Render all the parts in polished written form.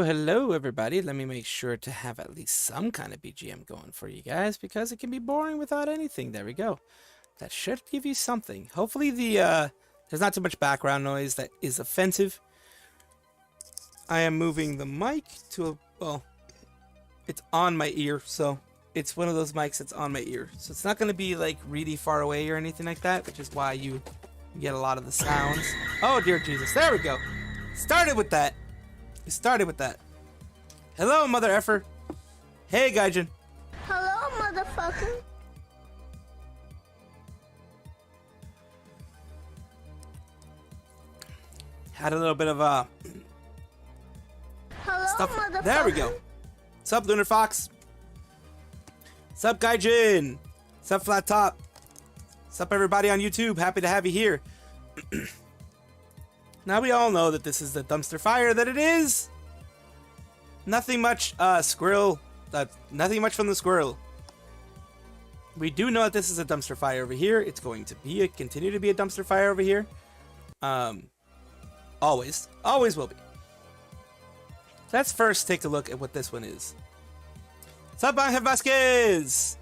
Hello, everybody. Let me make sure to have at least some kind of BGM going for you guys, because it can be boring without anything. There we go. That should give you something. Hopefully there's not too much background noise that is offensive. I am moving the mic to a, well, it's on my ear, so it's one of those mics that's on my ear. So it's not going to be like really far away or anything like that, which is why you get a lot of the sounds. Oh, dear Jesus. There we go. Started with that. We started with that. Hello, mother effer. Hey, Gaijin. Hello, motherfucker. Had a little bit of Hello, stuff. motherfucker. There we go. Sup, Lunar Fox? Sup, Gaijin? Sup, Flat Top? Sup, everybody on YouTube? Happy to have you here. Now we all know that this is the dumpster fire that it is. Nothing much, squirrel. Nothing much from the squirrel. We do know that this is a dumpster fire over here. It's going to be continue to be a dumpster fire over here. Always will be. Let's first take a look at what this one is. What's up, Angel Vasquez?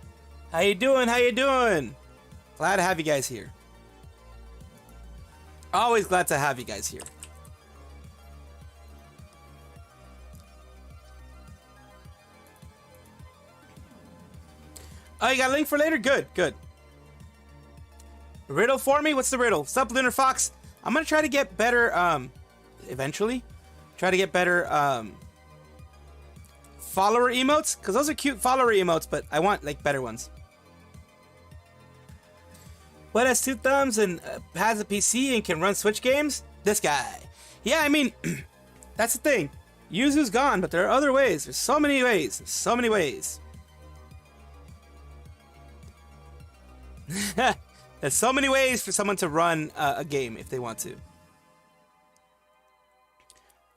How you doing? How you doing? Glad to have you guys here. Always glad to have you guys here. Oh, you got a link for later? Good, good. Riddle for me? What's the riddle? Sup, Lunar Fox? I'm gonna try to get better, eventually. Try to get better, follower emotes. Because those are cute follower emotes, but I want, like, better ones. What has 2 thumbs and has a PC and can run Switch games? This guy. Yeah, I mean, that's the thing. Yuzu's gone, but there are other ways. There's so many ways. There's so many ways. There's so many ways for someone to run a game if they want to.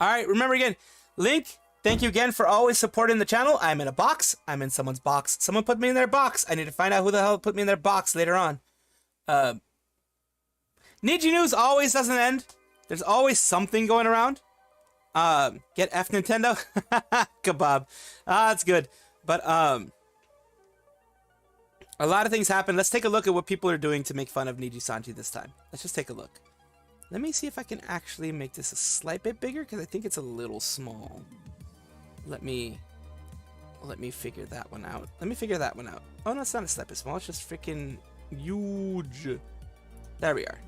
Alright, remember again, Link, thank you again for always supporting the channel. I'm in a box. I'm in someone's box. Someone put me in their box. I need to find out who the hell put me in their box later on. Niji news always doesn't end. There's always something going around. Get F Nintendo. Kebab. That's good. But a lot of things happen. Let's take a look at what people are doing to make fun of Nijisanji this time. Let's just take a look. Let me see if I can actually make this a slight bit bigger, because I think it's a little small. Let me figure that one out. Let me figure that one out. Oh no, it's not a slight bit small. It's just freaking huge. There we are.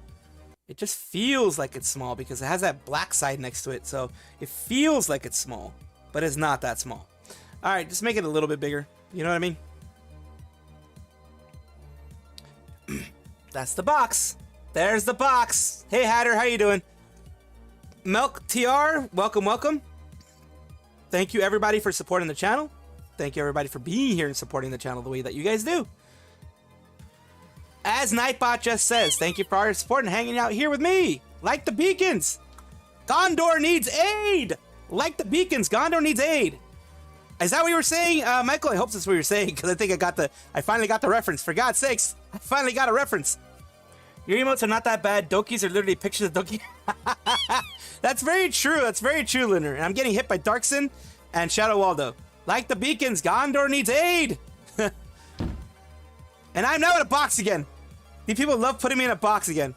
It just feels like it's small because it has that black side next to it, so it feels like it's small, but it's not that small. All right, just make it a little bit bigger. You know what I mean? That's the box. There's the box. Hey Hatter, how you doing? Milk TR, welcome, welcome. Thank you everybody for supporting the channel. Thank you everybody for being here and supporting the channel the way that you guys do. As Nightbot just says, thank you for all your support and hanging out here with me. Like the beacons. Gondor needs aid. Like the beacons, Gondor needs aid. Is that what you were saying, Michael? I hope that's what you're saying, because I think I finally got the reference. For God's sakes, I finally got a reference. Your emotes are not that bad. Dokis are literally pictures of Doki. That's very true. That's very true, Lunar. And I'm getting hit by Darkson and Shadow Waldo. Like the beacons, Gondor needs aid. And I'm now in a box again. These people love putting me in a box again.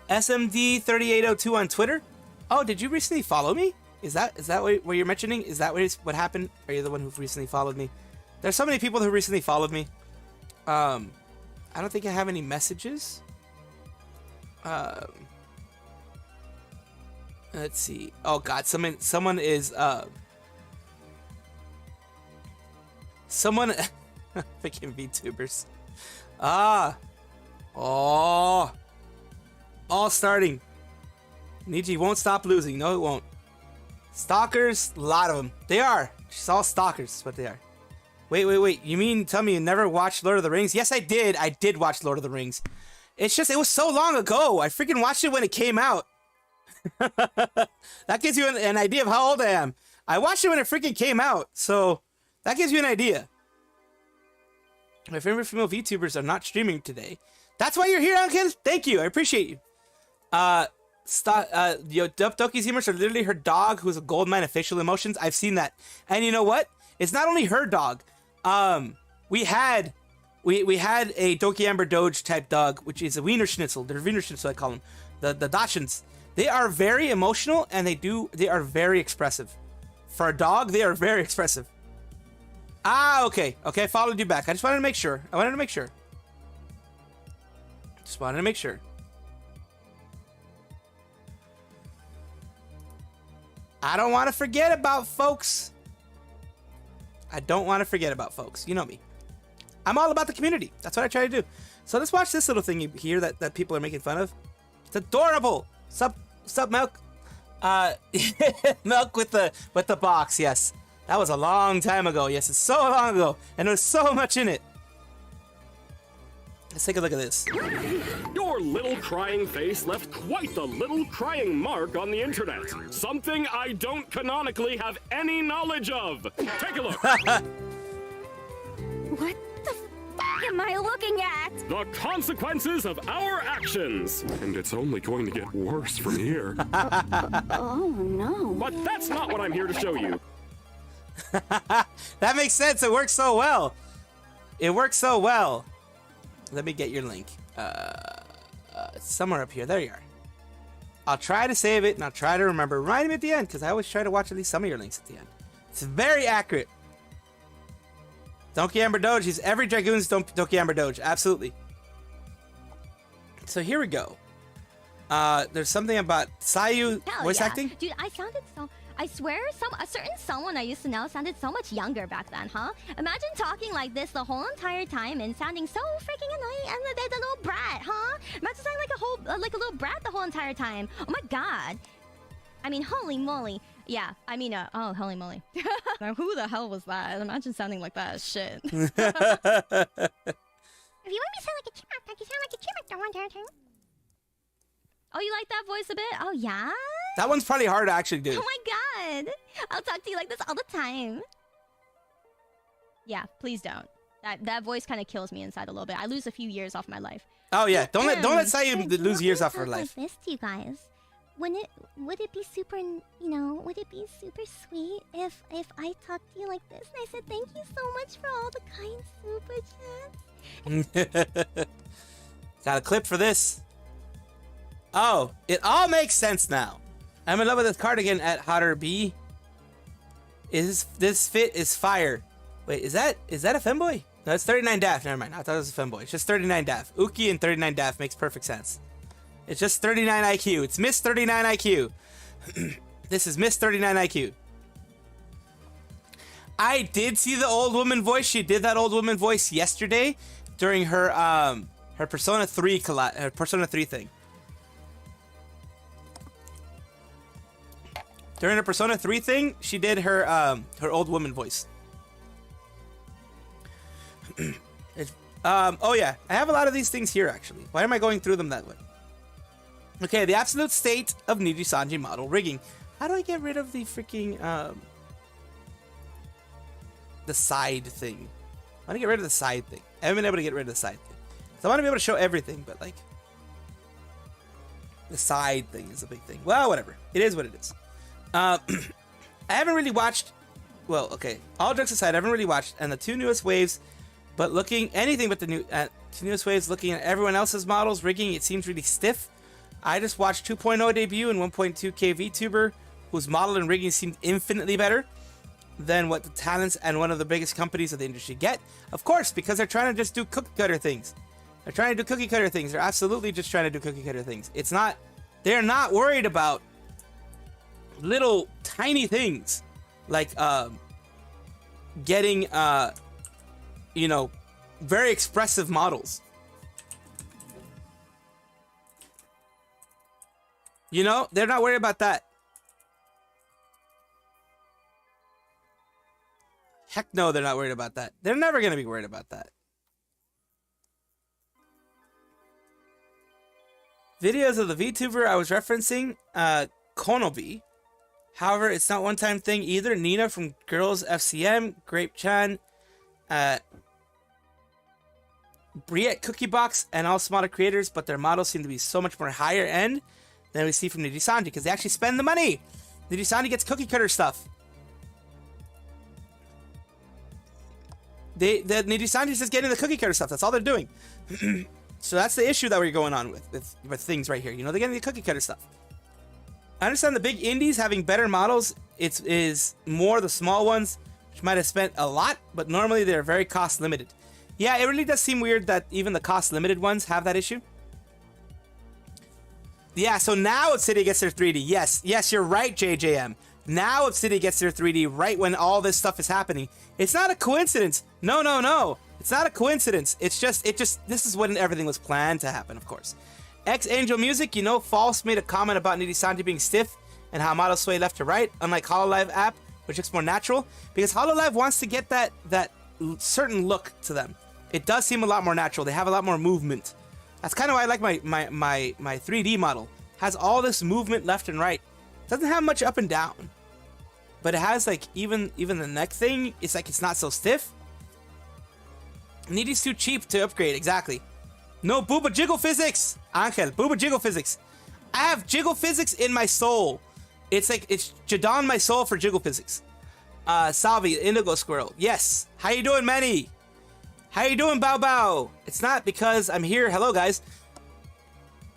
SMD3802 on Twitter. Oh, did you recently follow me? Is that what you're mentioning? Is that what happened? Are you the one who recently followed me? There's so many people who recently followed me. I don't think I have any messages. Let's see. Oh God, someone is someone freaking VTubers. Oh, all starting. Niji won't stop losing. No, it won't. Stalkers, a lot of them. They are. She's all stalkers, is what they are. Wait. You mean tell me you never watched Lord of the Rings? Yes, I did. I did watch Lord of the Rings. It's just, it was so long ago. I freaking watched it when it came out. That gives you an idea of how old I am. I watched it when it freaking came out. So, that gives you an idea. My favorite female VTubers are not streaming today. That's why you're here, Uncle. Thank you. I appreciate you. Doki's humors are literally her dog, who's a gold mine of facial emotions. I've seen that. And you know what? It's not only her dog. We had a Doki Amber Doge type dog, which is a Wiener Schnitzel. They're Wiener Schnitzel, I call them. The Dachshunds. They are very emotional, and they are very expressive. For a dog, they are very expressive. Ah, okay. Okay, I followed you back. I just wanted to make sure. Just wanted to make sure. I don't want to forget about folks. You know me. I'm all about the community. That's what I try to do. So let's watch this little thing here that people are making fun of. It's adorable. Sup, Milk? Milk with the box, yes. That was a long time ago. Yes, it's so long ago. And there's so much in it. Let's take a look at this. Your little crying face left quite the little crying mark on the internet. Something I don't canonically have any knowledge of. Take a look. What the f am I looking at? The consequences of our actions. And it's only going to get worse from here. Oh no. But that's not what I'm here to show you. That makes sense. It works so well. Let me get your link. It's somewhere up here. There you are. I'll try to save it, and I'll try to remember. Remind me at the end, because I always try to watch at least some of your links at the end. It's very accurate. Doki Amber Doge. He's every Dragoon's Doki Amber Doge. Absolutely. So here we go. There's something about Sayu voice acting. Dude, I swear a certain someone I used to know sounded so much younger back then, huh? Imagine talking like this the whole entire time and sounding so freaking annoying and the little brat, huh? Imagine sounding like a little brat the whole entire time. Oh my god. I mean, holy moly. Yeah, I mean, oh, holy moly. Now, who the hell was that? Imagine sounding like that. Shit. If you want me to sound like a chipmunk, you sound like a chipmunk the whole entire time. Oh, you like that voice a bit? Oh, yeah? That one's probably hard to actually do. Oh my god! I'll talk to you like this all the time. Yeah, please don't. That voice kind of kills me inside a little bit. I lose a few years off my life. Oh yeah, don't let Sayu lose years off her life. Like this to you guys. Would it be super, would it be super sweet if I talked to you like this and I said thank you so much for all the kind super chats? Got a clip for this. Oh, it all makes sense now. I'm in love with this cardigan at Hotter B. This fit is fire. Wait, is that a femboy? No, it's 39 Daff. Never mind. I thought it was a femboy. It's just 39 Daff. Uki and 39 Daff makes perfect sense. It's just 39 IQ. It's Miss 39 IQ. This is Miss 39 IQ. I did see the old woman voice. She did that old woman voice yesterday during her Persona 3 thing. During her Persona 3 thing, she did her old woman voice. Oh yeah, I have a lot of these things here actually. Why am I going through them that way? Okay, the absolute state of Nijisanji model rigging. How do I get rid of the freaking the side thing? I want to get rid of the side thing. I haven't been able to get rid of the side thing. So I want to be able to show everything, but like the side thing is a big thing. Well, whatever. It is what it is. I haven't really watched. Well, okay. All jokes aside, I haven't really watched, and the two newest waves. But looking anything but the two newest waves, looking at everyone else's models rigging, it seems really stiff. I just watched 2.0 debut and 1.2K VTuber, whose model and rigging seemed infinitely better than what the talents and one of the biggest companies of the industry get. Of course, because they're trying to just do cookie cutter things. They're trying to do cookie cutter things. They're absolutely just trying to do cookie cutter things. It's not. They're not worried about little tiny things like getting very expressive models. You know, they're not worried about that. Heck no, they're not worried about that. They're never going to be worried about that. Videos of the VTuber I was referencing, Konobi. However, it's not one-time thing either. Nina from Girls FCM, Grape-chan, Briette Cookie Box, and all smaller creators, but their models seem to be so much more higher end than we see from Nijisanji, because they actually spend the money. Nijisanji gets cookie cutter stuff. The Nijisanji is just getting the cookie cutter stuff. That's all they're doing. So that's the issue that we're going on with things right here. You know, they're getting the cookie cutter stuff. I understand the big indies having better models. It is more the small ones, which might have spent a lot, but normally they're very cost limited. Yeah, it really does seem weird that even the cost limited ones have that issue. Yeah, so now Obsidian gets their 3D. Yes, you're right, JJM. Now Obsidian gets their 3D right when all this stuff is happening. It's not a coincidence. No. It's not a coincidence. It's just, this is when everything was planned to happen, of course. Angel Music, you know, False made a comment about Nijisanji being stiff and how models sway left to right, unlike Hololive app, which looks more natural, because Hololive wants to get that certain look to them. It does seem a lot more natural. They have a lot more movement. That's kind of why I like my 3D model. Has all this movement left and right. Doesn't have much up and down, but it has like even the neck thing. It's like it's not so stiff. Niji's too cheap to upgrade. Exactly. No booba jiggle physics, Angel. Booba jiggle physics. I have jiggle physics in my soul. It's like it's Jadon my soul for jiggle physics. Salvi, Indigo Squirrel. Yes. How you doing, Manny? How you doing, Bao Bao? It's not because I'm here. Hello, guys.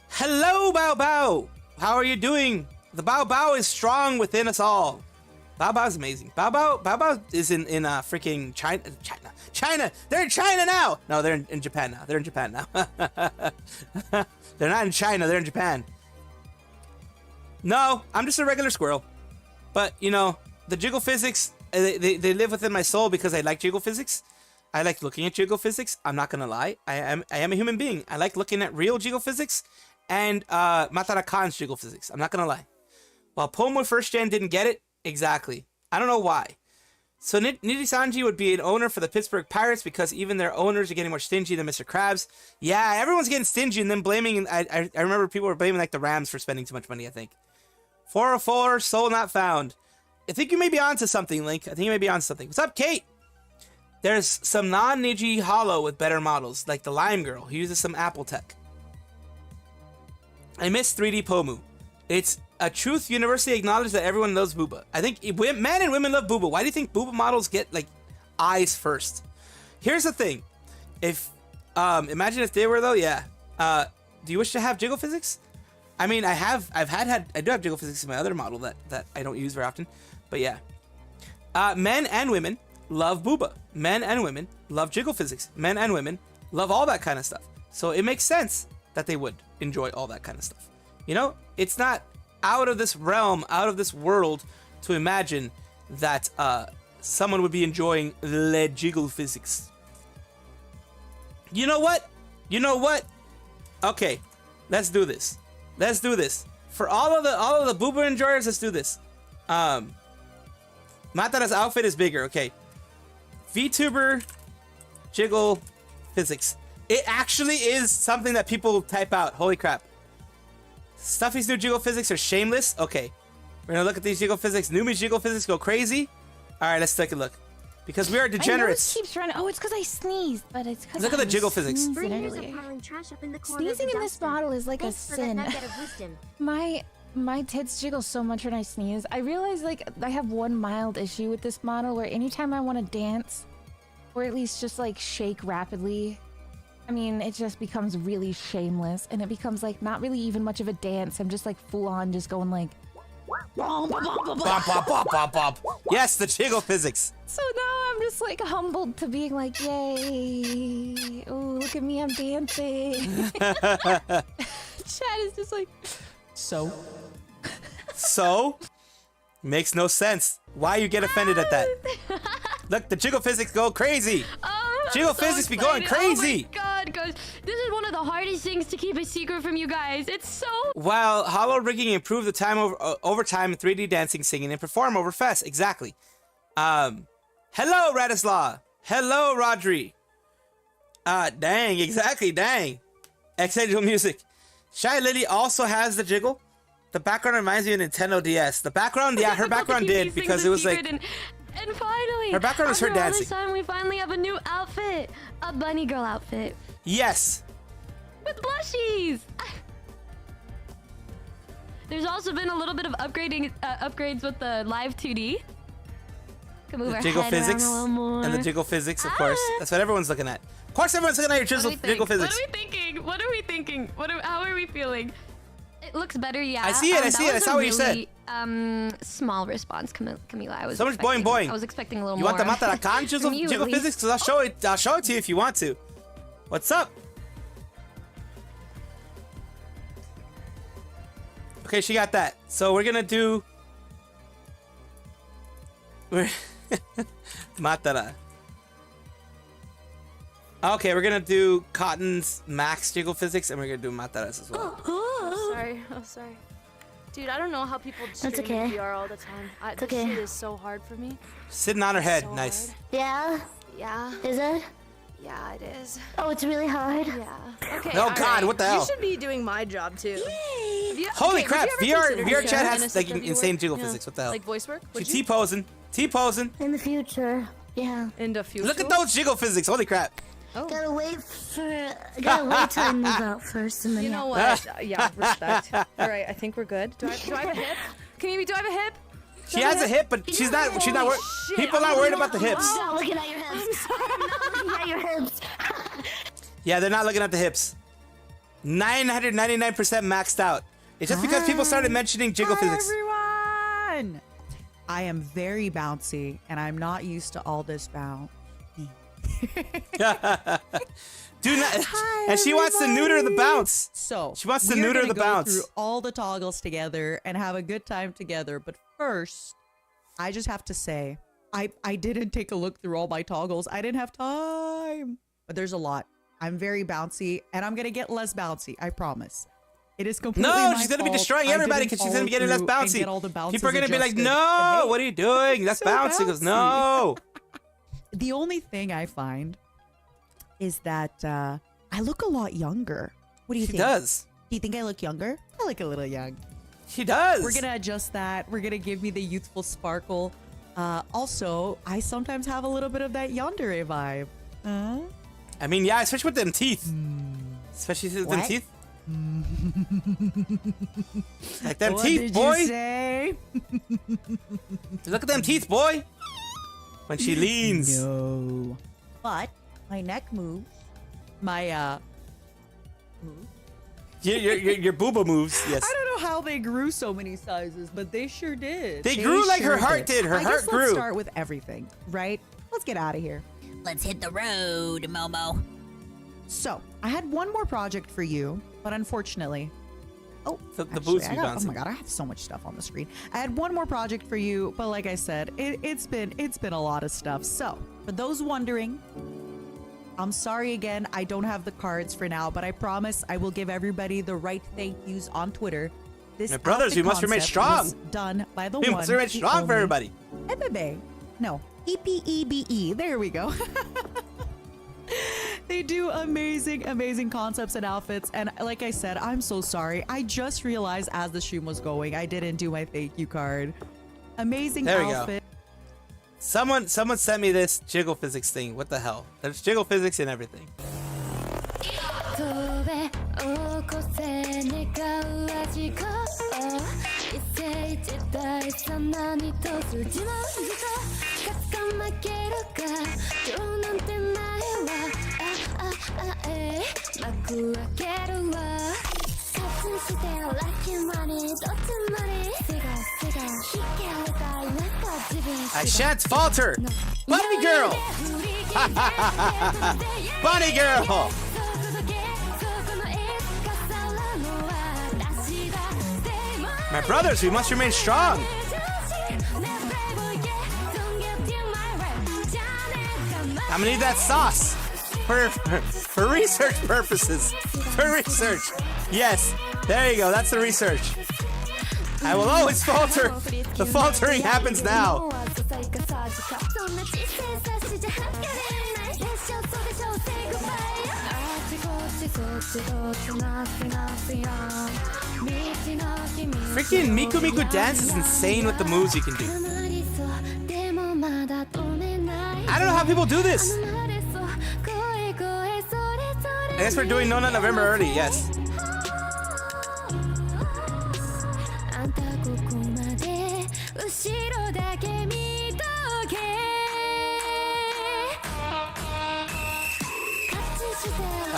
Hello, Bao Bao. How are you doing? The Bao Bao is strong within us all. Bao Bao is amazing. Bao Bao is in freaking China. They're in China now. No, they're in Japan now. They're in Japan now. They're not in China. They're in Japan. No, I'm just a regular squirrel. But, you know, the jiggle physics, they live within my soul because I like jiggle physics. I like looking at jiggle physics. I'm not going to lie. I am a human being. I like looking at real jiggle physics and Matara Khan's jiggle physics. I'm not going to lie. While Pomu first gen didn't get it, exactly. I don't know why. So Nijisanji would be an owner for the Pittsburgh Pirates because even their owners are getting more stingy than Mr. Krabs. Yeah, everyone's getting stingy and then blaming. I remember people were blaming like the Rams for spending too much money, I think. 404, soul not found. I think you may be onto something, Link. I think you may be onto something. What's up, Kate? There's some non-Niji Hollow with better models, like the Lime Girl, who uses some Apple tech. I miss 3D Pomu. It's a truth universally acknowledged that everyone loves Booba. I think men and women love Booba. Why do you think Booba models get like eyes first? Here's the thing. If imagine if they were though, yeah. Do you wish to have jiggle physics? I mean, I do have jiggle physics in my other model that I don't use very often. But yeah. Men and women love Booba. Men and women love jiggle physics. Men and women love all that kind of stuff. So it makes sense that they would enjoy all that kind of stuff. You know, it's not out of this realm, out of this world to imagine that someone would be enjoying le jiggle physics. You know what? Okay, let's do this. For all of the Booba enjoyers, let's do this. Matara's outfit is bigger. Okay. VTuber jiggle physics. It actually is something that people type out. Holy crap. Stuffy's new jiggle physics are shameless. Okay. We're gonna look at these jiggle physics. Numi's jiggle physics go crazy. Alright, let's take a look. Because we are degenerates. I know it keeps running. Oh, it's because I sneezed, but it's because look at the jiggle physics. Sneezing in this bottle is like a sin. My tits jiggle so much when I sneeze. I realize like I have one mild issue with this model where anytime I want to dance, or at least just like shake rapidly, I mean, it just becomes really shameless and it becomes like not really even much of a dance. I'm just like full on just going like bop, bop, bop, bop, bop. Yes, the jiggle physics. So now I'm just like humbled to being like, yay. Oh, look at me, I'm dancing. Chad is just like, So? Makes no sense. Why you get offended at that? Look, the jiggle physics go crazy. Jiggle physics be going crazy. Oh my god, guys. This is one of of the hardest things to keep a secret from you guys. It's so... While hollow rigging improved the time over time in 3D dancing, singing, and perform over fest. Exactly. Hello, Radislaw. Hello, Rodri. Dang, exactly, dang. Exciting music. Shy Lily also has the jiggle. The background reminds me of Nintendo DS. The background, yeah, her background did because it was like... And finally, her background was her after all dancing. this time, we finally have a new outfit. A bunny girl outfit. Yes. With blushies. There's also been a little bit of upgrades with the live 2D. Can move The our jiggle head around physics a little more. and the jiggle physics, of course. That's what everyone's looking at. Of course, everyone's looking at your jiggle physics. What are we thinking? What are we thinking? How are we feeling? It looks better, yeah. I see it. I see it. I saw what you said. Small response, Camila. I was so much boing boing. I was expecting a little you more. You want the Matarakan jiggle physics? Because I'll show it to you if you want to. What's up? Okay, she got that. So we're gonna do. Matara. Okay, we're gonna do Cotton's max jiggle physics, and we're gonna do Matara's as well. Sorry. Oh, sorry. Dude, I don't know how people stream okay. VR all the time. This okay. shit is so hard for me. Sitting on her head, So nice. hard. Yeah? Yeah. Is it? Yeah, it is. Oh, it's really hard? Yeah. Okay. Oh God, what the hell? You should be doing my job too. Holy crap! VR chat has Genesis like W insane work? jiggle Yeah. physics. What the hell? Like voice work? She T-posing. T-posing. In the future. Yeah. In the future. Look at those jiggle physics. Holy crap. Gotta wait till I move out first and then You know what? Yeah, respect. All right, I think we're good. Do I have a hip? Can do I have a hip? She has a hip, but she's not worried. People are not worried about the hips. I'm not looking at your hips. I'm not looking at your hips. Yeah, they're not looking at the hips. 999% maxed out. It's just because people started mentioning jiggle physics. Everyone! I am very bouncy, and I'm not used to all this bounce. Do not, and she wants to neuter the bounce. So she wants to we are neuter gonna the go bounce. through all the toggles together and have a good time together. But first, I just have to say, I didn't take a look through all my toggles. I didn't have time. But there's a lot. I'm very bouncy, and I'm gonna get less bouncy. I promise. It is completely No, my she's gonna be fault. destroying I everybody didn't because she's gonna be getting less follow through and bouncy. get all the bounces People are gonna be like, adjusted. "No, Hey, what are you doing? That's so bouncy." She goes, bouncy. "No." The only thing I find is that I look a lot younger. What do you She think? does. Do you think I look younger? I look a little young. She does. We're gonna adjust that. We're gonna give me the youthful sparkle. Also, I sometimes have a little bit of that yandere vibe. I mean, yeah, especially with them teeth. Especially with them What? teeth. Like them What teeth, did boy. you say? Look at them teeth, boy. When she leans. No. But my neck moves. My Your booba moves. Yes. I don't know how they grew so many sizes, but they sure did. They grew like her heart did. Her I heart guess grew. Let's start with everything, right? Let's get out of here. Let's hit the road, Momo. So, I had one more project for you, but unfortunately... Oh, The actually, boots be oh bouncing. my god, I have so much stuff on the screen. I had one more project for you, but like I said, it's been a lot of stuff. So, for those wondering, I'm sorry again, I don't have the cards for now, but I promise I will give everybody the right thank yous on Twitter. This My brothers, outfit we must remain concept strong. was done by the We one, must remain the strong for only everybody. Ebebe. No, EPEBE. There we go. They do amazing concepts and outfits, and like I said, I'm so sorry. I just realized as the stream was going, I didn't do my thank you card. Amazing There we go. outfit. Someone sent me this jiggle physics thing. What the hell? There's jiggle physics and everything. I shan't falter. Bunny girl. Bunny girl. My brothers, we must remain strong. I'm gonna need that sauce. for research purposes. For research. Yes. There you go. That's the research. I will always falter. The faltering happens now. Freaking Miku Miku dance is insane with the moves you can do. I don't know how people do this. I guess we're doing No Nut November early, yes.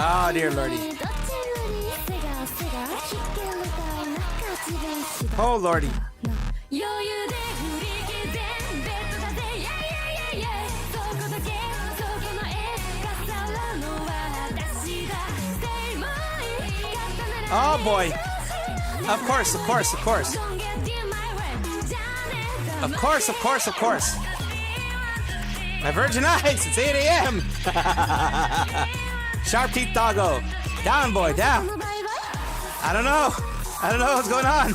Oh, dear lordy. Oh, lordy. Oh, boy. Of course, of course, of course. Of course, of course, of course. My virgin eyes, it's 8 a.m. Sharp teeth doggo. Down, boy, down. I don't know. I don't know what's going on.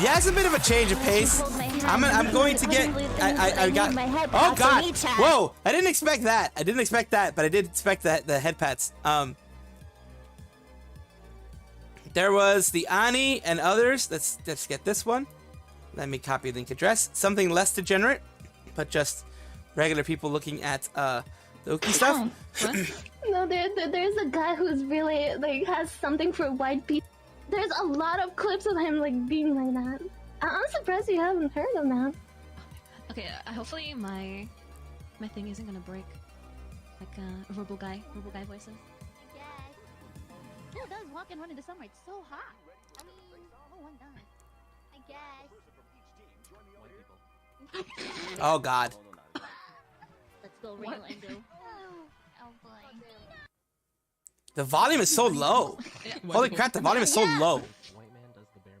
Yeah, it's a bit of a change of pace. I'm going to get. I got. Oh God! Whoa! I didn't expect that. I didn't expect that, but I did expect that the head pats. There was the Ani and others. Let's get this one. Let me copy link address. Something less degenerate, but just regular people looking at the Uki stuff. No, there's a guy who's really like has something for white people. There's a lot of clips of him like being like that. I'm surprised you haven't heard of that. Okay, hopefully my thing isn't gonna break. Like verbal guy voices. Who does walk and run in the summer? It's so hot. I mean, oh, one does. I guess. Oh God. Let's go real and go. Oh boy. The volume is so low. Holy crap! The volume is so low. White man does the bare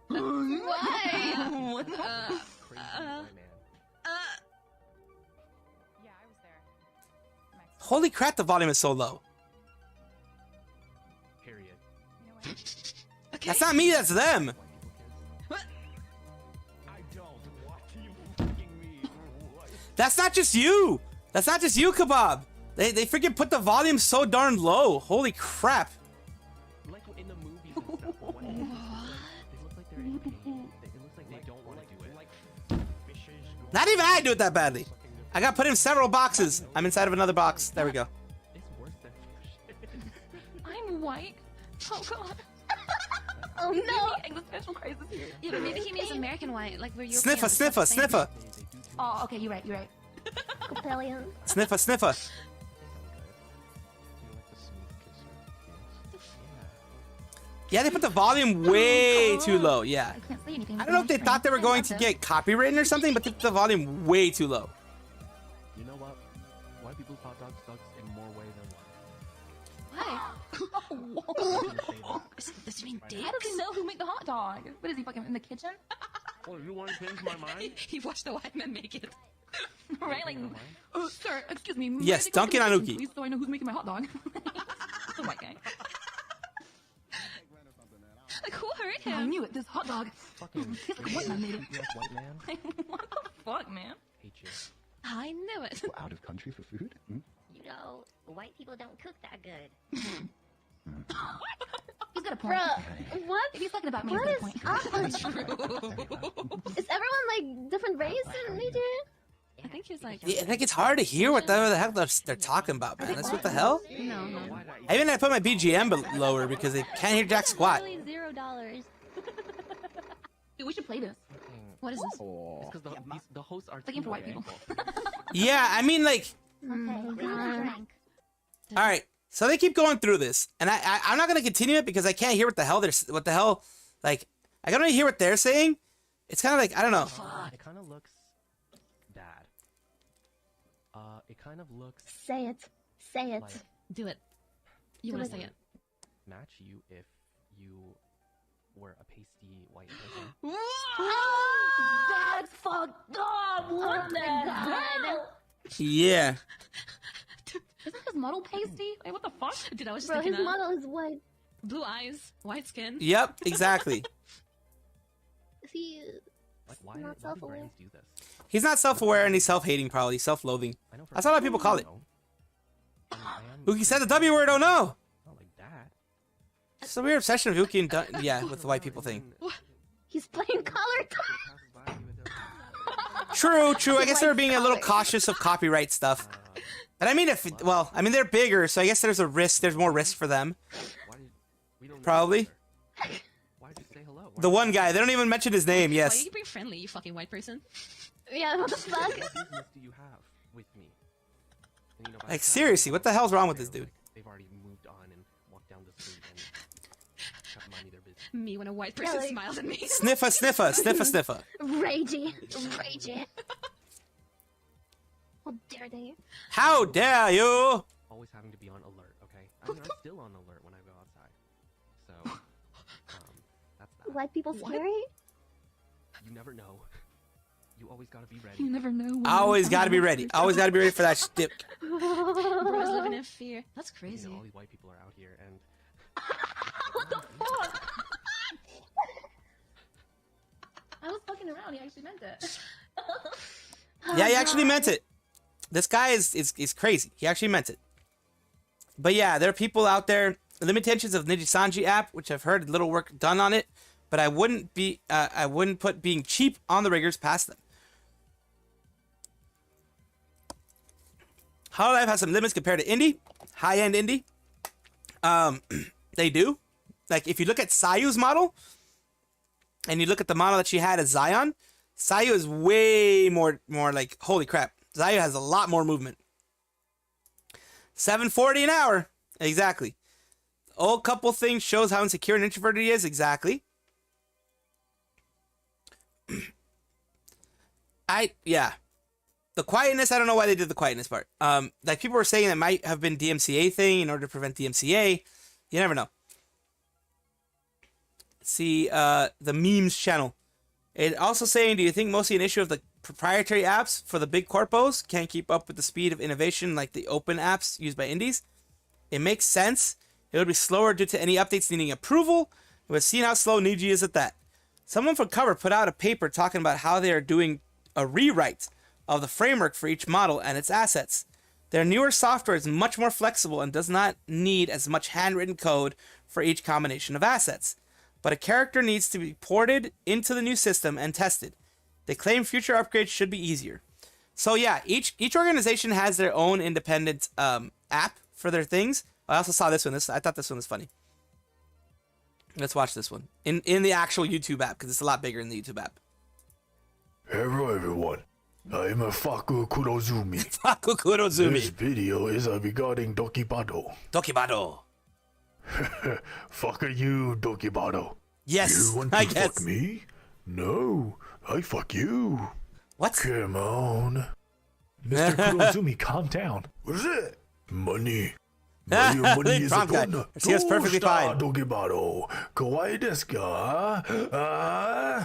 minimum. Why? Crazy white man. Yeah, I was there. Holy crap! The volume is so low. Period. Okay. That's not me. That's them. What? I don't. What do you fucking mean? That's not just you. That's not just you, Kebab. They freaking put the volume so darn low. Holy crap. Like in the movies and stuff. What? They look like they're in pain. It looks like they don't want to do it. Like fishes. Not even I do it that badly. I got put in several boxes. I'm inside of another box. There we go. It's worse than fish. I'm white. Oh God. Oh no! Existential crisis here. Yeah, but maybe he means American white, like we're European. Sniffer, sniffer, sniffer. Oh, okay, you're right. You're right. Capellion. Sniffer, sniffer. Yeah, they put the volume way too low. Yeah. I can't say anything. I don't know if they thought they were going to get copywritten or something, but they put the volume way too low. You know what? White people's hot dog sucks in more ways than one. Why? Does he mean dicks? How does he know who made the hot dog? What is he fucking in the kitchen? Oh, you want to change my mind? He watched the white man make it. Right, like, sir, excuse me. Yes, Dunkin' Anuki. Please, so I know who's making my hot dog. The white guy. Like, who hurt him? I knew it. This hot dog. Fucking He's like, what man made it? you like white man? What the fuck, man? Hate you. I knew it. We're out of country for food? Hmm? You know, white people don't cook that good. He's got a point. Bruh, what? If he's talking about me, What he's got a is point. up? Is everyone like different race in Nigeria? I think he was like. Yeah, like it's hard to hear what the heck they're talking about, man. That's what the hell. No. I even had to put my BGM lower because they can't hear jack squat. Really $0. Dude, we should play this. What is this? It's because the hosts are Looking for white people. Yeah, I mean, like, Okay. all right. So they keep going through this, and I'm not gonna continue it because I can't hear what the hell like I can only hear what they're saying. It's kind of like I don't know. It kind of looks bad. It kind of looks Say it. Say it. like Do it. You want to say it? match you if you were a pasty white person. That's fucked up! What the god? Yeah. Isn't his model pasty? Wait, what the fuck? Dude, I was just Bro, thinking his that. model is white. Blue eyes, white skin. Yep, exactly. He Like, why not do self-aware. brands do this? He's not self-aware and he's self-hating, probably self-loathing. That's how a lot of people call it. Uki said the W word. Oh no! Not like that. It's a weird obsession of Uki and yeah, with the white people thing. He's playing color. True, true. I guess they were being a little cautious of copyright stuff. But I mean, I mean, they're bigger, so I guess there's a risk. There's more risk for them. Probably. Why did you say hello? The one guy. They don't even mention his name. Why Yes. are you being friendly, you fucking white person? Yeah, what the fuck? What business do you have with me? And, you know, by the Like time seriously, what the hell's wrong with this dude? they've already moved on and walked down the street and kept minding their business. Me when a white person like- smiles at me. Sniffa, sniffa, sniffa, sniffa. Ragey. Ragey. How dare they? How dare you? Always having to be on alert, okay? I mean, I'm still on alert when I go outside. So, that's that. White people scary? You never know. You always gotta be ready. You never know. Always gotta be ready. Always gotta be ready for that stick. Bro's living in fear. That's You crazy. know, all these white people are out here and... What the fuck? I was fucking around. He actually meant it. Yeah, he actually meant it. This guy is crazy. He actually meant it. But yeah, there are people out there. Limitations of Nijisanji app, which I've heard little work done on it, but I wouldn't put being cheap on the riggers past them. Hololive has some limits compared to indie, high-end indie. They do. Like if you look at Sayu's model, and you look at the model that she had as Zaion, Sayu is way more like, holy crap. Sayu has a lot more movement. 740 an hour. Exactly. Old couple things shows how insecure and introverted he is. Exactly. Yeah. The quietness, I don't know why they did the quietness part. Like people were saying that might have been DMCA thing in order to prevent DMCA. You never know. See the memes channel. It also saying, do you think mostly an issue of the proprietary apps for the big corpos can't keep up with the speed of innovation like the open apps used by indies? It makes sense. It would be slower due to any updates needing approval. We've seen how slow Niji is at that. Someone from Cover put out a paper talking about how they are doing a rewrite of the framework for each model and its assets. Their newer software is much more flexible and does not need as much handwritten code for each combination of assets. But a character needs to be ported into the new system and tested. They claim future upgrades should be easier. So yeah, each organization has their own independent app for their things. I also saw this one. I thought this one was funny. Let's watch this one in the actual YouTube app because it's a lot bigger in the YouTube app. Hello everyone, I'm Faku Kurozumi. Faku Kurozumi. This video is regarding Dokibado. Dokibado. Fuck you, Dokibado. Yes, you want to I guess. fuck me? No, I fuck you. What? Come on. Mr. Kurozumi, calm down. What is it? Money. Money is a gun. He was perfectly fine. Dokibado. Kawaii desu ka?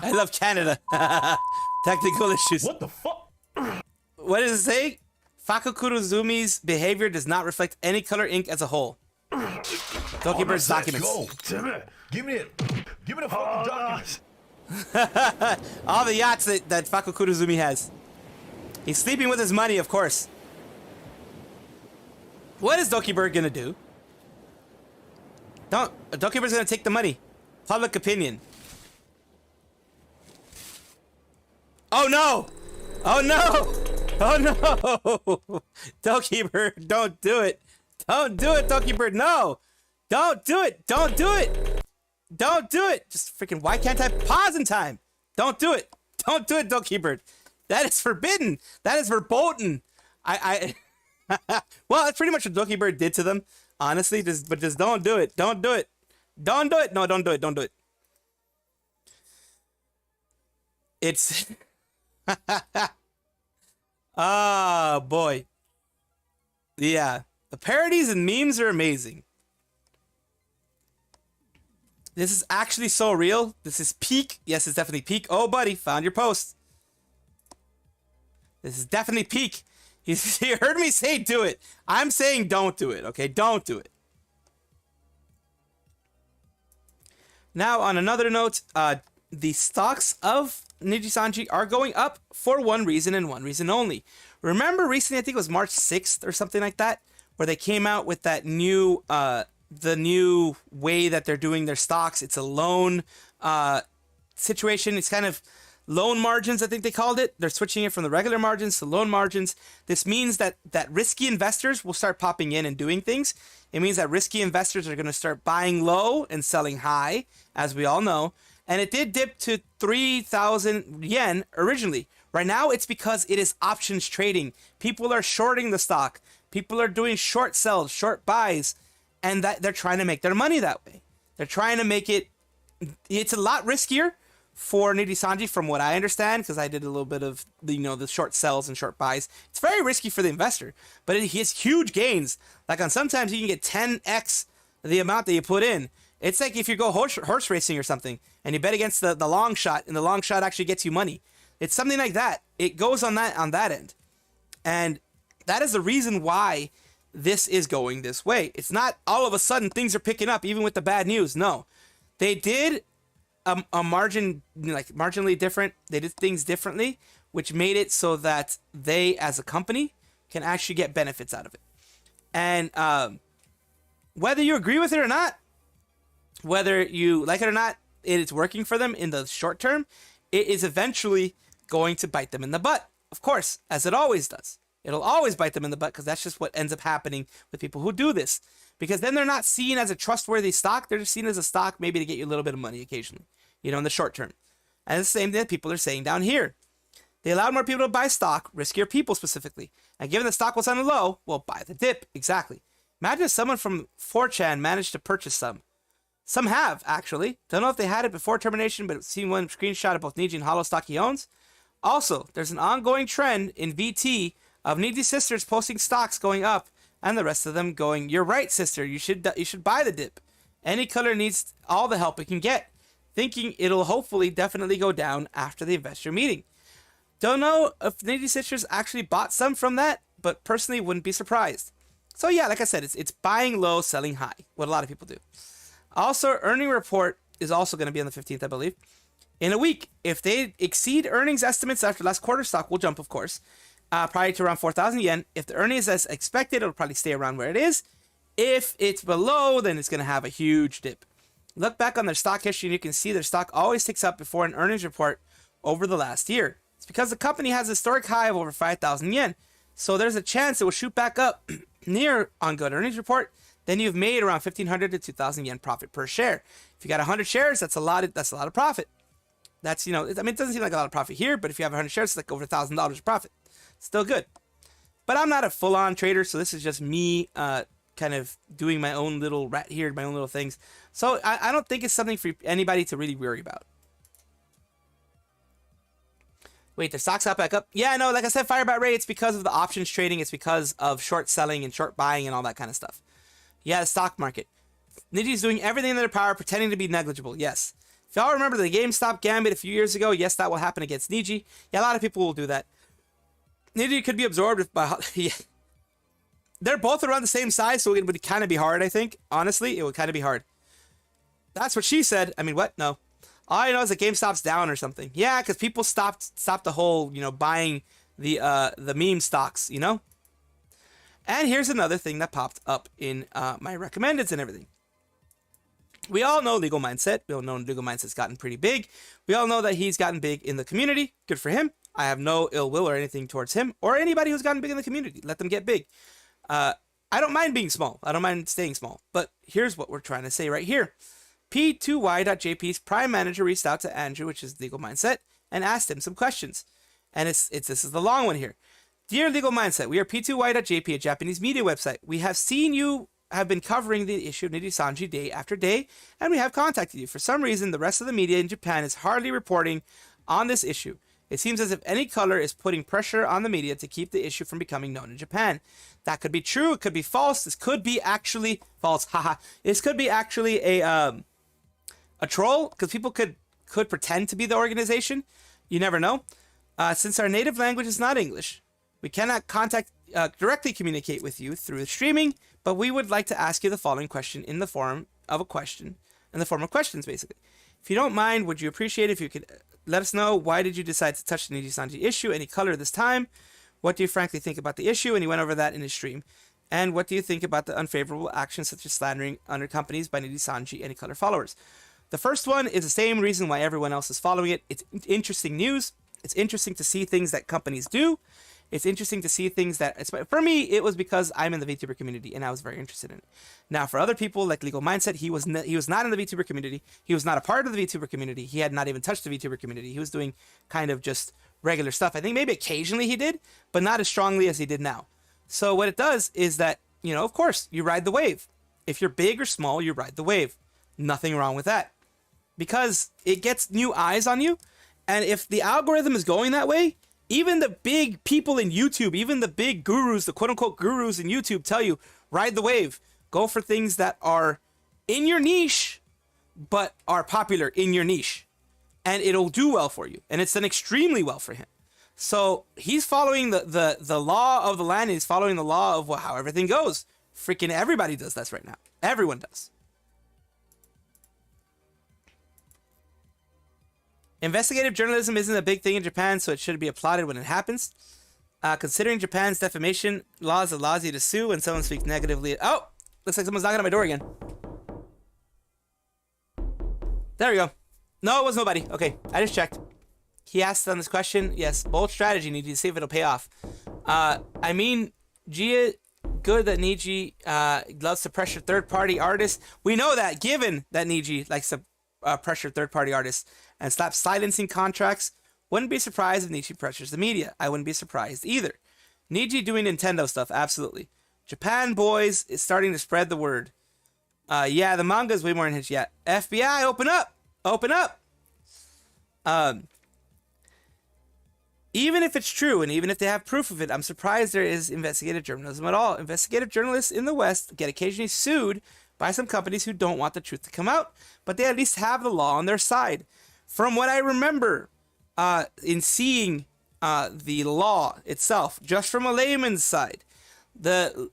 I love Canada. Technical issues. What the fuck? What does it say? Faku Kurozumi's behavior does not reflect any color ink as a whole. Dokibird's documents. Go. Damn it. Give me it. Give me the fucking documents. All the yachts that Faku Kurozumi has. He's sleeping with his money, of course. What is Dokibird gonna do? Dokibird's gonna take the money. Public opinion. Oh no! Oh no! Oh no! Dokibird, don't do it! Don't do it, Dokibird! No! Don't do it! Don't do it! Don't do it! Just freaking, why can't I pause in time? Don't do it! Don't do it, Dokibird! That is forbidden! That is verboten! Well, that's pretty much what Dokibird did to them, honestly. But just don't do it. Don't do it. Don't do it. No, don't do it. Don't do it. It's... Oh, boy. Yeah. The parodies and memes are amazing. This is actually so real. This is peak. Yes, it's definitely peak. Oh, buddy, found your post. This is definitely peak. You heard me say do it. I'm saying don't do it, okay? Don't do it. Now, on another note, the stocks of Nijisanji are going up for one reason and one reason only. Remember recently, I think it was March 6th or something like that, where they came out with that new, the new way that they're doing their stocks. It's a loan situation. It's kind of loan margins, I think they called it. They're switching it from the regular margins to loan margins. This means that risky investors will start popping in and doing things. It means that risky investors are going to start buying low and selling high, as we all know. And it did dip to 3,000 yen originally. Right now, it's because it is options trading. People are shorting the stock. People are doing short sells, short buys, and that they're trying to make their money that way. They're trying to make it. It's a lot riskier for Nijisanji, from what I understand, because I did a little bit of the short sells and short buys. It's very risky for the investor, but he has huge gains. Like on sometimes you can get 10x the amount that you put in. It's like if you go horse racing or something and you bet against the long shot, and the long shot actually gets you money. It's something like that. It goes on that end. And that is the reason why this is going this way. It's not all of a sudden things are picking up even with the bad news. No. They did a margin, like marginally different. They did things differently, which made it so that they as a company can actually get benefits out of it. And whether you agree with it or not, whether you like it or not, it is working for them in the short term. It is eventually going to bite them in the butt, of course, as it always does. It'll always bite them in the butt because that's just what ends up happening with people who do this. Because then they're not seen as a trustworthy stock. They're just seen as a stock maybe to get you a little bit of money occasionally, in the short term. And it's the same thing that people are saying down here. They allowed more people to buy stock, riskier people specifically. And given the stock was on a low, well, buy the dip. Exactly. Imagine if someone from 4chan managed to purchase some. Some have, actually. Don't know if they had it before termination, but I've seen one screenshot of both Niji and Holo stock he owns. Also, there's an ongoing trend in VT of Niji sisters posting stocks going up and the rest of them going, "You're right, sister. You should buy the dip. Any color needs all the help it can get," thinking it'll hopefully definitely go down after the investor meeting. Don't know if Niji sisters actually bought some from that, but personally wouldn't be surprised. So yeah, like I said, it's buying low, selling high, what a lot of people do. Also, earning report is also going to be on the 15th, I believe. In a week, if they exceed earnings estimates after last quarter, stock will jump, of course, probably to around 4,000 yen. If the earnings as expected, it'll probably stay around where it is. If it's below, then it's going to have a huge dip. Look back on their stock history and you can see their stock always ticks up before an earnings report over the last year. It's because the company has a historic high of over 5,000 yen. So there's a chance it will shoot back up near on good earnings report. Then you've made around 1,500 to 2,000 yen profit per share. If you got 100 shares, that's a lot of profit. That's, it doesn't seem like a lot of profit here, but if you have 100 shares, it's like over $1,000 profit. Still good. But I'm not a full-on trader, so this is just me kind of doing my own little rat here, my own little things. So I don't think it's something for anybody to really worry about. Wait, the stock's up back up? Yeah, no, like I said, Firebat Ray, it's because of the options trading. It's because of short selling and short buying and all that kind of stuff. Yeah, the stock market. Niji's doing everything in their power, pretending to be negligible. Yes. If y'all remember the GameStop gambit a few years ago, yes, that will happen against Niji. Yeah, a lot of people will do that. Niji could be absorbed by... Yeah. They're both around the same size, so it would kind of be hard, I think. Honestly, it would kind of be hard. That's what she said. I mean, what? No. All I know is that GameStop's down or something. Yeah, because people stopped the whole, buying the meme stocks, And here's another thing that popped up in my recommendeds and everything. We all know Legal Mindset. We all know Legal Mindset's gotten pretty big. We all know that he's gotten big in the community. Good for him. I have no ill will or anything towards him or anybody who's gotten big in the community. Let them get big. I don't mind being small. I don't mind staying small. But here's what we're trying to say right here. P2Y.jp's prime manager reached out to Andrew, which is Legal Mindset, and asked him some questions. And this is the long one here. Dear Legal Mindset, we are P2Y.jp, a Japanese media website. We have seen you have been covering the issue of Nijisanji day after day, and we have contacted you. For some reason, the rest of the media in Japan is hardly reporting on this issue. It seems as if any color is putting pressure on the media to keep the issue from becoming known in Japan. That could be true. It could be false. This could be actually false. Haha. This could be actually a a troll, because people could pretend to be the organization. You never know. Since our native language is not English, we cannot directly communicate with you through streaming, but we would like to ask you the following question in the form of questions, basically. If you don't mind, would you appreciate if you could let us know why did you decide to touch the Nijisanji issue, any color this time? What do you frankly think about the issue? And he went over that in his stream. And what do you think about the unfavorable actions such as slandering under companies by Nijisanji any color followers? The first one is the same reason why everyone else is following it. It's interesting news. It's interesting to see things that companies do. It's interesting to see things that, for me, it was because I'm in the VTuber community and I was very interested in it. Now, for other people like Legal Mindset, he was not in the VTuber community. He was not a part of the VTuber community. He had not even touched the VTuber community. He was doing kind of just regular stuff. I think maybe occasionally he did, but not as strongly as he did now. So what it does is that, you know, of course, you ride the wave. If you're big or small, you ride the wave. Nothing wrong with that. Because it gets new eyes on you. And if the algorithm is going that way, even the big people in YouTube, even the big gurus, the quote-unquote gurus in YouTube tell you, ride the wave. Go for things that are in your niche, but are popular in your niche. And it'll do well for you. And it's done extremely well for him. So he's following the law of the land. He's following the law of how everything goes. Freaking everybody does this right now. Everyone does. Investigative journalism isn't a big thing in Japan, so it should be applauded when it happens. Considering Japan's defamation laws allows you to sue when someone speaks negatively. Oh, looks like someone's knocking on my door again. There we go. No, it was nobody. Okay, I just checked. He asked on this question. Yes, bold strategy. Need to see if it'll pay off. I mean, Gia, good that Niji loves to pressure third-party artists. We know that, given that Niji likes to pressure third-party artists and slap silencing contracts. Wouldn't be surprised if Niji pressures the media. I wouldn't be surprised either. Niji doing Nintendo stuff, absolutely. Japan boys is starting to spread the word. Yeah, the manga is way more unhinged yet. FBI, open up! Open up! Even if it's true, and even if they have proof of it, I'm surprised there is investigative journalism at all. Investigative journalists in the West get occasionally sued by some companies who don't want the truth to come out, but they at least have the law on their side. From what I remember, in seeing the law itself, just from a layman's side, the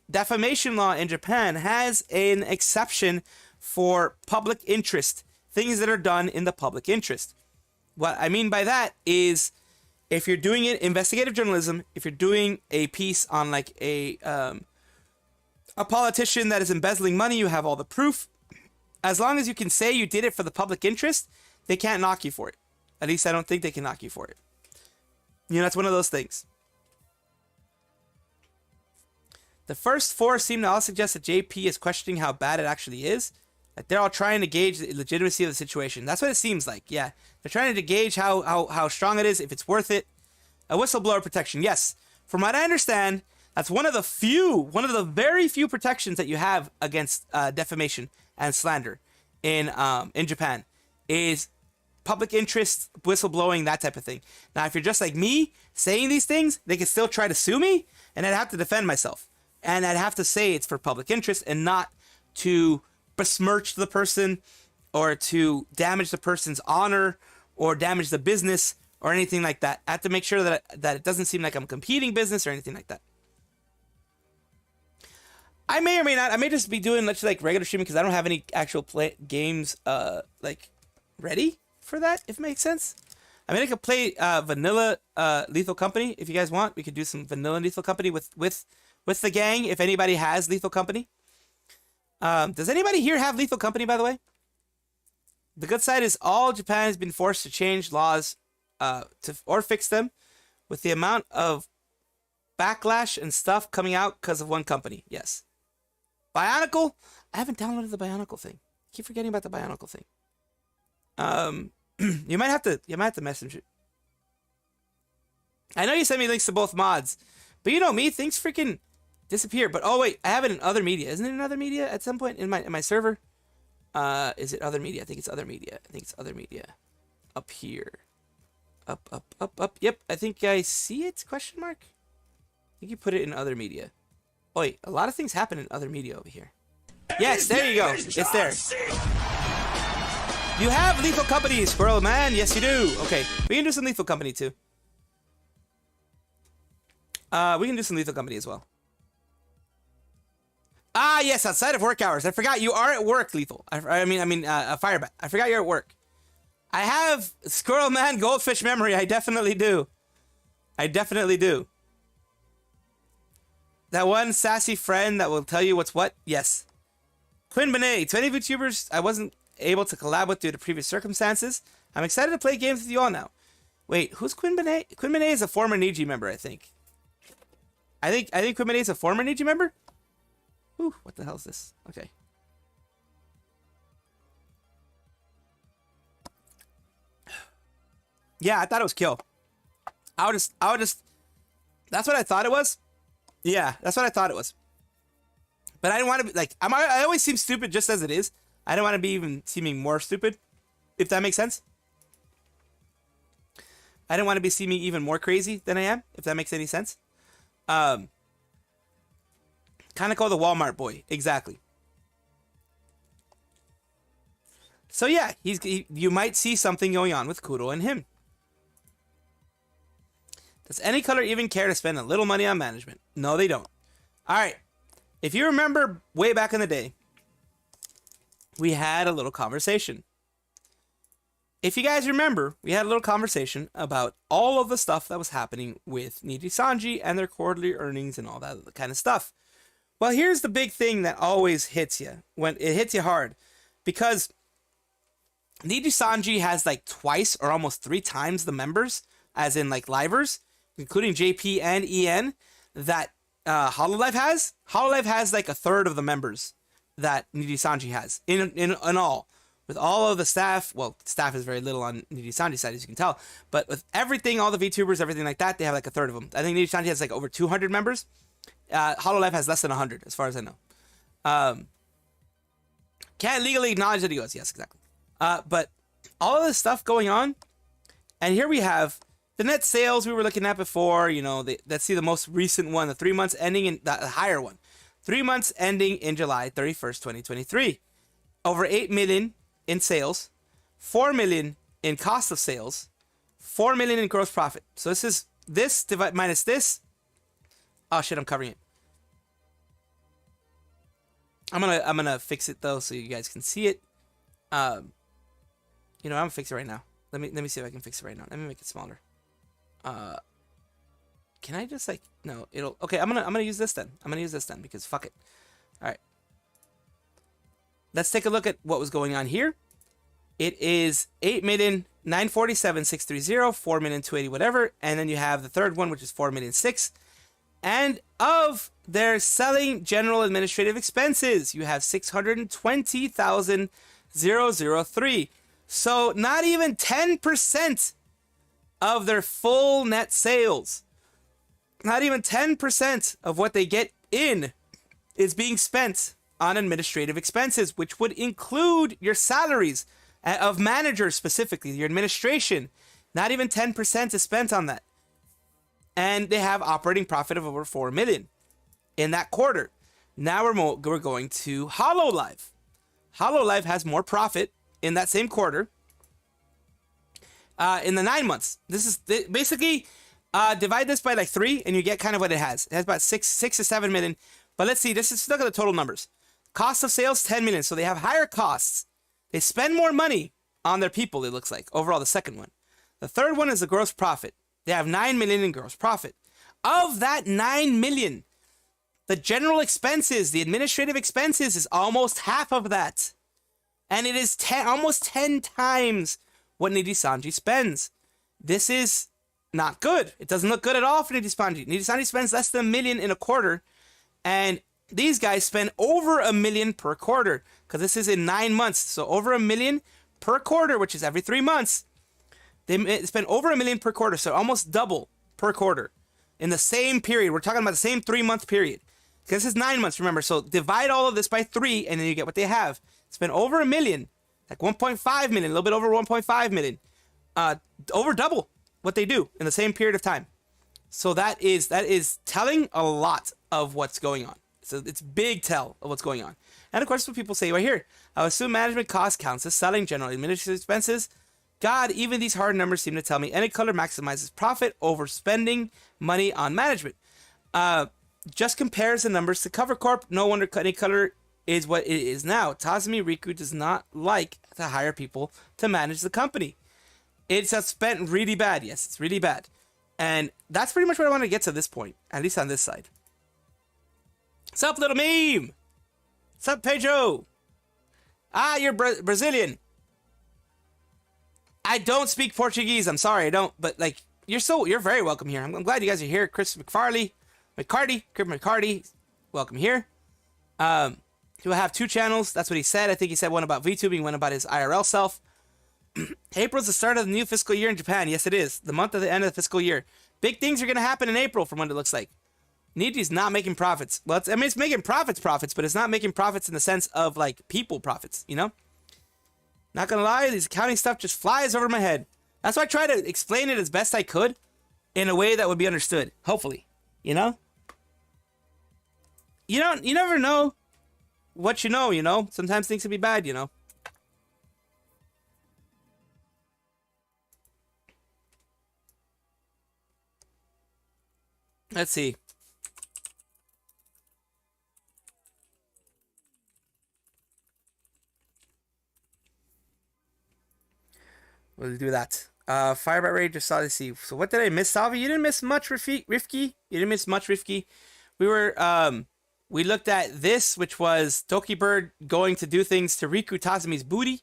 defamation law in Japan has an exception for public interest, things that are done in the public interest. What I mean by that is, if you're doing it, investigative journalism, if you're doing a piece on like a politician that is embezzling money, you have all the proof. As long as you can say you did it for the public interest, they can't knock you for it. At least I don't think they can knock you for it. You know, that's one of those things. The first four seem to all suggest that JP is questioning how bad it actually is. Like they're all trying to gauge the legitimacy of the situation. That's what it seems like. Yeah, they're trying to gauge how strong it is, if it's worth it. A whistleblower protection, yes. From what I understand, that's one of the very few protections that you have against defamation and slander in Japan is public interest, whistleblowing, that type of thing. Now, if you're just like me saying these things, they can still try to sue me, and I'd have to defend myself. And I'd have to say it's for public interest and not to besmirch the person or to damage the person's honor or damage the business or anything like that. I have to make sure that it doesn't seem like I'm competing business or anything like that. I may or may not. I may just be doing like regular streaming because I don't have any actual games like ready for that, if it makes sense. I mean, I could play vanilla Lethal Company if you guys want. We could do some vanilla Lethal Company with the gang if anybody has Lethal Company. Does anybody here have Lethal Company, by the way? The good side is all Japan has been forced to change laws or fix them with the amount of backlash and stuff coming out because of one company. Yes. Bionicle? I haven't downloaded the Bionicle thing. I keep forgetting about the Bionicle thing. You might have to message it. I know you sent me links to both mods, but you know me, things freaking disappear. But oh wait, I have it in other media. Isn't it in other media at some point in my server? Is it other media? I think it's other media. Up here. Up. Yep, I think I see it, question mark. I think you put it in other media. Oh wait, a lot of things happen in other media over here. Yes, there you go. It's there. You have Lethal Company, Squirrel Man. Yes, you do. Okay, we can do some Lethal Company too. We can do some Lethal Company as well. Ah, yes, outside of work hours. I forgot you are at work, Lethal. I mean, Firebat. I forgot you're at work. I have Squirrel Man Goldfish memory. I definitely do. I definitely do. That one sassy friend that will tell you what's what? Yes. Quinn Benet. To any VTubers I wasn't able to collab with due to previous circumstances, I'm excited to play games with you all now. Wait, who's Quinn Benet? Quinn Benet is a former Niji member, I think. I think Quinn Benet is a former Niji member? Ooh, what the hell is this? Okay. Yeah, I thought it was kill. I would just that's what I thought it was. Yeah, that's what I thought it was. But I didn't want to be like I always seem stupid just as it is. I don't want to be even seeming more stupid, if that makes sense. I didn't want to be seeming even more crazy than I am, if that makes any sense. Kind of called the Walmart boy, exactly. So yeah, you might see something going on with Kuro and him. Does any color even care to spend a little money on management? No, they don't. All right. If you remember way back in the day, we had a little conversation. If you guys remember, we had a little conversation about all of the stuff that was happening with Nijisanji and their quarterly earnings and all that kind of stuff. Well, here's the big thing that always hits you. When it hits you hard. Because Nijisanji has like twice or almost 3 times the members, as in like livers, including JP and EN, that Hololive has. Hololive has like 1/3 of the members that Nijisanji has in all. With all of the staff, well, staff is very little on Nijisanji's side, as you can tell, but with everything, all the VTubers, everything like that, they have like 1/3 of them. I think Nijisanji has like over 200 members. Hololive has less than 100, as far as I know. Can't legally acknowledge that he goes. Yes, exactly. But all of this stuff going on, and here we have the net sales we were looking at before. You know, let's see the most recent one, the 3 months ending in the higher one. 3 months ending in July 31st, 2023. Over 8 million in sales, 4 million in cost of sales, 4 million in gross profit. So this is this divided minus this. Oh shit, I'm covering it. I'm gonna fix it though so you guys can see it. You know, I'm gonna fix it right now. Let me see if I can fix it right now. Let me make it smaller. Can I just like no, it'll okay, I'm gonna use this then. I'm gonna use this then because fuck it. Alright. Let's take a look at what was going on here. It is 8,947,630, 4,280,000 whatever, and then you have the third one, which is 4,006,000. And of their selling general administrative expenses, you have 620,003. So not even 10% of their full net sales. Not even 10% of what they get in is being spent on administrative expenses, which would include your salaries of managers specifically, your administration. Not even 10% is spent on that. And they have operating profit of over 4 million in that quarter. Now we're going to Hololive. Hololive has more profit in that same quarter in the 9 months. This is basically divide this by like 3 and you get kind of what it has. It has about 6 to 7 million. But let's see, look at the total numbers. Cost of sales, 10 million. So they have higher costs. They spend more money on their people, it looks like. Overall, the second one. The third one is the gross profit. They have 9 million in gross profit. Of that 9 million, the general expenses, the administrative expenses is almost half of that. And it is almost 10 times what Nijisanji spends. This is not good. It doesn't look good at all for Nijisanji. Nijisanji spends less than $1 million in a quarter. And these guys spend over $1 million per quarter. Because this is in 9 months. So over $1 million per quarter, which is every 3 months. They spend over $1 million per quarter, so almost double per quarter in the same period. We're talking about the same 3-month period. Because this is 9 months, remember. So divide all of this by 3, and then you get what they have. Spend over $1 million, like 1.5 million, a little bit over 1.5 million. Over double what they do in the same period of time. So that is telling a lot of what's going on. So it's big tell of what's going on. And of course, what people say right here. I assume management cost counts as selling, general administrative expenses. God, even these hard numbers seem to tell me any color maximizes profit over spending money on management. Just compares the numbers to Cover Corp. No wonder any color is what it is now. Tazumi Riku does not like to hire people to manage the company. It's spent really bad. Yes, it's really bad. And that's pretty much what I want to get to this point, at least on this side. What's up, little meme? What's up, Pedro? Ah, you're Brazilian. I don't speak Portuguese. I'm sorry, I don't. But like, you're very welcome here. I'm glad you guys are here. Chris McCarty, welcome here. He'll have 2 channels. That's what he said. I think he said one about VTubing, one about his IRL self. April's the start of the new fiscal year in Japan. Yes, it is. The month of the end of the fiscal year. Big things are going to happen in April from what it looks like. Niji's not making profits. Well, it's making profits, but it's not making profits in the sense of, like, people profits, you know? Not going to lie, these accounting stuff just flies over my head. That's why I try to explain it as best I could in a way that would be understood, hopefully, you know? You never know what you know? Sometimes things can be bad, you know? Let's see. We'll do that. Firebat Ray just saw to see. So what did I miss, Salvi? You didn't miss much, Rifki. You didn't miss much, Rifki. We looked at this, which was Dokibird going to do things to Riku Tazumi's booty.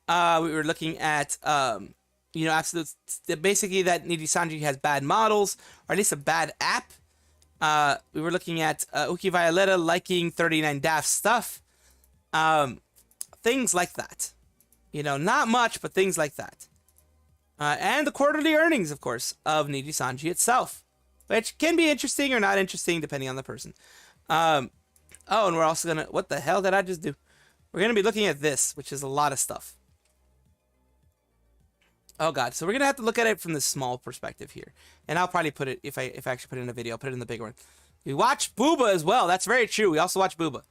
We were looking at, basically that Nijisanji has bad models, or at least a bad app. We were looking at Uki Violetta liking 39 Daft stuff. Things like that. Not much, but things like that. And the quarterly earnings, of course, of Nijisanji itself, which can be interesting or not interesting depending on the person. And we're also gonna, what the hell did I just do? We're gonna be looking at this, which is a lot of stuff. Oh god, so we're gonna have to look at it from the small perspective here, and I'll probably put it, if I actually put it in a video, I'll put it in the big one. We watch Booba as well. That's very true. We also watch Booba.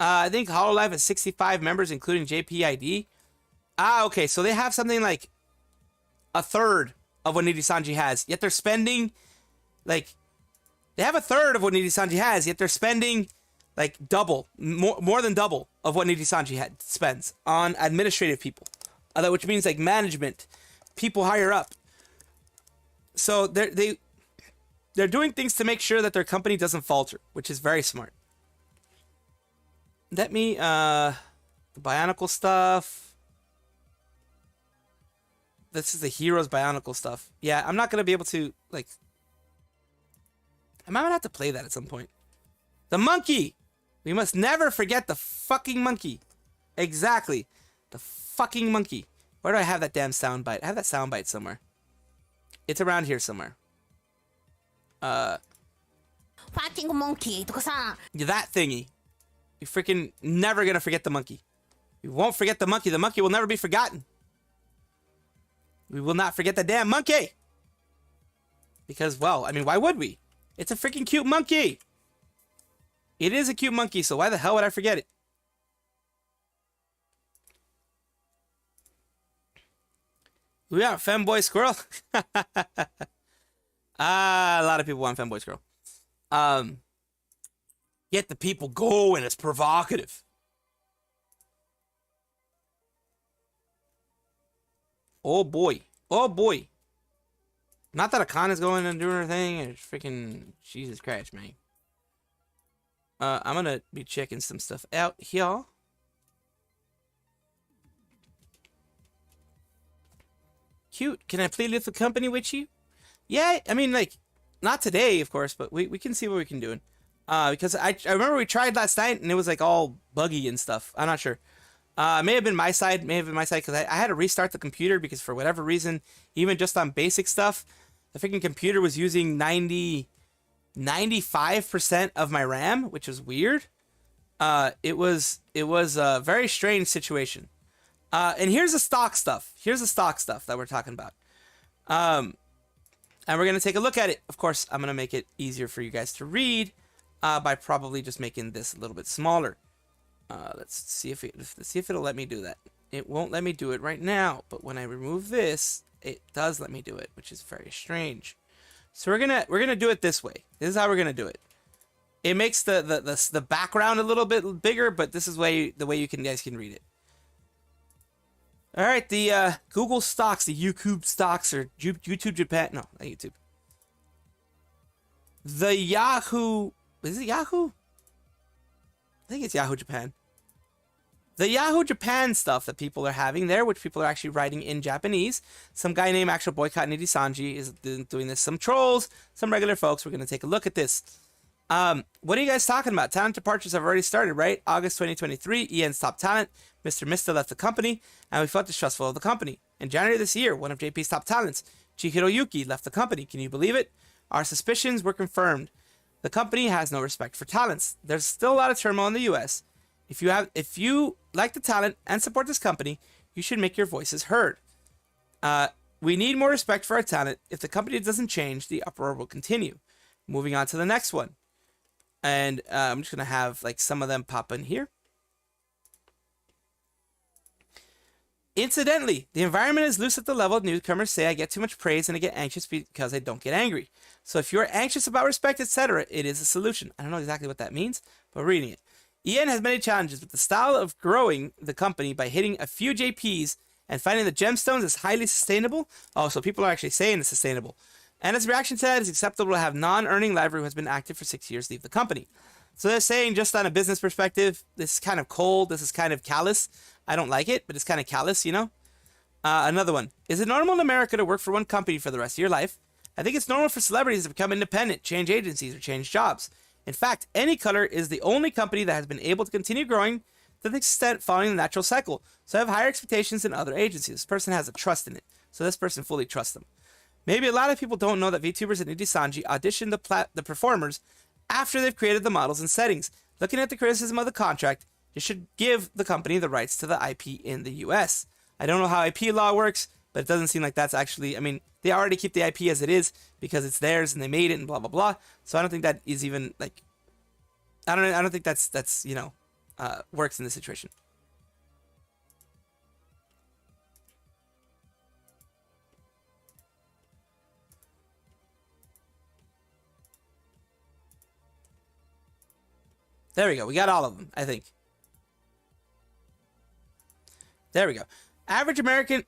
I think Hololive has 65 members, including JPID. Okay, so they have something like a third of what Nijisanji has, yet they're spending, like, they have a third of what Nijisanji has, yet they're spending, like, double, more than double of what Nijisanji spends on administrative people, which means, like, management, people higher up. So they're doing things to make sure that their company doesn't falter, which is very smart. Let me, the Bionicle stuff. This is the Heroes Bionicle stuff. Yeah, I'm not going to be able to, like... I might have to play that at some point. The monkey! We must never forget the fucking monkey. Exactly. The fucking monkey. Where do I have that damn soundbite? I have that soundbite somewhere. It's around here somewhere. Fucking monkey. That thingy. You're freaking never going to forget the monkey. You won't forget the monkey. The monkey will never be forgotten. We will not forget the damn monkey. Because, well, I mean, why would we? It's a freaking cute monkey. It is a cute monkey, so why the hell would I forget it? We want Femboy Squirrel. A lot of people want Femboy Squirrel. Get the people going. It's provocative. Oh boy. Oh boy. Not that Akana's going and doing her thing. It's freaking Jesus Christ, man. I'm gonna be checking some stuff out here. Cute. Can I play Lethal Company with you? Yeah, I mean, like, not today, of course, but we can see what we can do. Because I remember we tried last night and it was like all buggy and stuff. I'm not sure. May have been my side, because I had to restart the computer because for whatever reason, even just on basic stuff, the freaking computer was using 95% of my RAM, which was weird. It was a very strange situation. And here's the stock stuff. Here's the stock stuff that we're talking about. And we're going to take a look at it. Of course, I'm going to make it easier for you guys to read by probably just making this a little bit smaller. Let's see if it'll let me do that. It won't let me do it right now, but when I remove this, it does let me do it, which is very strange. So we're gonna do it this way. This is how we're gonna do it. It makes the background a little bit bigger, but this is the way you guys can read it. All right, the Google stocks, the YouTube stocks, or YouTube Japan. No, not YouTube. The Yahoo. Is it Yahoo? I think it's Yahoo Japan. The Yahoo Japan stuff that people are having there, which people are actually writing in Japanese. Some guy named Actual Boycott Nijisanji is doing this. Some trolls, some regular folks. We're going to take a look at this. What are you guys talking about? Talent departures have already started, right? August 2023, EN's top talent, Mr. Mista, left the company, and we felt distrustful of the company. In January this year, one of JP's top talents, Chihiro Yuki, left the company. Can you believe it? Our suspicions were confirmed. The company has no respect for talents. There's still a lot of turmoil in the US. If you like the talent and support this company, you should make your voices heard. We need more respect for our talent. If the company doesn't change, the uproar will continue. Moving on to the next one. And I'm just going to have like some of them pop in here. Incidentally, the environment is loose at the level newcomers say I get too much praise and I get anxious because I don't get angry. So if you're anxious about respect, etc., it is a solution. I don't know exactly what that means, but reading it. EN has many challenges, but the style of growing the company by hitting a few JPs and finding the gemstones is highly sustainable. Oh, so people are actually saying it's sustainable. And as a reaction to that, it's acceptable to have non-earning library who has been active for 6 years leave the company. So they're saying, just on a business perspective, this is kind of cold, this is kind of callous. I don't like it, but it's kind of callous, you know? Another one. Is it normal in America to work for one company for the rest of your life? I think it's normal for celebrities to become independent, change agencies, or change jobs. In fact, Any Color is the only company that has been able to continue growing to the extent following the natural cycle. So I have higher expectations than other agencies. This person has a trust in it. So this person fully trusts them. Maybe a lot of people don't know that VTubers and Nijisanji audition the performers after they've created the models and settings. Looking at the criticism of the contract, you should give the company the rights to the IP in the US. I don't know how IP law works, but it doesn't seem like that's actually, I mean, they already keep the IP as it is because it's theirs and they made it and blah, blah, blah. So I don't think that is even like, I don't think that's, you know, works in this situation. There we go. We got all of them, I think. There we go. Average American,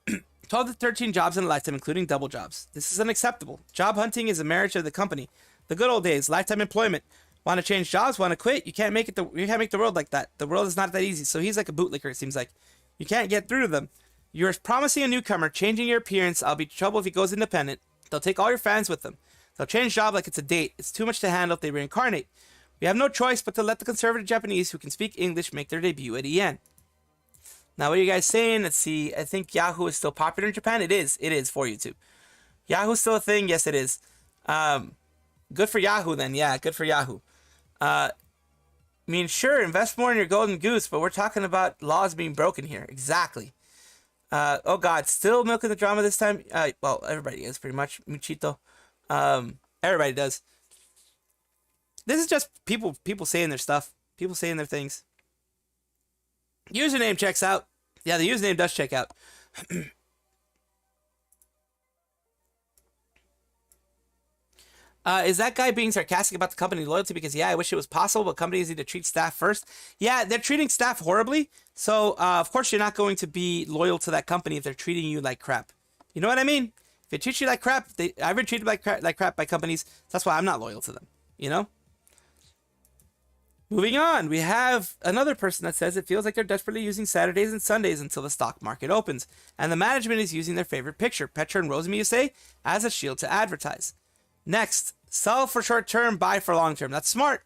12 to 13 jobs in a lifetime, including double jobs. This is unacceptable. Job hunting is a marriage of the company. The good old days, lifetime employment. Want to change jobs? Want to quit? You can't make it. You can't make the world like that. The world is not that easy. So he's like a bootlicker, it seems like. You can't get through to them. You're promising a newcomer, changing your appearance. I'll be in trouble if he goes independent. They'll take all your fans with them. They'll change job like it's a date. It's too much to handle if they reincarnate. We have no choice but to let the conservative Japanese who can speak English make their debut at EN. Now, what are you guys saying? Let's see. I think Yahoo is still popular in Japan. It is. It is for YouTube. Yahoo's still a thing. Yes, it is. Good for Yahoo then. Yeah, good for Yahoo. I mean, sure, invest more in your golden goose, but we're talking about laws being broken here. Exactly. Oh, God. Still milking the drama this time? Well, everybody is pretty much. Michito. Everybody does. This is just people saying their stuff. People saying their things. Username checks out. Yeah, the username does check out. Is that guy being sarcastic about the company loyalty? Because, yeah, I wish it was possible, but companies need to treat staff first. Yeah, they're treating staff horribly. So, of course, you're not going to be loyal to that company if they're treating you like crap. You know what I mean? If they treat you like crap, I've been treated like crap by companies. That's why I'm not loyal to them. You know? Moving on, we have another person that says it feels like they're desperately using Saturdays and Sundays until the stock market opens, and the management is using their favorite picture, Petra and Rosemi Yusei, as a shield to advertise. Next, sell for short term, buy for long term. That's smart.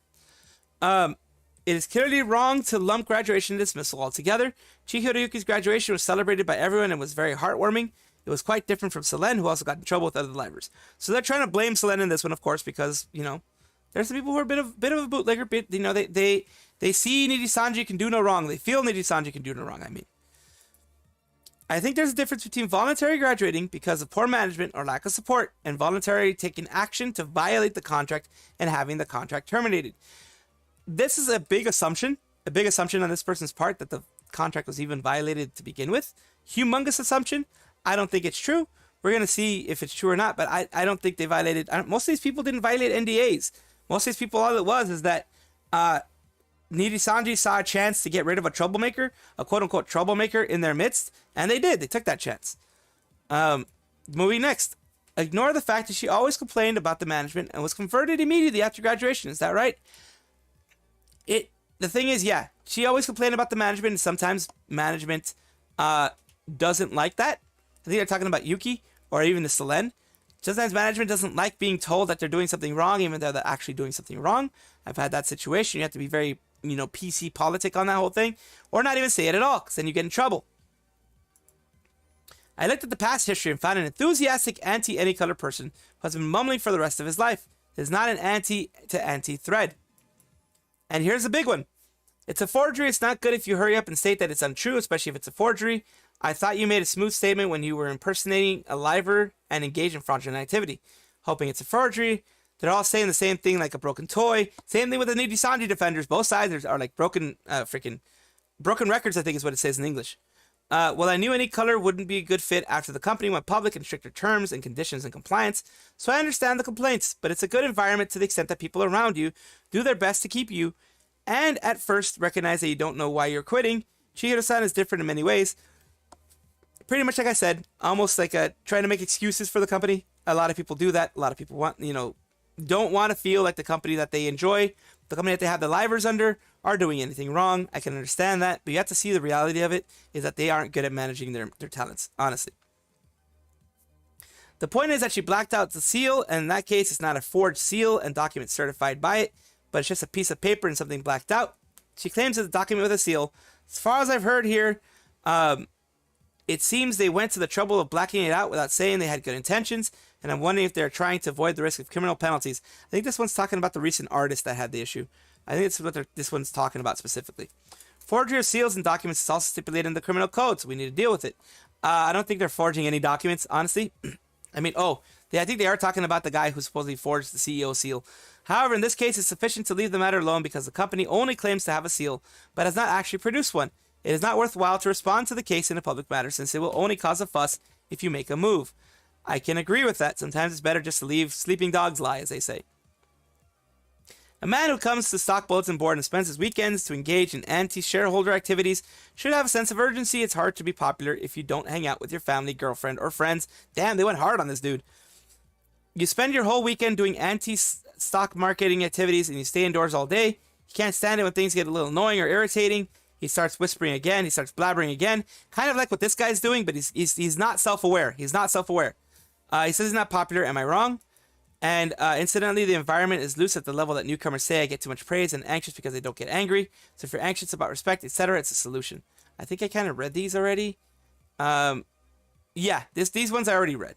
It is clearly wrong to lump graduation and dismissal altogether. Chihiro Yuki's graduation was celebrated by everyone and was very heartwarming. It was quite different from Selen, who also got in trouble with other libraries. So they're trying to blame Selen in this one, of course, because, you know, there's some people who are a bit of a bootlegger. You know, they see Nijisanji can do no wrong. They feel Nijisanji can do no wrong, I mean. I think there's a difference between voluntary graduating because of poor management or lack of support and voluntary taking action to violate the contract and having the contract terminated. This is a big assumption a big assumption on this person's part that the contract was even violated to begin with. Humongous assumption. I don't think it's true. We're going to see if it's true or not, but I don't think they violated. Most of these people didn't violate NDAs. Most of these people, all it was is that Nijisanji saw a chance to get rid of a troublemaker, a quote-unquote troublemaker in their midst, and they did. They took that chance. Moving next. Ignore the fact that she always complained about the management and was converted immediately after graduation. Is that right? The thing is, yeah, she always complained about the management, and sometimes management doesn't like that. I think they're talking about Yuki or even the Selen. Sometimes management doesn't like being told that they're doing something wrong, even though they're actually doing something wrong. I've had that situation. You have to be very, PC politic on that whole thing, or not even say it at all, because then you get in trouble. I looked at the past history and found an enthusiastic anti-any color person who has been mumbling for the rest of his life. It is not an anti-to-anti thread. And here's the big one. It's a forgery. It's not good if you hurry up and state that it's untrue, especially if it's a forgery. I thought you made a smooth statement when you were impersonating a liver and engaged in fraudulent activity. Hoping it's a forgery. They're all saying the same thing like a broken toy. Same thing with the Nijisanji defenders. Both sides are like broken records, I think is what it says in English. Well, I knew any color wouldn't be a good fit after the company went public in stricter terms and conditions and compliance, so I understand the complaints, but it's a good environment to the extent that people around you do their best to keep you, and at first recognize that you don't know why you're quitting. Chihiro-san is different in many ways. Pretty much like I said, almost like trying to make excuses for the company. A lot of people do that. A lot of people don't want to feel like the company that they enjoy, the company that they have the livers under, are doing anything wrong. I can understand that, but you have to see the reality of it is that they aren't good at managing their talents, honestly. The point is that she blacked out the seal, and in that case, it's not a forged seal and document certified by it, but it's just a piece of paper and something blacked out. She claims it's a document with a seal. As far as I've heard here, it seems they went to the trouble of blacking it out without saying they had good intentions, and I'm wondering if they're trying to avoid the risk of criminal penalties. I think this one's talking about the recent artist that had the issue. I think it's what this one's talking about specifically. Forgery of seals and documents is also stipulated in the criminal code, so we need to deal with it. I don't think they're forging any documents, honestly. I think they are talking about the guy who supposedly forged the CEO seal. However, in this case, it's sufficient to leave the matter alone because the company only claims to have a seal, but has not actually produced one. It is not worthwhile to respond to the case in a public matter since it will only cause a fuss if you make a move. I can agree with that. Sometimes it's better just to leave sleeping dogs lie, as they say. A man who comes to Stock Bulletin Board and spends his weekends to engage in anti-shareholder activities should have a sense of urgency. It's hard to be popular if you don't hang out with your family, girlfriend, or friends. Damn, they went hard on this dude. You spend your whole weekend doing anti-stock marketing activities and you stay indoors all day. You can't stand it when things get a little annoying or irritating. He starts whispering again. He starts blabbering again. Kind of like what this guy's doing, but he's not self-aware. He's not self-aware. He says he's not popular. Am I wrong? And incidentally, the environment is loose at the level that newcomers say I get too much praise and anxious because they don't get angry. So if you're anxious about respect, etc., it's a solution. I think I kind of read these already. Yeah, these ones I already read.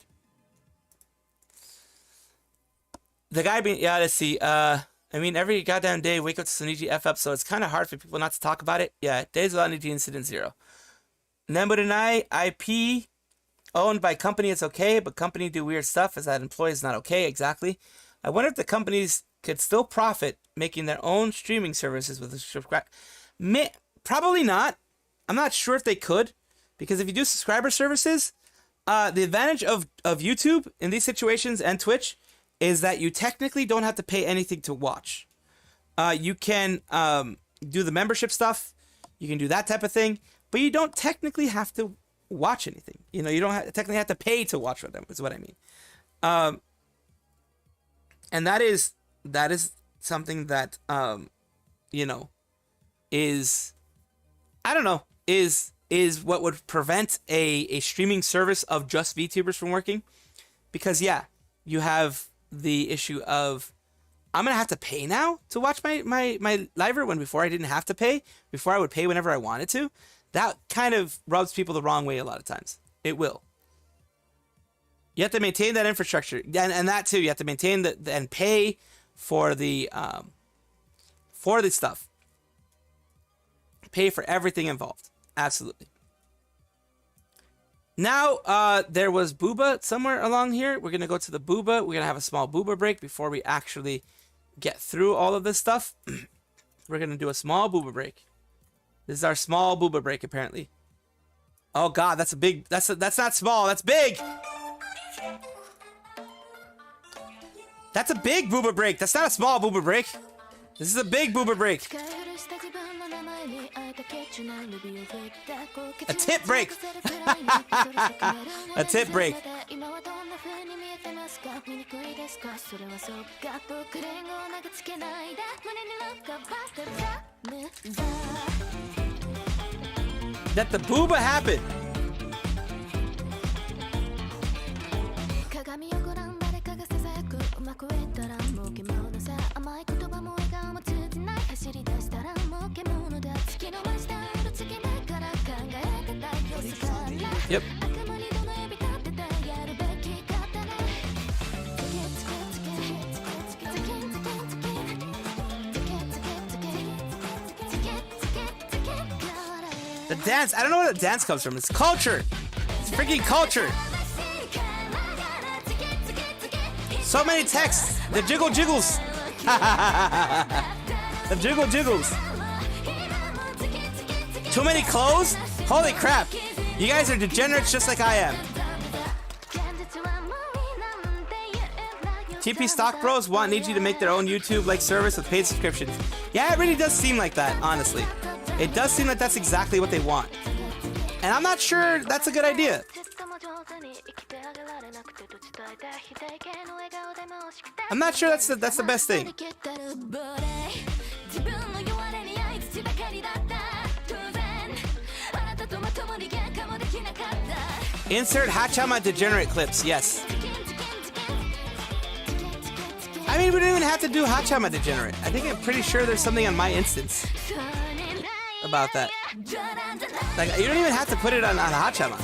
The guy being, yeah, let's see. Every goddamn day, wake up to some Niji F up, so it's kind of hard for people not to talk about it. Yeah, days without Niji incident 0. Nemburinai IP. Owned by company, it's okay, but company do weird stuff. As that employee is not okay, exactly. I wonder if the companies could still profit making their own streaming services with a subscribe. Probably not. I'm not sure if they could, because if you do subscriber services, the advantage of YouTube in these situations and Twitch is that you technically don't have to pay anything to watch. You can do the membership stuff, you can do that type of thing, but you don't technically have to watch anything. You don't technically have to pay to watch with them, is what I mean. And that is something that is what would prevent a streaming service of just VTubers from working, because you have the issue of I'm gonna have to pay now to watch my liver when before I didn't have to pay. Before I would pay whenever I wanted to. That kind of rubs people the wrong way a lot of times. It will. You have to maintain that infrastructure, and that too. You have to maintain and pay for the stuff. Pay for everything involved. Absolutely. Now, there was Booba somewhere along here. We're gonna go to the Booba. We're gonna have a small Booba break before we actually get through all of this stuff. We're gonna do a small Booba break. This is our small booba break, apparently. Oh god, that's a big... That's not small, that's big! That's a big booba break. That's not a small booba break. This is a big booba break. A tip break. A tip break. Let the booba happen. Yep. The dance, I don't know where the dance comes from. It's culture. It's freaking culture. So many texts. The jiggle jiggles. The jiggle jiggles. Too many clothes? Holy crap. You guys are degenerates just like I am. TP Stock Bros need you to make their own YouTube-like service with paid subscriptions. Yeah, it really does seem like that, honestly. It does seem like that's exactly what they want. And I'm not sure that's a good idea. I'm not sure that's the best thing. Insert Hachama degenerate clips, yes. I mean, we don't even have to do Hachama degenerate. I think I'm pretty sure there's something on my instance about that. Like, you don't even have to put it on Hachama.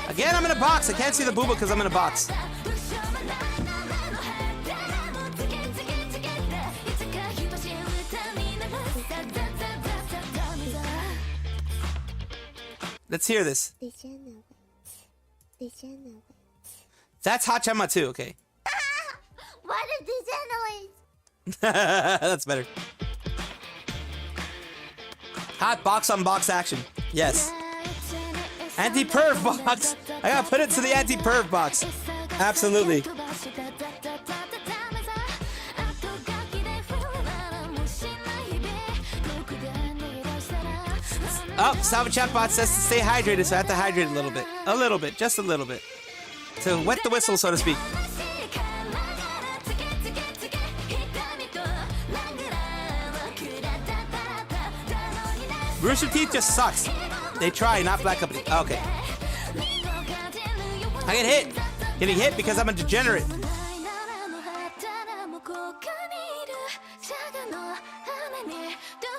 Again, I'm in a box. I can't see the booba because I'm in a box. Let's hear this. That's Hachama too, okay. What is degenerate? That's better. Hot box on box action. Yes. Anti-perv box. I gotta put it to the anti-perv box. Absolutely. Oh, Salva Chatbot says to stay hydrated, so I have to hydrate a little bit. A little bit, just a little bit. To wet the whistle, so to speak. Rooster Teeth just sucks. They try, not Black Company. Okay. I get hit. Getting hit because I'm a degenerate.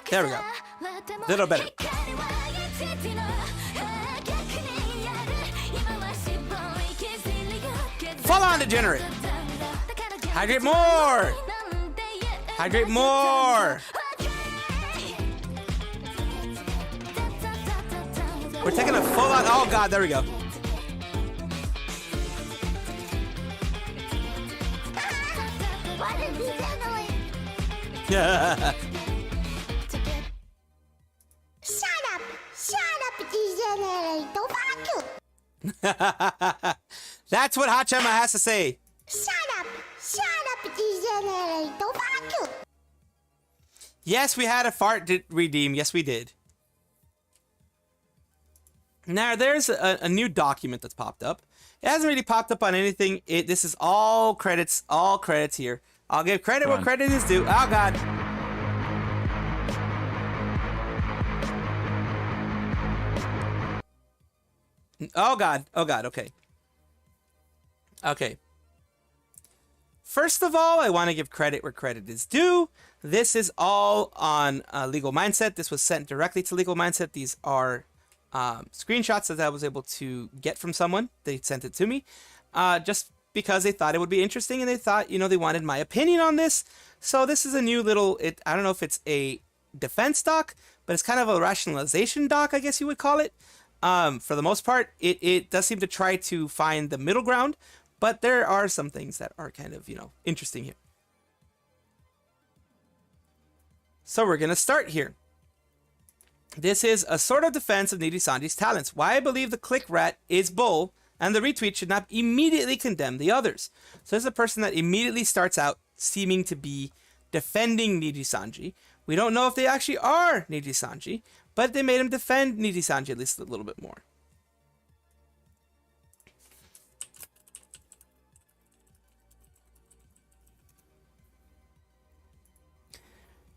There we go. A little better. Full on degenerate. Hydrate more. Hydrate more. We're taking a full on. Oh god, there we go. Yeah. Shut up, degenerate. Don't fuck you. That's what Hachama has to say. Shut up, degenerate. Don't fuck you. Yes, we had a fart redeem. Yes, we did. Now, there's a new document that's popped up. It hasn't really popped up on anything. This is all credits here. I'll give credit where credit is due. Oh, God. Oh, God. Oh, God. Okay. Okay. First of all, I want to give credit where credit is due. This is all on Legal Mindset. This was sent directly to Legal Mindset. These are screenshots that I was able to get from someone. They sent it to me just because they thought it would be interesting, and they thought, you know, they wanted my opinion on this. So this is a new little, I don't know if it's a defense doc, but it's kind of a rationalization doc, I guess you would call it. For the most part, it does seem to try to find the middle ground, but there are some things that are kind of, you know, interesting here. So we're going to start here. This is a sort of defense of Nijisanji's talents. Why I believe the click rat is bull, and the retweet should not immediately condemn the others. So this is a person that immediately starts out seeming to be defending Nijisanji. We don't know if they actually are Nijisanji, but they made him defend Nijisanji at least a little bit more.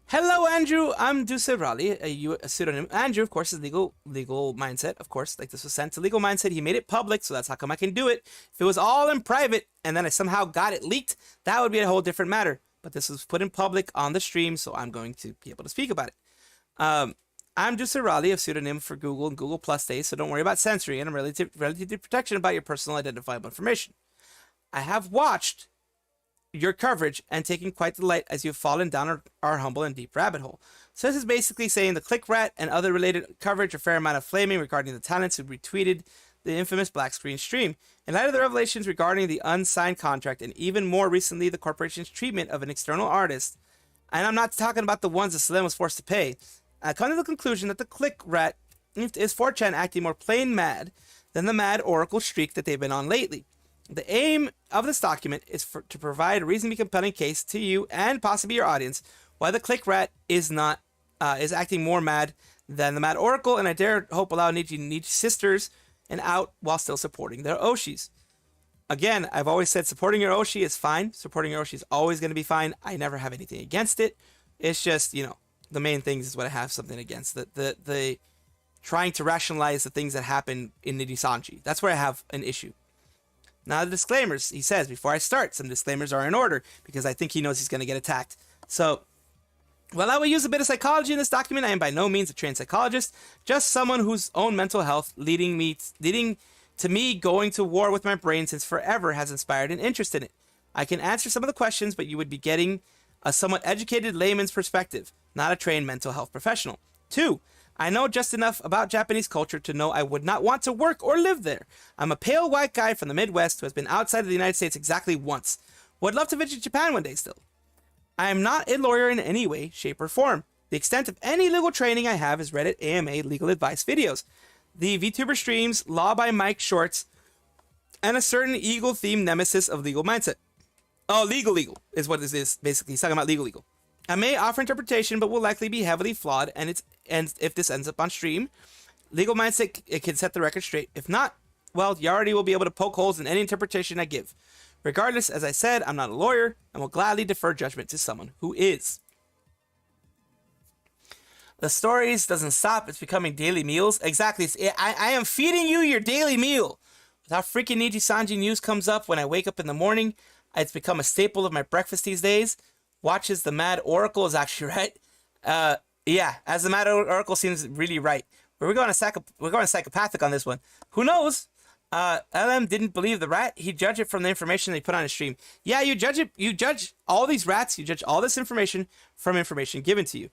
Hello, Andrew. I'm Duse Raleigh, a pseudonym. Andrew, of course, is legal mindset. Of course, like this was sent to legal mindset. He made it public, so that's how come I can do it. If it was all in private and then I somehow got it leaked, that would be a whole different matter. But this was put in public on the stream, so I'm going to be able to speak about it. I'm Duse Raleigh, a pseudonym for Google and Google Plus days, so don't worry about censoring and relative protection about your personal identifiable information. I have watched your coverage and taken quite delight as you've fallen down our humble and deep rabbit hole. So this is basically saying the click rat and other related coverage, a fair amount of flaming regarding the talents who retweeted the infamous black screen stream. In light of the revelations regarding the unsigned contract and even more recently the corporation's treatment of an external artist, and I'm not talking about the ones the Selen was forced to pay, I come to the conclusion that the click rat is 4chan acting more plain mad than the mad oracle streak that they've been on lately. The aim of this document is to provide a reasonably compelling case to you and possibly your audience why the click rat is acting more mad than the mad oracle, and I dare hope allow Niji sisters an out while still supporting their Oshis. Again, I've always said supporting your Oshi is fine. Supporting your Oshi is always going to be fine. I never have anything against it. It's just, the main things is what I have something against. The trying to rationalize the things that happen in Nijisanji. That's where I have an issue. Now the disclaimers, he says, before I start, some disclaimers are in order because I think he knows he's going to get attacked. So, while I will use a bit of psychology in this document, I am by no means a trained psychologist, just someone whose own mental health leading to me going to war with my brain since forever has inspired an interest in it. I can answer some of the questions, but you would be getting a somewhat educated layman's perspective, not a trained mental health professional. 2. I know just enough about Japanese culture to know I would not want to work or live there. I'm a pale white guy from the Midwest who has been outside of the United States exactly once. Would love to visit Japan one day still. I am not a lawyer in any way, shape, or form. The extent of any legal training I have is Reddit AMA legal advice videos, the VTuber streams, Law by Mike shorts, and a certain Eagle-themed nemesis of legal mindset. Oh, legal is what this is, basically. He's talking about legal. I may offer interpretation, but will likely be heavily flawed, and if this ends up on stream, legal mindset it can set the record straight. If not, well, you already will be able to poke holes in any interpretation I give. Regardless, as I said, I'm not a lawyer, and will gladly defer judgment to someone who is. The stories doesn't stop, it's becoming daily meals. Exactly, I am feeding you your daily meal. Without freaking Nijisanji news comes up when I wake up in the morning, it's become a staple of my breakfast these days. Watches the Mad Oracle is actually right. Yeah, as the Mad Oracle seems really right. We're going psychopathic on this one. Who knows? LM didn't believe the rat. He judged it from the information they put on his stream. Yeah, you judge it. You judge all these rats. You judge all this information from information given to you.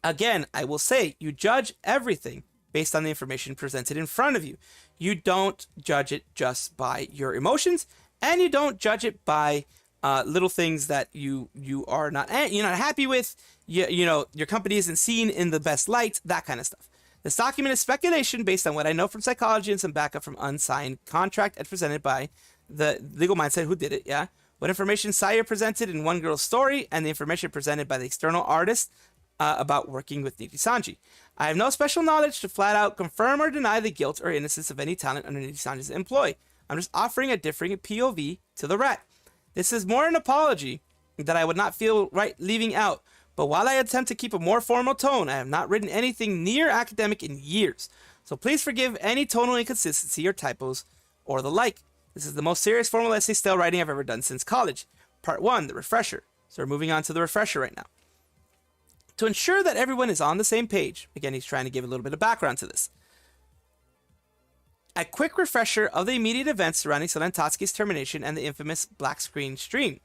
Again, I will say you judge everything based on the information presented in front of you. You don't judge it just by your emotions, and you don't judge it by little things that you are not happy with. Your company isn't seen in the best light. That kind of stuff. This document is speculation based on what I know from psychology and some backup from unsigned contract as presented by the legal mindset who did it. Yeah, what information Sayu presented in one girl's story and the information presented by the external artist about working with Nijisanji. I have no special knowledge to flat out confirm or deny the guilt or innocence of any talent under Nijisanji's employ. I'm just offering a differing POV to the rat. This is more an apology that I would not feel right leaving out, but while I attempt to keep a more formal tone, I have not written anything near academic in years, so please forgive any tonal inconsistency or typos or the like. This is the most serious formal essay style writing I've ever done since college. Part 1, the refresher. So we're moving on to the refresher right now. To ensure that everyone is on the same page, again, he's trying to give a little bit of background to this. A quick refresher of the immediate events surrounding Selen Tatsuki's termination and the infamous black screen stream.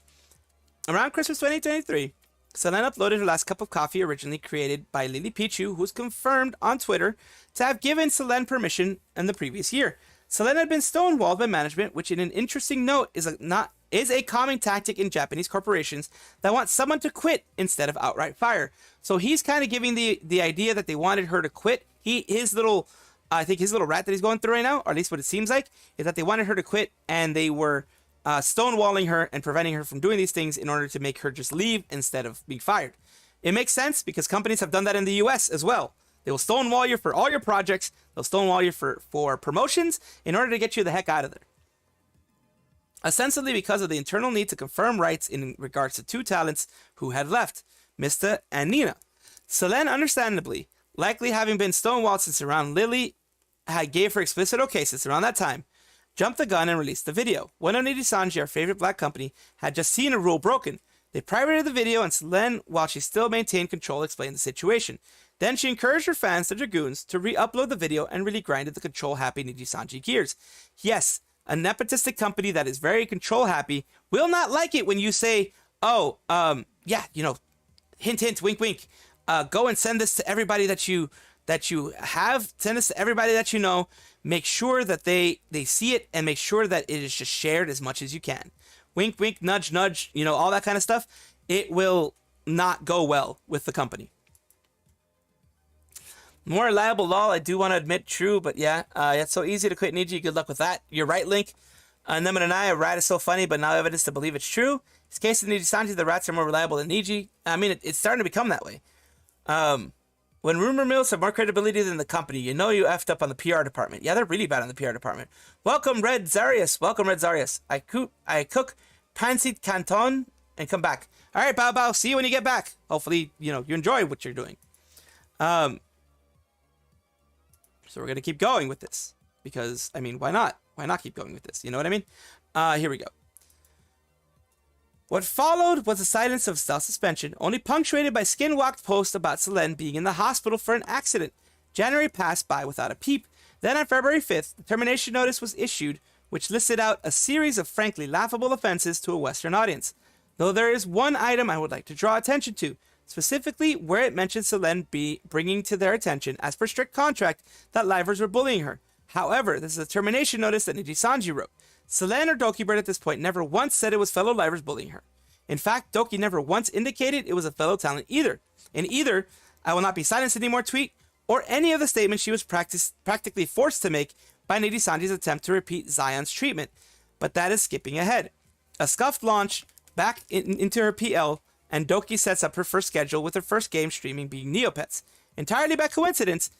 Around Christmas 2023, Selen uploaded her last cup of coffee originally created by Lily Pichu, who's confirmed on Twitter to have given Selen permission in the previous year. Selen had been stonewalled by management, which in an interesting note is is a common tactic in Japanese corporations that want someone to quit instead of outright fire. So he's kind of giving the idea that they wanted her to quit. I think his little rat that he's going through right now, or at least what it seems like, is that they wanted her to quit and they were stonewalling her and preventing her from doing these things in order to make her just leave instead of being fired. It makes sense because companies have done that in the US as well. They will stonewall you for all your projects. They'll stonewall you for promotions in order to get you the heck out of there. Ostensibly because of the internal need to confirm rights in regards to two talents who had left, Mista and Nina. Selen, understandably, likely having been stonewalled since around Lily had gave her explicit okay since around that time, jumped the gun and released the video. One of Nijisanji, our favorite black company, had just seen a rule broken. They privated the video and Selen, while she still maintained control, explained the situation. Then she encouraged her fans, the Dragoons, to re-upload the video and really grinded the control-happy Nijisanji gears. Yes, a nepotistic company that is very control-happy will not like it when you say, oh, yeah, you know, hint, hint, wink, wink. Go and send this to everybody that you have. Send this to everybody that you know. Make sure that they see it and make sure that it is just shared as much as you can. Wink, wink, nudge, nudge, you know, all that kind of stuff. It will not go well with the company. More reliable lol, I do want to admit, true, but yeah, it's so easy to quit Niji. Good luck with that. You're right, Link. Nemon and I, a rat is so funny, but now evidence to believe it's true. In this case of Nijisanji, the rats are more reliable than Niji. I mean, it's starting to become that way. When rumor mills have more credibility than the company, you know you effed up on the PR department. Yeah, they're really bad on the PR department. Welcome, Red Zarius. Welcome, Red Zarius. I cook pancit canton and come back. All right, Bao Bao. See you when you get back. Hopefully, you know, you enjoy what you're doing. So we're going to keep going with this because, I mean, why not? Why not keep going with this? You know what I mean? Here we go. What followed was a silence of self-suspension, only punctuated by skin-walked posts about Selen being in the hospital for an accident. January passed by without a peep. Then on February 5th, the termination notice was issued, which listed out a series of frankly laughable offenses to a Western audience. Though there is one item I would like to draw attention to, specifically where it mentions Selen bringing to their attention, as per strict contract, that livers were bullying her. However, this is a termination notice that Nijisanji wrote. Selen or Dokibird at this point never once said it was fellow livers bullying her. In fact, Doki never once indicated it was a fellow talent either. In either, I will not be silenced anymore tweet, or any of the statements she was practically forced to make by Nijisanji's attempt to repeat Zaion's treatment. But that is skipping ahead. A scuffed launch back into her PL, and Doki sets up her first schedule with her first game streaming being Neopets. Entirely by coincidence.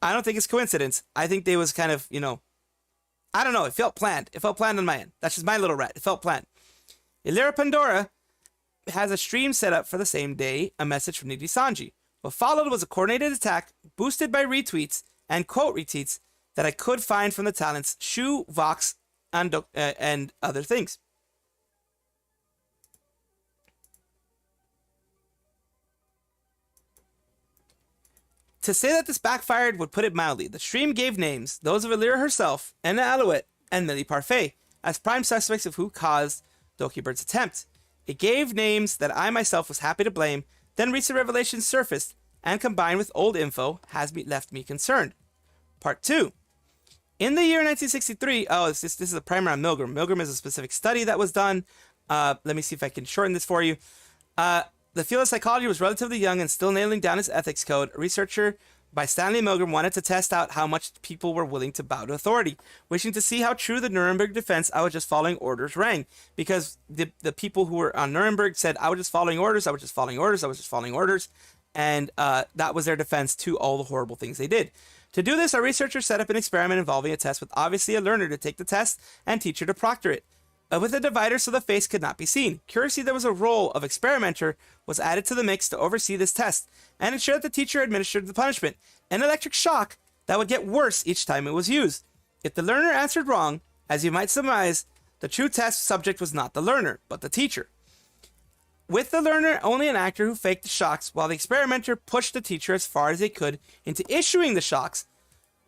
I don't think it's coincidence. I think they was kind of, you know, I don't know. It felt planned. It felt planned on my end. That's just my little rat. It felt planned. Illyra Pandora has a stream set up for the same day, a message from Nijisanji. What followed was a coordinated attack, boosted by retweets and quote retweets that I could find from the talents Shu, Vox, and other things. To say that this backfired would put it mildly. The stream gave names, those of Illyra herself, Anna Alouette, and Millie Parfait, as prime suspects of who caused Dokibird's attempt. It gave names that I myself was happy to blame, then recent revelations surfaced, and combined with old info, left me concerned. Part 2. In the year 1963, this is a primer on Milgram. Milgram is a specific study that was done. Let me see if I can shorten this for you. The field of psychology was relatively young and still nailing down its ethics code. A researcher by Stanley Milgram wanted to test out how much people were willing to bow to authority. Wishing to see how true the Nuremberg defense, I was just following orders, rang. Because the people who were on Nuremberg said, I was just following orders, I was just following orders, I was just following orders. And that was their defense to all the horrible things they did. To do this, our researcher set up an experiment involving a test with obviously a learner to take the test and teacher to proctor it. With a divider so the face could not be seen. Curiously, there was a role of experimenter was added to the mix to oversee this test and ensure that the teacher administered the punishment, an electric shock that would get worse each time it was used. If the learner answered wrong, as you might surmise, the true test subject was not the learner, but the teacher. With the learner only an actor who faked the shocks, while the experimenter pushed the teacher as far as they could into issuing the shocks.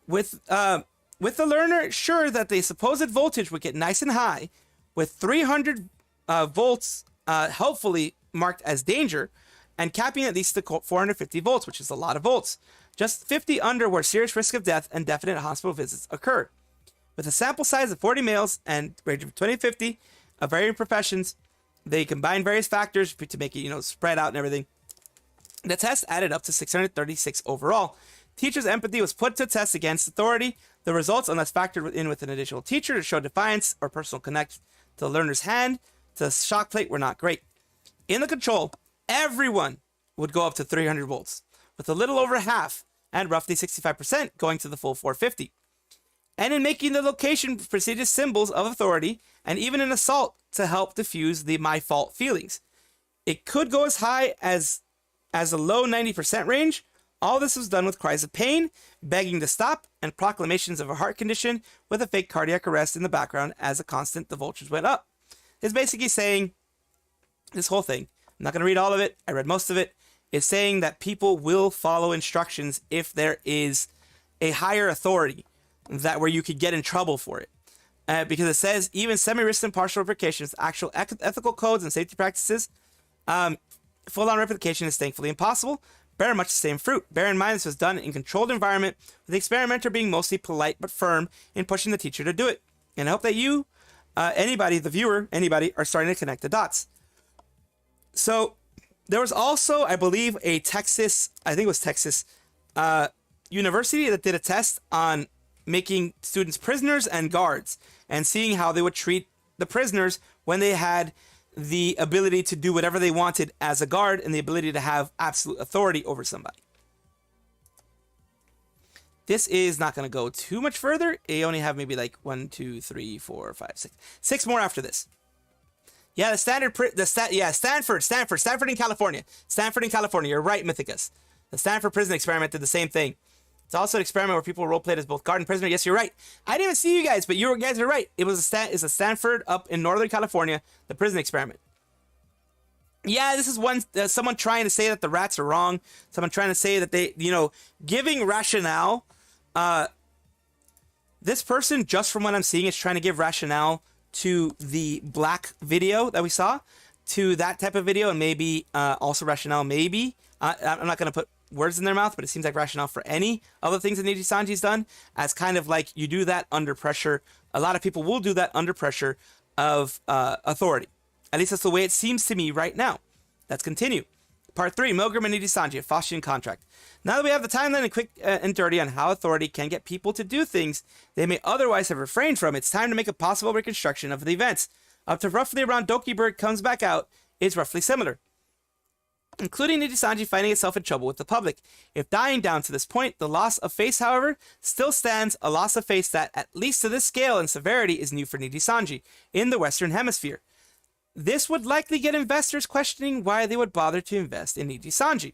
With the learner sure that the supposed voltage would get nice and high, with 300 volts hopefully marked as danger, and capping at least the 450 volts, which is a lot of volts. Just 50 under where serious risk of death and definite hospital visits occurred. With a sample size of 40 males and range of 20 to 50, of varying professions. They combined various factors to make it, spread out and everything. The test added up to 636 overall. Teachers' empathy was put to test against authority. The results, unless factored in with an additional teacher to show defiance or personal connect to the learner's hand to the shock plate, were not great. In the control, everyone would go up to 300 volts, with a little over half and roughly 65% going to the full 450. And in making the location prestigious symbols of authority, and even an assault to help diffuse the my fault feelings. It could go as high as a low 90% range. All this was done with cries of pain, begging to stop, and proclamations of a heart condition with a fake cardiac arrest in the background as a constant the vultures went up. It's basically saying, this whole thing, I'm not going to read all of it, I read most of it, is saying that people will follow instructions if there is a higher authority that where you could get in trouble for it. Because it says even semi-written partial replications, actual ethical codes and safety practices, full-on replication is thankfully impossible. Bear much the same fruit. Bear in mind this was done in controlled environment, with the experimenter being mostly polite but firm in pushing the teacher to do it. And I hope that you, anybody, the viewer, anybody, are starting to connect the dots. So there was also, I believe, a Texas, university that did a test on making students prisoners and guards and seeing how they would treat the prisoners when they had the ability to do whatever they wanted as a guard and the ability to have absolute authority over somebody. This is not going to go too much further. They only have maybe like 1, 2, 3, 4, 5, 6. 6 more after this. Yeah, Stanford in California. Stanford in California. You're right, Mythicus. The Stanford prison experiment did the same thing. It's also an experiment where people role-played as both guard and prisoner. Yes, you're right. I didn't even see you guys, but you guys are right. It's a Stanford up in Northern California, the prison experiment. Yeah, this is someone trying to say that the rats are wrong. Someone trying to say that they, giving rationale. This person, just from what I'm seeing, is trying to give rationale to the black video that we saw, to that type of video, and maybe also rationale, maybe. I'm not going to put words in their mouth, but it seems like rationale for any of the things that Nijisanji's done, as kind of like you do that under pressure. A lot of people will do that under pressure of authority. At least that's the way it seems to me right now. Let's continue. Part 3, Milgram and Nijisanji, a Faustian contract. Now that we have the timeline and quick and dirty on how authority can get people to do things they may otherwise have refrained from, it's time to make a possible reconstruction of the events. Up to roughly around Dokibird comes back out is roughly similar, including Nijisanji finding itself in trouble with the public. If dying down to this point, the loss of face, however, still stands, a loss of face that, at least to this scale and severity, is new for Nijisanji in the Western Hemisphere. This would likely get investors questioning why they would bother to invest in Nijisanji,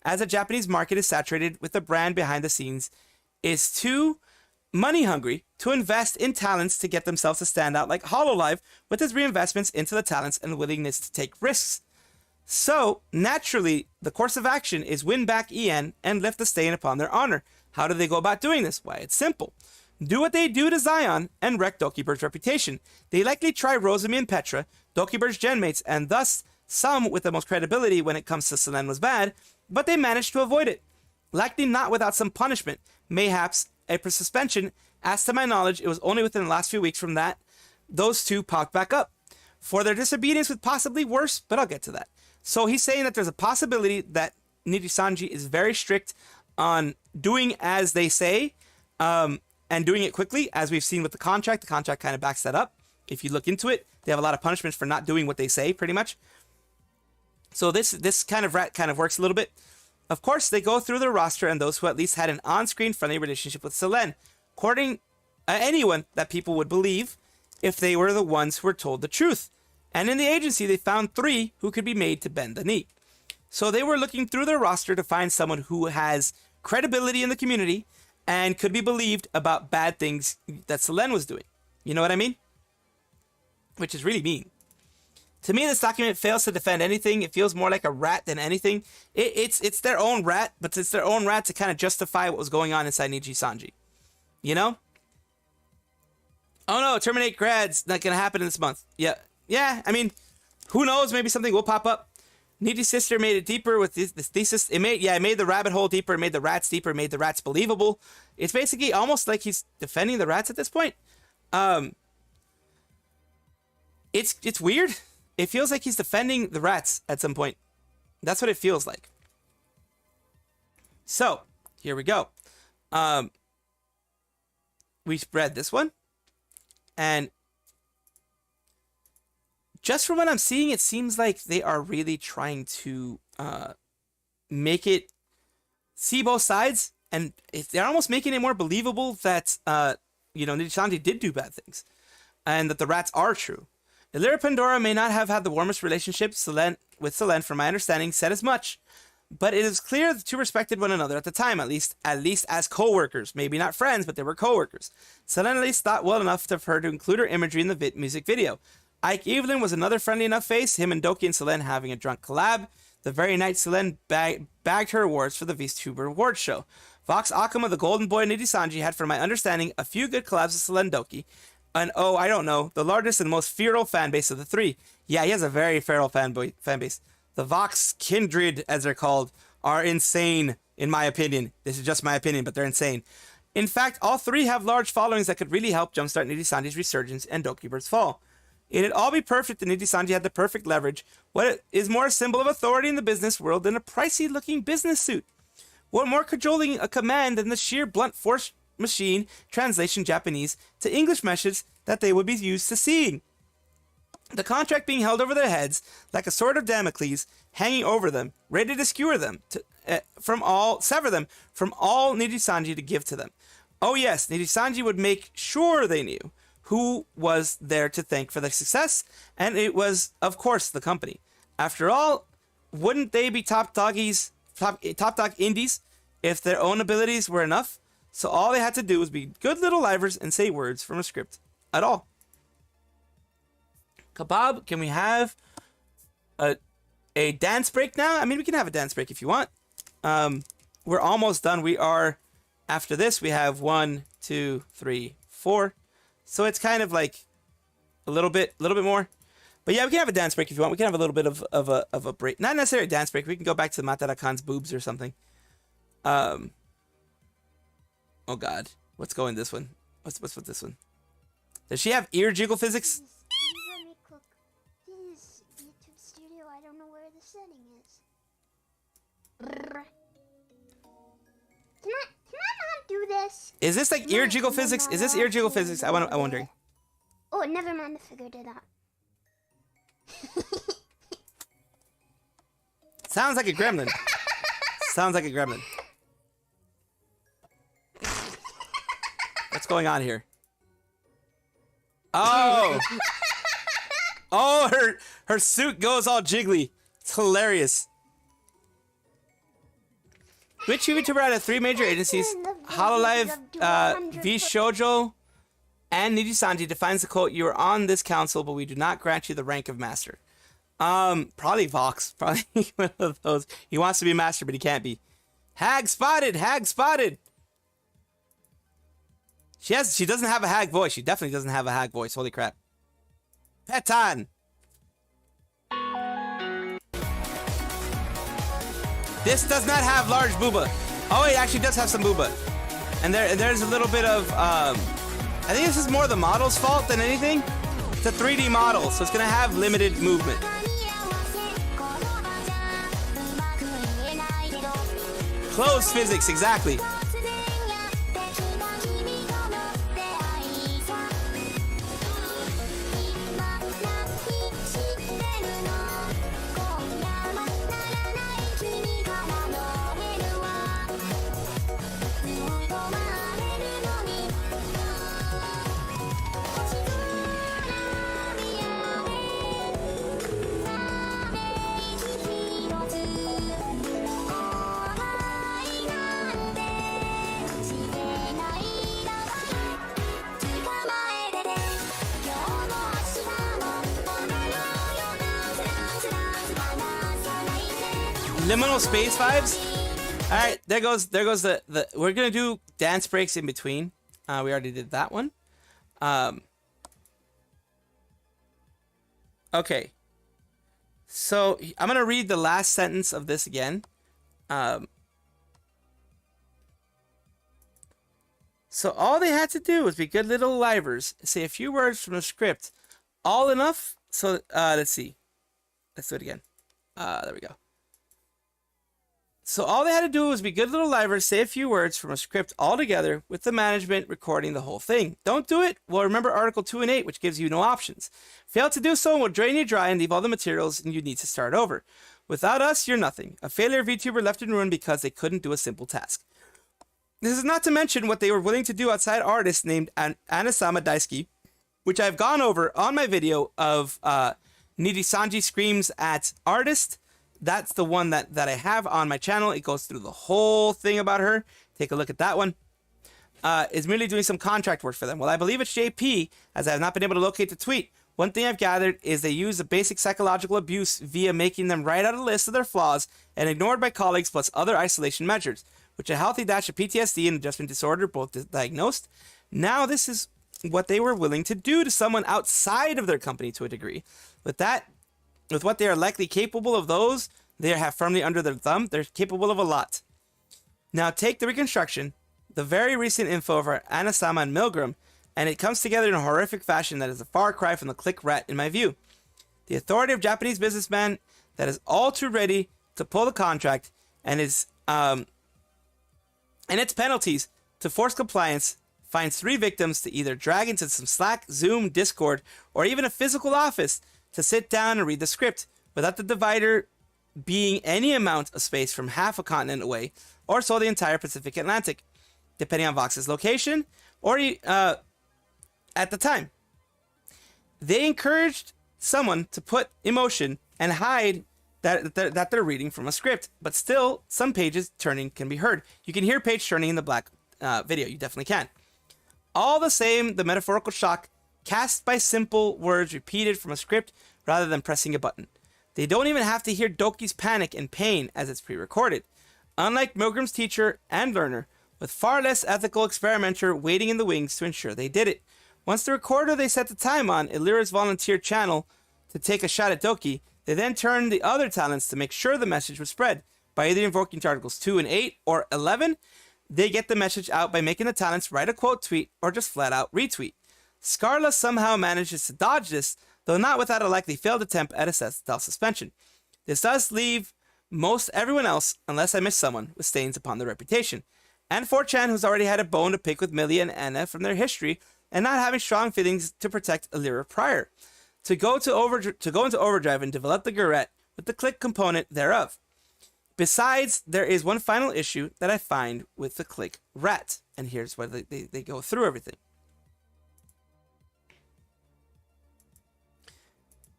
as the Japanese market is saturated with the brand behind the scenes is too money hungry to invest in talents to get themselves to stand out like Hololive with its reinvestments into the talents and willingness to take risks. So, naturally, the course of action is win back EN and lift the stain upon their honor. How do they go about doing this? Why, it's simple. Do what they do to Zaion and wreck Dokibird's reputation. They likely try Rosemi and Petra, Dokibird's genmates, and thus some with the most credibility when it comes to Selen was bad, but they managed to avoid it. Likely not without some punishment, mayhaps a suspension, as to my knowledge, it was only within the last few weeks from that those two popped back up. For their disobedience with possibly worse, but I'll get to that. So he's saying that there's a possibility that Nijisanji is very strict on doing as they say, and doing it quickly, as we've seen with the contract. The contract kind of backs that up. If you look into it, they have a lot of punishments for not doing what they say, pretty much. So this kind of works a little bit. Of course, they go through their roster and those who at least had an on-screen friendly relationship with Selen, courting anyone that people would believe if they were the ones who were told the truth. And in the agency, they found 3 who could be made to bend the knee. So they were looking through their roster to find someone who has credibility in the community and could be believed about bad things that Selen was doing. You know what I mean? Which is really mean. To me, this document fails to defend anything. It feels more like a rat than anything. It's their own rat, but it's their own rat to kind of justify what was going on inside Nijisanji. You know? Oh no, terminate grads, not gonna happen in this month. Yeah, I mean, who knows, maybe something will pop up. Niji's sister made it deeper with this thesis. It made the rabbit hole deeper, it made the rats deeper, it made the rats believable. It's basically almost like he's defending the rats at this point. It's weird. It feels like he's defending the rats at some point. That's what it feels like. So, here we go. We read this one. And just from what I'm seeing, it seems like they are really trying to make it see both sides. And if they're almost making it more believable that, Nijisanji did do bad things. And that the rats are true. Illyria Pandora may not have had the warmest relationship with Selen, from my understanding, said as much. But it is clear the two respected one another at the time, at least as co-workers. Maybe not friends, but they were co-workers. Selen at least thought well enough of her to include her imagery in the music video. Ike Evelyn was another friendly enough face, him and Doki and Selen having a drunk collab. The very night Selen bagged her awards for the Vtuber awards show. Vox Akuma, the golden boy Nijisanji, had, from my understanding, a few good collabs with Selen Doki. And I don't know, the largest and most feral fan base of the three. Yeah, he has a very feral fan base. The Vox Kindred, as they're called, are insane, in my opinion. This is just my opinion, but they're insane. In fact, all three have large followings that could really help jumpstart Nijisanji's resurgence and Dokibird's fall. It'd all be perfect if Nijisanji had the perfect leverage. What is more a symbol of authority in the business world than a pricey-looking business suit? What more cajoling a command than the sheer blunt force machine translation Japanese to English message that they would be used to seeing? The contract being held over their heads like a sword of Damocles hanging over them, ready to skewer them sever them from all Nijisanji to give to them. Oh yes, Nijisanji would make sure they knew who was there to thank for their success, and it was, of course, the company. After all, wouldn't they be top dog indies if their own abilities were enough? So all they had to do was be good little livers and say words from a script at all. Kebab, can we have a dance break now? I mean, we can have a dance break if you want. We're almost done. We are, after this, we have 1, 2, 3, 4. So it's kind of like a little bit more. But yeah, we can have a dance break if you want. We can have a little bit of a break. Not necessarily a dance break. We can go back to Matara-Khan's boobs or something. Oh God, what's going this one? What's with this one? Does she have ear jiggle physics? Let me cook. This YouTube studio, I don't know where the setting is. Can I not do this? Is this like ear jiggle physics? Is this ear jiggle physics? I'm wondering. Oh, never mind. I figured it out. Sounds like a gremlin. Sounds like a gremlin. What's going on here? Oh! Oh, her suit goes all jiggly. It's hilarious. Which Vtuber out of 3 major agencies, Hololive, Vshoujo, and Nijisanji, defines the quote, "You are on this council, but we do not grant you the rank of master." Probably Vox. Probably one of those. He wants to be master, but he can't be. Hag spotted! Hag spotted! She doesn't have a hag voice. She definitely doesn't have a hag voice. Holy crap. Petan! This does not have large booba. Oh, it actually does have some booba. And there's a little bit of, I think this is more the model's fault than anything. It's a 3D model, so it's gonna have limited movement. Closed physics, exactly. Liminal space vibes. All right, there goes the. We're gonna do dance breaks in between. We already did that one. Okay. So I'm gonna read the last sentence of this again. So all they had to do was be good little livers, say a few words from the script. all enough. So let's see. Let's do it again. There we go. So all they had to do was be good little livers, say a few words from a script all together with the management recording the whole thing. Don't do it? Well, remember Article 2 and 8, which gives you no options. Fail to do so and we'll drain you dry and leave all the materials and you need to start over. Without us, you're nothing. A failure VTuber left in ruin because they couldn't do a simple task. This is not to mention what they were willing to do outside artists named Anasama Daisuke, which I've gone over on my video of Nijisanji screams at artist. That's the one that I have on my channel. It goes through the whole thing about her. Take a look at that one. Is merely doing some contract work for them. Well, I believe it's JP, as I have not been able to locate the tweet. One thing I've gathered is they use the basic psychological abuse via making them write out a list of their flaws and ignored by colleagues plus other isolation measures, which a healthy dash of PTSD and adjustment disorder both diagnosed. Now this is what they were willing to do to someone outside of their company to a degree. With what they are likely capable of, those they have firmly under their thumb, they're capable of a lot. Now take the reconstruction, the very recent info of our Anasama and Milgram, and it comes together in a horrific fashion that is a far cry from the click rat in my view. The authority of Japanese businessman that is all too ready to pull the contract and its penalties to force compliance finds 3 victims to either drag into some Slack, Zoom, Discord, or even a physical office to sit down and read the script without the divider being any amount of space from half a continent away or so the entire Pacific Atlantic, depending on Vox's location or at the time. They encouraged someone to put emotion and hide that they're reading from a script, but still some pages turning can be heard. You can hear page turning in the black video. You definitely can. All the same, the metaphorical shock cast by simple words repeated from a script rather than pressing a button. They don't even have to hear Doki's panic and pain as it's pre-recorded. Unlike Milgram's teacher and learner, with far less ethical experimenter waiting in the wings to ensure they did it. Once the recorder they set the time on, Illyra's volunteer channel to take a shot at Doki, they then turned the other talents to make sure the message was spread. By either invoking Articles 2 and 8 or 11, they get the message out by making the talents write a quote tweet or just flat out retweet. Scarla somehow manages to dodge this, though not without a likely failed attempt at a self-suspension. This does leave most everyone else, unless I miss someone, with stains upon their reputation. And 4chan, who's already had a bone to pick with Millie and Anna from their history, and not having strong feelings to protect Illyra prior. To go into overdrive and develop the Gurette with the click component thereof. Besides, there is one final issue that I find with the click rat, and here's where they go through everything.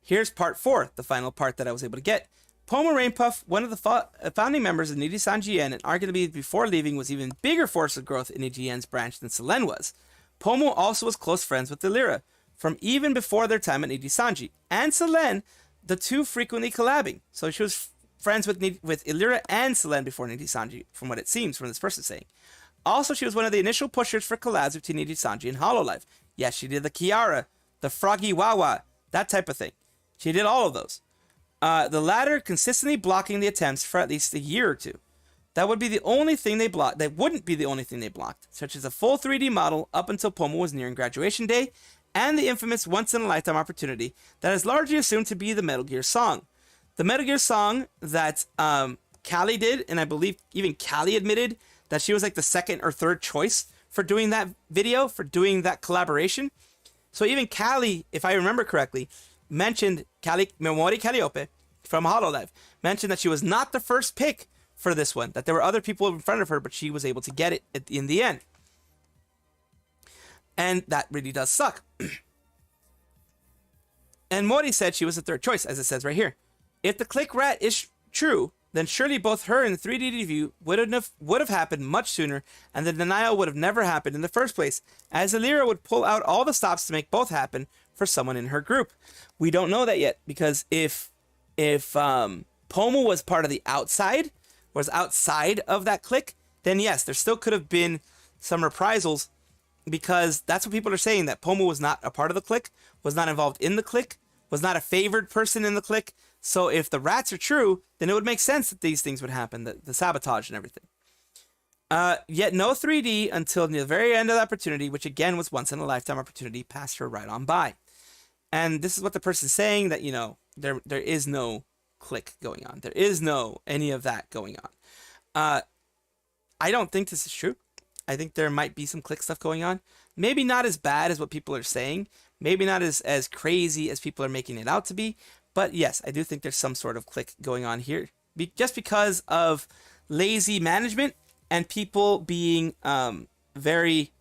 Here's part 4, the final part that I was able to get. Pomu Rainpuff, one of the founding members of Nijisanji and arguably before leaving was even bigger force of growth in Nijien's branch than Selen was. Pomu also was close friends with Illyra, from even before their time at Nijisanji. And Selen, the two frequently collabing. So she was friends with Illyra and Selen before Nijisanji, from what it seems from this person saying. Also, she was one of the initial pushers for collabs between Nijisanji and Hololive. Yes, she did the Kiara, the Froggy Wawa, that type of thing. She did all of those. The latter consistently blocking the attempts for at least a year or two. That would be the only thing they blocked. That wouldn't be the only thing they blocked, such as a full 3D model up until Pomu was nearing graduation day, and the infamous once-in-a-lifetime opportunity that is largely assumed to be the Metal Gear song. The Metal Gear song that Callie did, and I believe even Callie admitted that she was like the second or third choice for doing that video, for doing that collaboration. So even Callie, if I remember correctly, mentioned Memori Calliope from Hololive, mentioned that she was not the first pick for this one, that there were other people in front of her, but she was able to get it in the end. And that really does suck. And Mori said she was the third choice, as it says right here. If the click rat is true, then surely both her and the 3D review would have happened much sooner, and the denial would have never happened in the first place, as Illyra would pull out all the stops to make both happen for someone in her group. We don't know that yet, because if Pomu was part of the outside, was outside of that click, then yes, there still could have been some reprisals, because that's what people are saying, that Pomu was not a part of the click, was not involved in the click, was not a favored person in the click. So if the rats are true, then it would make sense that these things would happen, the sabotage and everything. Yet no 3D until the very end of the opportunity, which again was once in a lifetime opportunity, passed her right on by. And this is what the person's saying, that, you know, there is no click going on. There is no any of that going on. I don't think this is true. I think there might be some click stuff going on. Maybe not as bad as what people are saying. Maybe not as crazy as people are making it out to be. But yes, I do think there's some sort of click going on here. Just because of lazy management and people being very...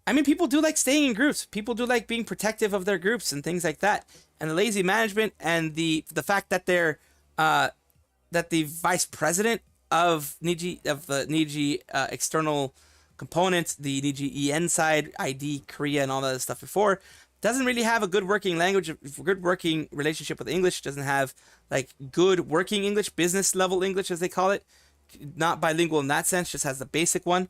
I mean, people do like staying in groups. People do like being protective of their groups and things like that. And the lazy management and the fact that they're that the vice president of the Niji external components, the Niji EN side, ID, Korea, and all that stuff before, doesn't really have a good working language, good working relationship with English. Doesn't have like good working English, business level English as they call it. Not bilingual in that sense, just has the basic one.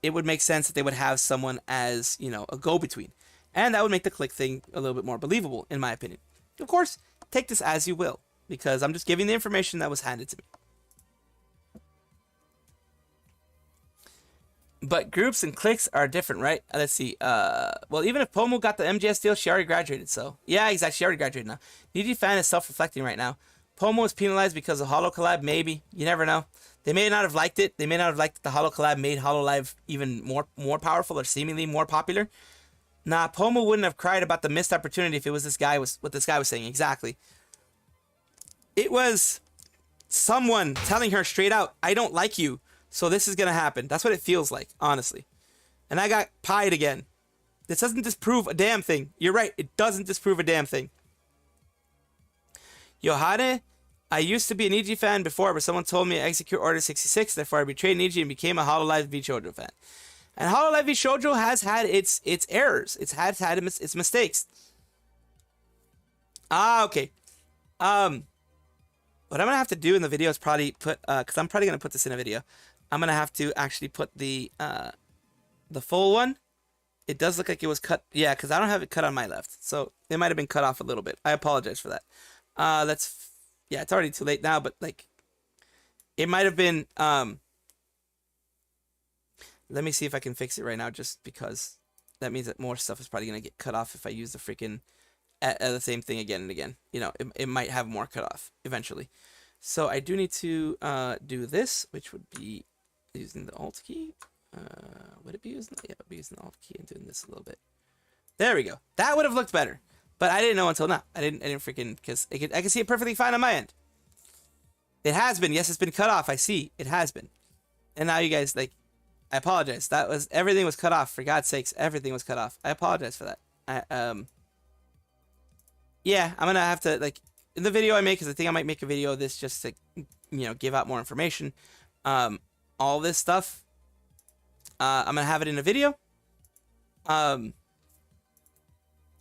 It would make sense that they would have someone as, you know, a go-between. And that would make the click thing a little bit more believable, in my opinion. Of course, take this as you will, because I'm just giving the information that was handed to me. But groups and cliques are different, right? Let's see. Well, even if Pomu got the MGS deal, she already graduated, so... Yeah, exactly, she already graduated now. Niji fan is self-reflecting right now. Pomu is penalized because of Holo Collab, maybe. You never know. They may not have liked it. They may not have liked that the Holo Collab made Hololive even more powerful or seemingly more popular. Nah, Pomu wouldn't have cried about the missed opportunity if it was what this guy was saying. Exactly. It was someone telling her straight out, I don't like you, so this is going to happen. That's what it feels like, honestly. And I got pied again. This doesn't disprove a damn thing. You're right, it doesn't disprove a damn thing. Yohane, I used to be a Niji fan before, but someone told me to execute Order 66, therefore I betrayed Niji and became a Hololive V Shoujo fan. And Hololive V Shoujo has had its errors. It's had its mistakes. Ah, okay. What I'm gonna have to do in the video is probably put, because I'm probably gonna put this in a video. I'm gonna have to actually put the full one. It does look like it was cut. Yeah, because I don't have it cut on my left, so it might have been cut off a little bit. I apologize for that. Yeah, it's already too late now, but like, it might have been, let me see if I can fix it right now, just because that means that more stuff is probably going to get cut off if I use the freaking, the same thing again and again. You know, it might have more cut off eventually. So I do need to, do this, which would be using the Alt key. Would it be using, yeah, it would be using the Alt key and doing this a little bit. There we go. That would have looked better. But I didn't know until now. I didn't freaking, because I can see it perfectly fine on my end. It has been. Yes, it's been cut off. I see. It has been. And now you guys, like, I apologize. Everything was cut off. For God's sakes, everything was cut off. I apologize for that. Yeah, I'm going to have to, like, in the video I make, because I think I might make a video of this just to, you know, give out more information. All this stuff, I'm going to have it in a video.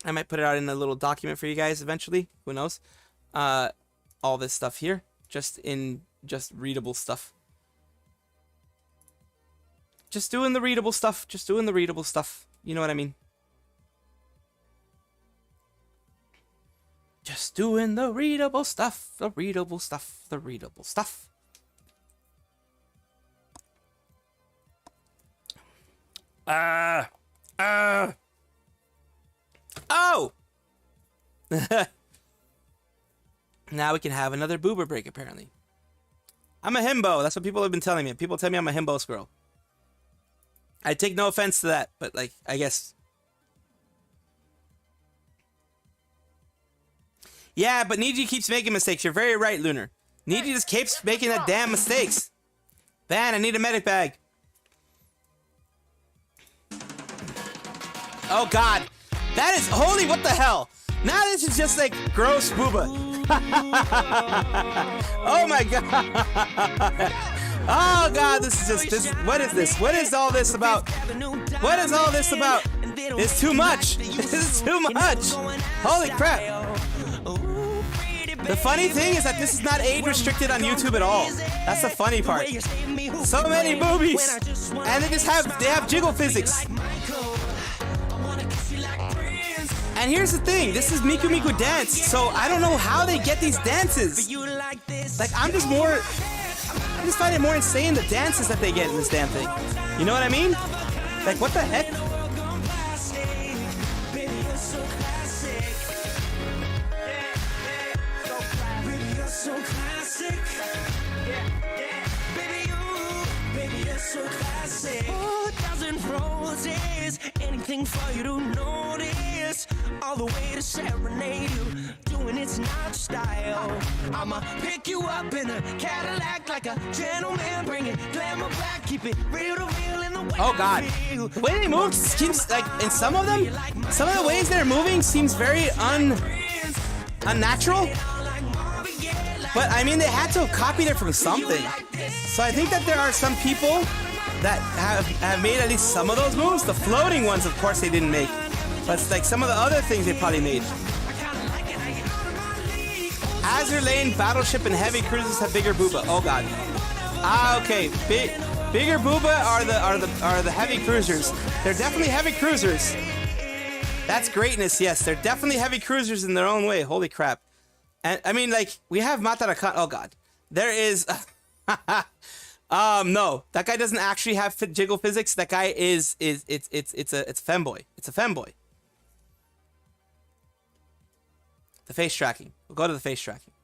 I might put it out in a little document for you guys eventually. Who knows? All this stuff here. Just readable stuff. Just doing the readable stuff. Just doing the readable stuff. You know what I mean? Just doing the readable stuff. The readable stuff. The readable stuff. Oh! Now we can have another boober break, apparently. I'm a himbo. That's what people have been telling me. People tell me I'm a himbo squirrel. I take no offense to that, but, like, I guess. Yeah, but Niji keeps making mistakes. You're very right, Lunar. Niji just keeps making that damn mistakes. Van, I need a medic bag. Oh, God. That is holy, what the hell? Now this is just like gross booba. Oh my God. Oh God, this is just, what is this? What is all this about? What is all this about? It's too much. This is too much. Holy crap. The funny thing is that this is not age restricted on YouTube at all. That's the funny part. So many boobies. And they have jiggle physics. And here's the thing, this is Miku Miku dance, so I don't know how they get these dances. Like, I just find it more insane, the dances that they get in this damn thing. You know what I mean? Like, what the heck? so classic. Yeah, yeah. Baby, you're so classic. Oh, a dozen roses, anything for you to notice. All the way to serenade you, doing it's not style. I'ma pick you up in a Cadillac like a gentleman, bring it glamour back, keep it real to real in the way. Oh God, the way they move seems like, in some of them, some of the ways they're moving seems very unnatural. But I mean, they had to have copied it from something. So I think that there are some people that have made at least some of those moves. The floating ones, of course, they didn't make. But it's like some of the other things they probably made. Azure Lane, Battleship, and Heavy Cruisers have bigger booba. Oh God. Ah, okay. Bigger booba are the Heavy Cruisers. They're definitely Heavy Cruisers. That's greatness. Yes, they're definitely Heavy Cruisers in their own way. Holy crap. And I mean, like, we have Matarakan. Oh God. There is. No, that guy doesn't actually have jiggle physics. That guy it's a femboy. It's a femboy. The face tracking. We'll go to the face tracking.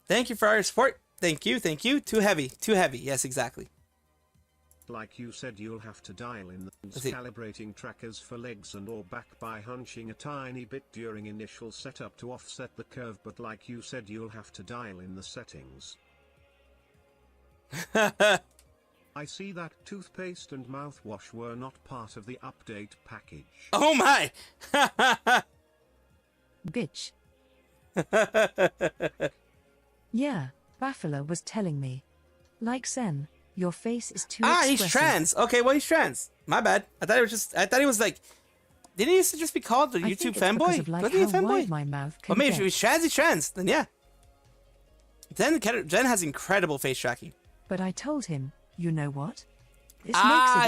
Thank you for all your support. Thank you. Too heavy. Yes, exactly. Like you said, you'll have to dial in the calibrating trackers for legs and or back by hunching a tiny bit during initial setup to offset the curve, but like you said, you'll have to dial in the settings. I see that toothpaste and mouthwash were not part of the update package. Oh my! Bitch. Yeah, Buffalo was telling me. Like Sen, your face is too expressive. He's trans. Okay, well, he's trans. My bad. I thought he was like, didn't he used to just be called the YouTube fanboy? Like wasn't he a fanboy? My mouth Well, maybe if he's trans, he's trans. Then yeah. Jen has incredible face tracking. But I told him, you know what? This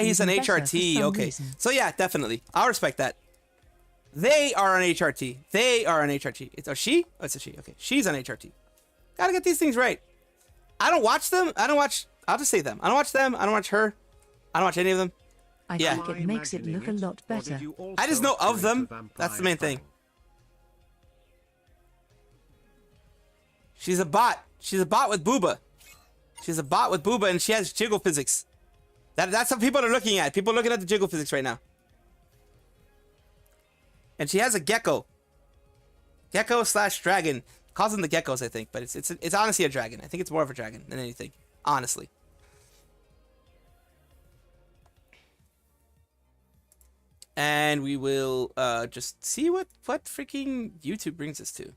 He's an HRT. Okay. Reason. So yeah, definitely. I'll respect that. They are an HRT. It's a she? Oh, it's a she. Okay. She's an HRT. Gotta get these things right. I don't watch them. I'll just say them. I don't watch them. I don't watch her. I don't watch any of them. I think it makes it look a lot better. I just know of them. That's the main thing. She's a bot. She's a bot with booba. She's a bot with booba, and she has jiggle physics. That's what people are looking at. People are looking at the jiggle physics right now. And she has a gecko. Gecko/dragon. Calls them the geckos, I think, but it's honestly a dragon. I think it's more of a dragon than anything, honestly. And we will just see what freaking YouTube brings us to.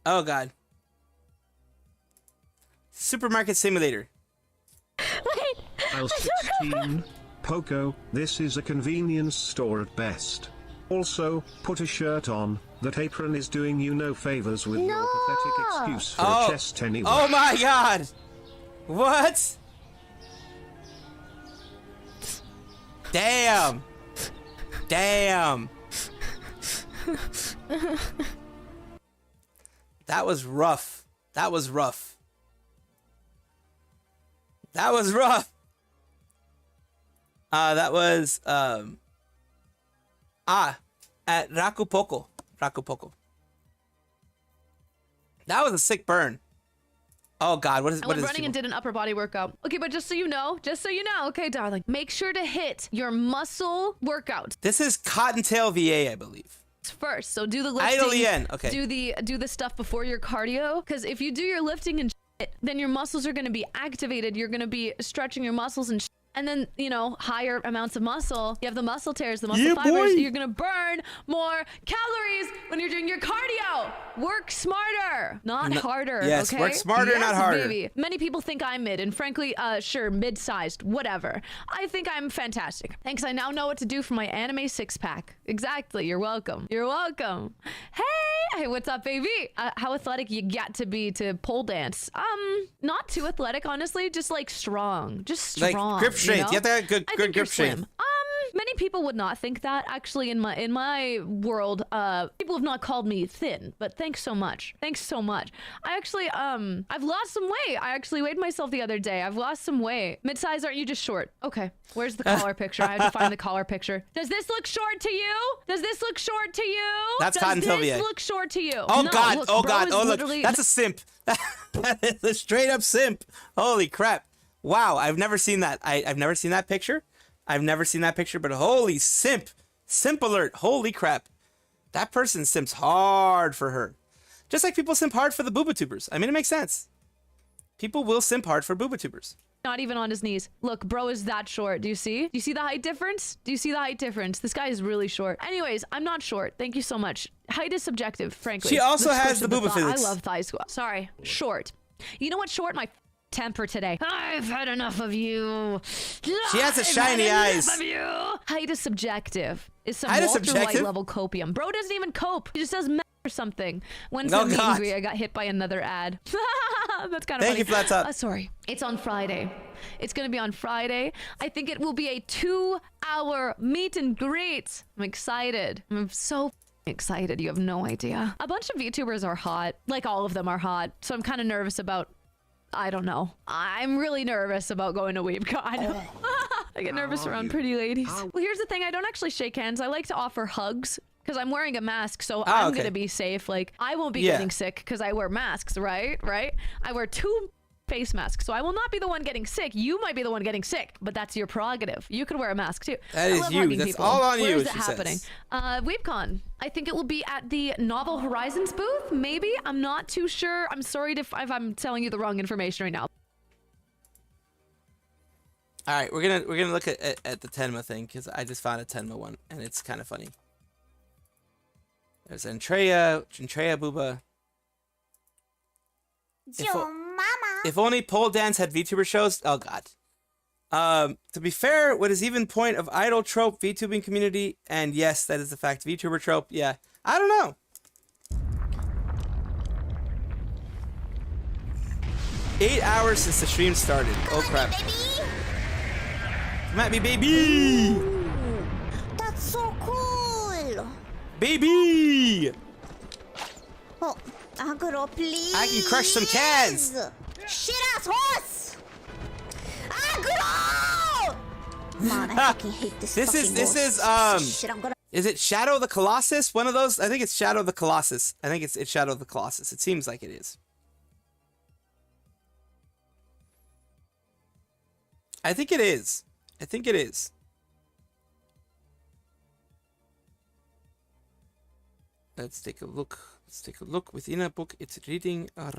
Oh God. Supermarket Simulator. Wait. I'll 16. Poco, this is a convenience store at best. Also, put a shirt on. That apron is doing you no favors with your pathetic excuse for a chest anyway. Oh my God! What? Damn! Damn! That was rough. That was rough. That was rough. That was at Rakupoko. That was a sick burn. Oh God, what is I went running and did an upper body workout. Okay, but just so you know, okay, darling, make sure to hit your muscle workout. This is Cottontail VA, I believe. First, so do the lifting. ILEN, okay. Do the stuff before your cardio, because if you do your lifting and shit, then your muscles are going to be activated. You're going to be stretching your muscles and shit. And then, you know, higher amounts of muscle. You have the muscle tears, the muscle fibers. You're going to burn more calories when you're doing your cardio. Work smarter, not harder. Yes, okay? work smarter, not harder. Baby. Many people think I'm mid, and frankly, sure, mid-sized, whatever. I think I'm fantastic. Thanks, I now know what to do for my anime six-pack. Exactly, you're welcome. You're welcome. Hey, what's up, baby? How athletic you got to be to pole dance? Not too athletic, honestly. Just like strong. Just strong. Like grip strength. You have to have good grip strength. Many many people would not think that. Actually, in my world, people have not called me thin, but thanks so much. Thanks so much. I actually, I've lost some weight. I actually weighed myself the other day. I've lost some weight. Mid-size, aren't you just short? Okay, where's the collar picture? I have to find the collar picture. Does this look short to you? Does this look short to you? That's Cotton Tilvier. Does this look short to you? Oh No, God! look, Oh bro God! is Oh look! literally- That's a simp. That is a straight up simp. Holy crap! Wow, I've never seen that. I've never seen that picture. I've never seen that picture. But holy simp! Simp alert! Holy crap! That person simps hard for her. Just like people simp hard for the booba-tubers. I mean, it makes sense. People will simp hard for booba-tubers. Not even on his knees. Look, bro is that short. Do you see? Do you see the height difference? Do you see the height difference? This guy is really short. Anyways, I'm not short. Thank you so much. Height is subjective, frankly. She also Let's has switch the to booba thigh. physics. I love thigh squat. Sorry, short. You know what? Short my temper today. I've had enough of you. She has a I've shiny had eyes. enough of you. Height is subjective. It's some Height is Walter subjective? White level copium. Bro doesn't even cope. He just does meth or something. When Oh, I'm God. angry, I got hit by another ad. That's kind of Thank funny. you, Flats Up. Sorry. It's on Friday. It's going to be on Friday. I think it will be a 2-hour meet and greet. I'm excited. I'm so excited. You have no idea. A bunch of VTubers are hot. Like, all of them are hot. So I'm kind of nervous about... I don't know. I'm really nervous about going to WeebCon. I get nervous around pretty ladies. Well, here's the thing. I don't actually shake hands. I like to offer hugs because I'm wearing a mask, so I'm okay. going to be safe. Like, I won't be Yeah. getting sick because I wear masks, right? I wear 2 face masks, so I will not be the one getting sick. You might be the one getting sick, but that's your prerogative. You could wear a mask too. That I is love you. hugging That's people. all on Where you, is it she happening? says. WeebCon. I think it will be at the Novel Horizons booth. Maybe. I'm not too sure. I'm sorry if I'm telling you the wrong information right now. All right, we're gonna look at the Tenma thing because I just found a Tenma one and it's kind of funny. There's Entreya Booba. If only pole dance had VTuber shows. Oh God. To be fair, what is even point of idol trope VTubing community? And yes, that is the fact. VTuber trope. Yeah, I don't know. 8 hours since the stream started. Oh crap. Come at me, baby! That's so cool! Baby! Oh, Agro, please! I can crush some cans! Shit ass horse! Agro! Man, I fucking hate this This fucking is horse. Shit, I'm gonna... Is it Shadow of the Colossus? One of those? I think it's Shadow of the Colossus. I think it's Shadow of the Colossus. It seems like it is. I think it is. I think it is. Let's take a look. Let's take a look. Within a book, it's reading a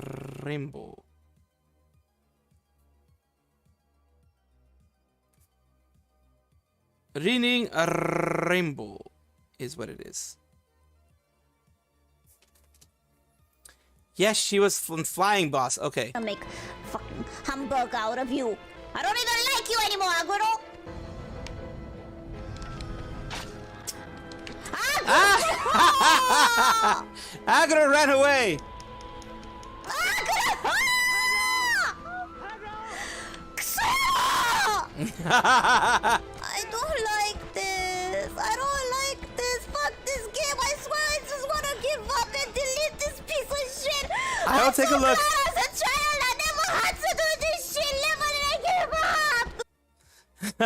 rainbow. Reading a rainbow is what it is. Yes, she was from Flying Boss. Okay. I'll make fucking hamburger out of you. I don't even like you anymore, Aguro! Agro ran away. I don't like this. I don't like this. Fuck this game. I swear I just want to give up and delete this piece of shit. I'll take a look. As a child, I never had to do this shit. Never did I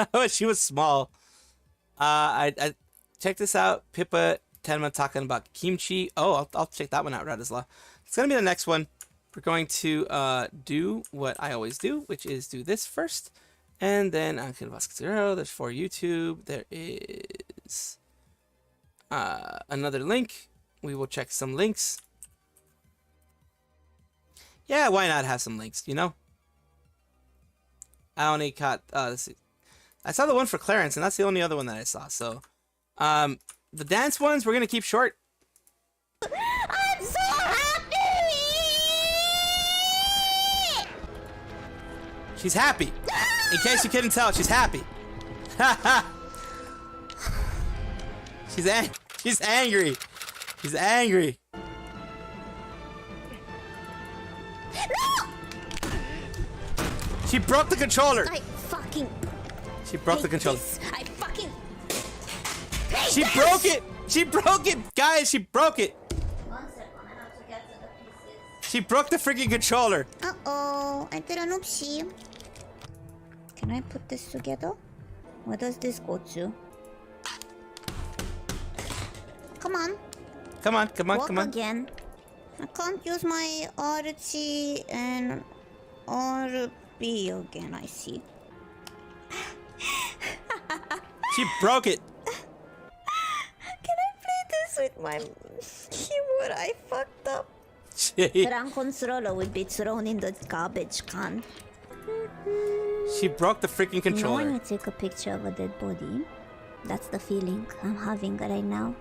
give up. She was small. I check this out. Pippa Tenma talking about kimchi. Oh, I'll check that one out, Radisla. It's gonna be the next one. We're going to do what I always do, which is do this first, and then on Canvas 0. There's for YouTube. There is another link. We will check some links. Yeah, why not have some links? You know. I only caught. Let's see. I saw the one for Clarence, and that's the only other one that I saw. So, the dance ones we're gonna keep short. I'm so happy. She's happy. In case you couldn't tell, she's happy. She's angry. She's angry. No! She broke the controller. I fucking. She broke the controller. I fucking She broke it! She broke it! Guys, she broke it! 1 second, I have to get to the pieces. She broke the freaking controller. Uh-oh, I did an oopsie. Can I put this together? Where does this go to? Come on. Come on, come on, Walk come on. again. I can't use my RT and RB again, I see. She broke it. Can I play this with my keyboard? I fucked up. She, Ground controller would be thrown in the garbage can. she broke the freaking You know controller. when you take a picture of a dead body? That's the feeling I'm having right now.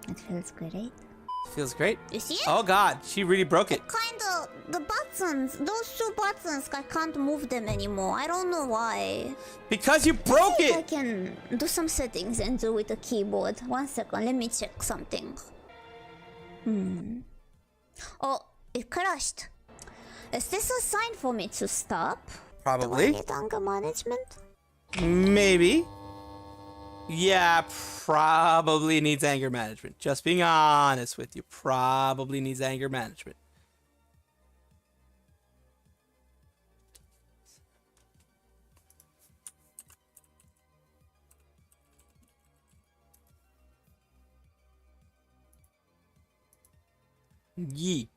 It feels great. Feels great. You see it? Oh god, she really broke it. Kinda, the buttons, those 2 buttons, I can't move them anymore. I don't know why. Because you broke I it! can do some settings and do with the keyboard. 1 second, let me check something. Oh, it crashed. Is this a sign for me to stop? Do I Probably. need anger management? Maybe. Yeah, probably needs anger management. Just being honest with you. Probably needs anger management. Yee.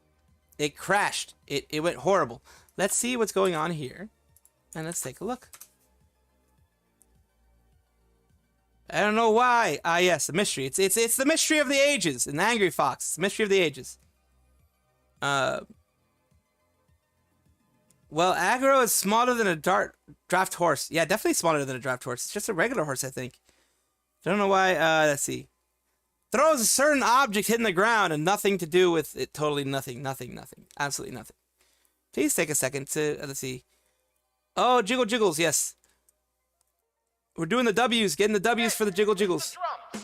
It crashed. It went horrible. Let's see what's going on here. And let's take a look. I don't know why. Ah, yes, the mystery. It's the mystery of the ages. An angry fox. It's the mystery of the ages. Well, aggro is smaller than a draft horse. Yeah, definitely smaller than a draft horse. It's just a regular horse, I think. Don't know why. Let's see. Throws a certain object hitting the ground and nothing to do with it. Totally nothing. Nothing. Absolutely nothing. Please take a second to, let's see. Oh, jiggle jiggles, yes. We're doing the W's, getting the W's for the jiggle jiggles. I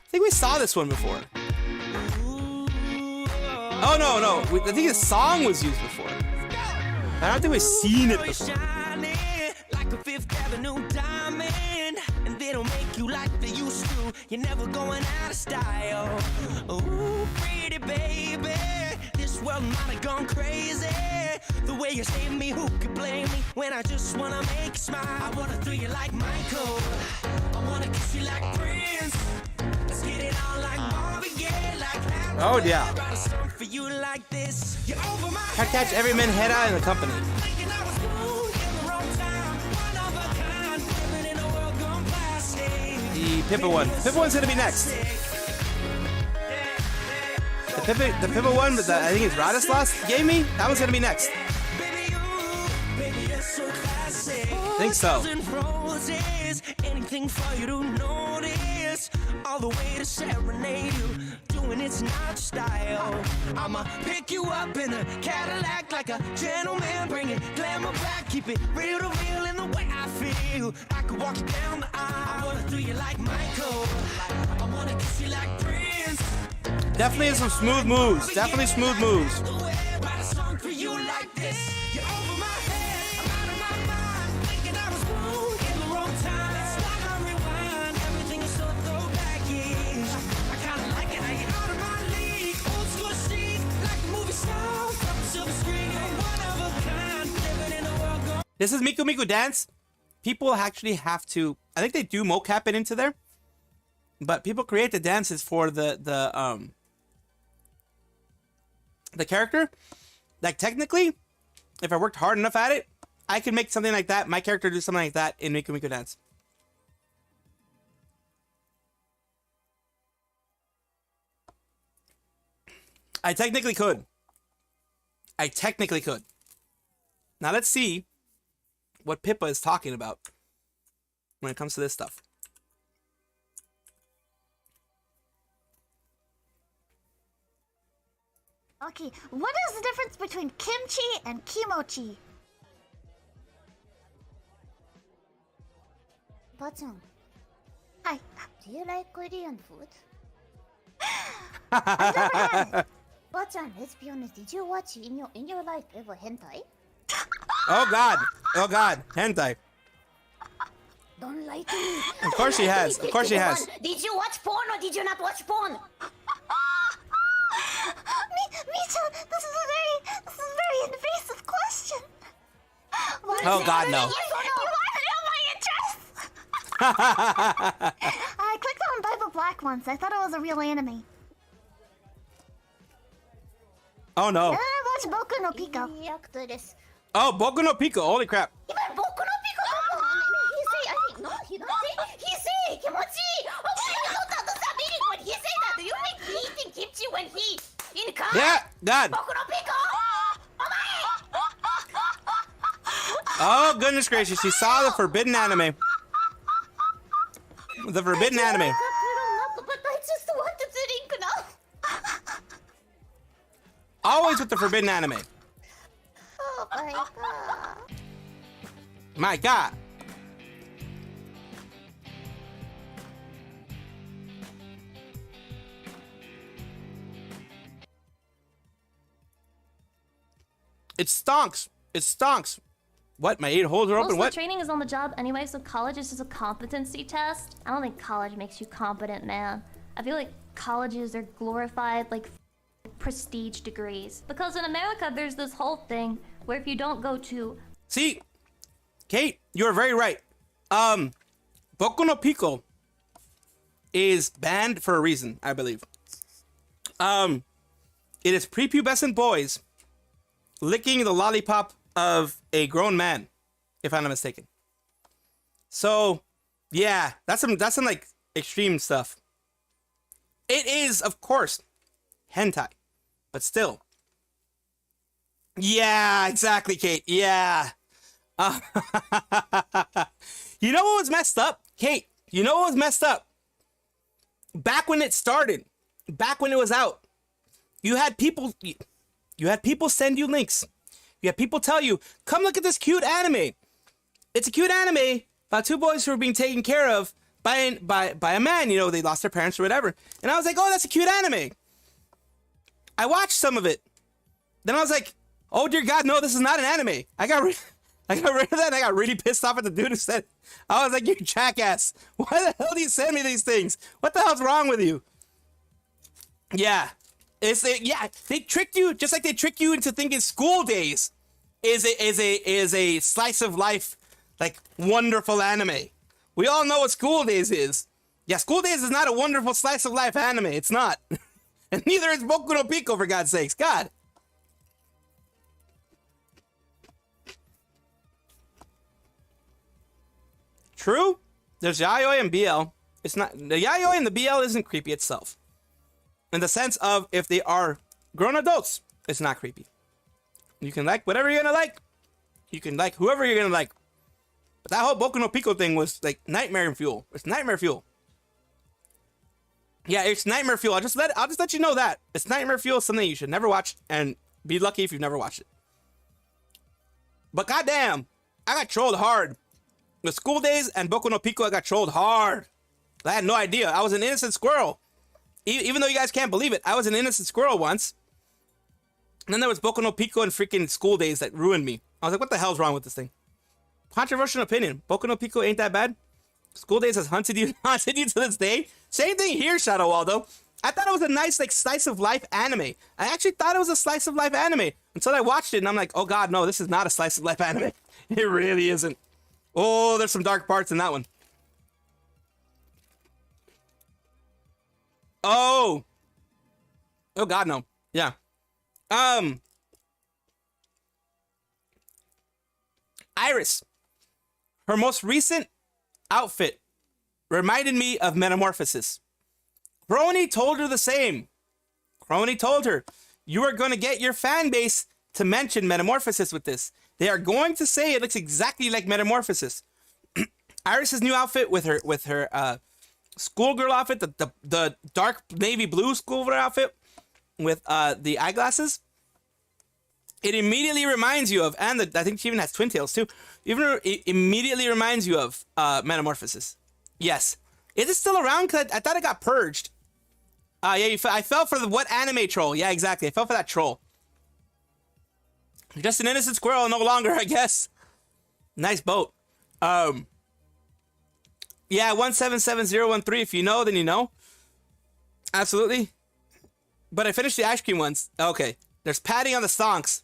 think we saw this one before. Oh, no. I think this song was used before. I don't think we've seen it before. Like a Fifth Avenue diamond, and they don't make you like they used to. You're never going out of style. Ooh, pretty baby, this world might have gone crazy. The way you saved me, who could blame me when I just wanna make you smile? I wanna throw you like Michael, I wanna kiss you like Prince. Let's get it on like Marvin Gaye, like Oh yeah. write a song for you like this. You're over my I catch every man head out in the company. thinking I was cool in the wrong time. One of a kind, living in a world gone plastic. The Pippa one. Pippa one's gonna be next. The Pippa one, but I think it's Radislas gave me. That one's gonna be next. I think so. Roses, anything for you to notice, all the way to serenade you, doing it's not style. I'ma pick you up in a Cadillac like a gentleman, bring it glamour back, keep it real to real in the way I feel. I could walk you down the aisle, I wanna do you like Michael, I wanna kiss you like Prince. Definitely some smooth moves. Definitely smooth moves. Write a song for you like this. You're over my head, I'm out of my mind, thinking I was wrong in the wrong time. It's like I rewind, everything is so throwback-ish. I kinda like it how you're out of my league. Old school chic, like a movie star, from the silver screen. You're one of a kind, living in a world gone. This is Miku Miku Dance. People actually have to. I think they do mocap it into there, but people create the dances for the character. Like technically, if I worked hard enough at it, I could make something like that. My character do something like that in Miku Miku Dance. I technically could. Now let's see what Pippa is talking about when it comes to this stuff. Okay, what is the difference between kimchi and kimochi? Button. Hi, do you like Korean food? I've never had it. Button, let's be honest, did you watch in your life ever hentai? Oh god, hentai. Don't lie to me. Of course she has. Of course she has. Did you watch porn or did you not watch porn? Me-chan, this is a very invasive question. Oh God, no. You want to know my address? I clicked on Bible Black once. I thought it was a real anime. Oh no. And then I watched Boku no Pico. Oh, Boku no Pico. Holy crap. He say, kimochi. Oh, you don't understand meaning when he say that. Do you think he eating kimchi when he in car? Yeah, God. Boku no Pico. Oh, goodness gracious. She saw the forbidden anime. The forbidden anime. But I just wanted to drink now. Always with the forbidden anime. Oh my God. My God. It stonks. It stonks. What? My 8 holes are open? Most of What? the training is on the job anyway, so college is just a competency test. I don't think college makes you competent, man. I feel like colleges are glorified, like, prestige degrees. Because in America, there's this whole thing where if you don't go to... See, Kate, you're very right. Boku no Pico is banned for a reason, I believe. It is prepubescent boys licking the lollipop of a grown man, if I'm not mistaken. So, yeah, that's some like extreme stuff. It is, of course, hentai, but still. Yeah, exactly, Kate. Yeah. You know what was messed up, Kate? You know what was messed up? Back when it started, back when it was out, you had people send you links. You had people tell you, come look at this cute anime. It's a cute anime about 2 boys who are being taken care of by a man. You know, they lost their parents or whatever. And I was like, oh, that's a cute anime. I watched some of it. Then I was like, oh dear God, no, this is not an anime. I got rid of that and I got really pissed off at the dude who said it. I was like, you jackass. Why the hell do you send me these things? What the hell's wrong with you? Yeah. They tricked you just like they trick you into thinking School Days is a slice of life, like, wonderful anime. We all know what School Days is. Yeah, School Days is not a wonderful slice of life anime. It's not. And neither is Boku no Pico, for God's sakes. God. True. There's yaoi and BL. It's not the yaoi and the BL isn't creepy itself. In the sense of if they are grown adults, it's not creepy. You can like whatever you're gonna like. You can like whoever you're gonna like. But that whole Boku no Pico thing was like nightmare fuel. It's nightmare fuel. Yeah, it's nightmare fuel. I'll just let you know that. It's nightmare fuel, something you should never watch, and be lucky if you've never watched it. But goddamn, I got trolled hard. With School Days and Boku no Pico, I got trolled hard. I had no idea. I was an innocent squirrel. Even though you guys can't believe it, I was an innocent squirrel once. And then there was Boku no Pico and freaking School Days that ruined me. I was like, what the hell's wrong with this thing? Controversial opinion. Boku no Pico ain't that bad. School Days has haunted you to this day. Same thing here, Shadow Waldo. I thought it was a nice, like, slice of life anime. I actually thought it was a slice of life anime until I watched it and I'm like, oh God, no, this is not a slice of life anime. It really isn't. Oh, there's some dark parts in that one. Oh. Oh God, no. Yeah. Iris. Her most recent outfit reminded me of Metamorphosis. Crony told her the same. Crony told her, you are going to get your fan base to mention Metamorphosis with this. They are going to say it looks exactly like Metamorphosis. Iris's new outfit with her schoolgirl outfit, the dark navy blue schoolgirl outfit with the eyeglasses. It immediately reminds you of, and I think she even has twin tails too. It immediately reminds you of Metamorphosis. Yes. Is it still around? Because I thought it got purged. Yeah, I fell for the what anime troll. Yeah, exactly. I fell for that troll. Just an innocent squirrel no longer, I guess. Nice boat. Yeah, 177013. If you know, then you know. Absolutely. But I finished the ice cream ones. Okay. There's padding on the stonks.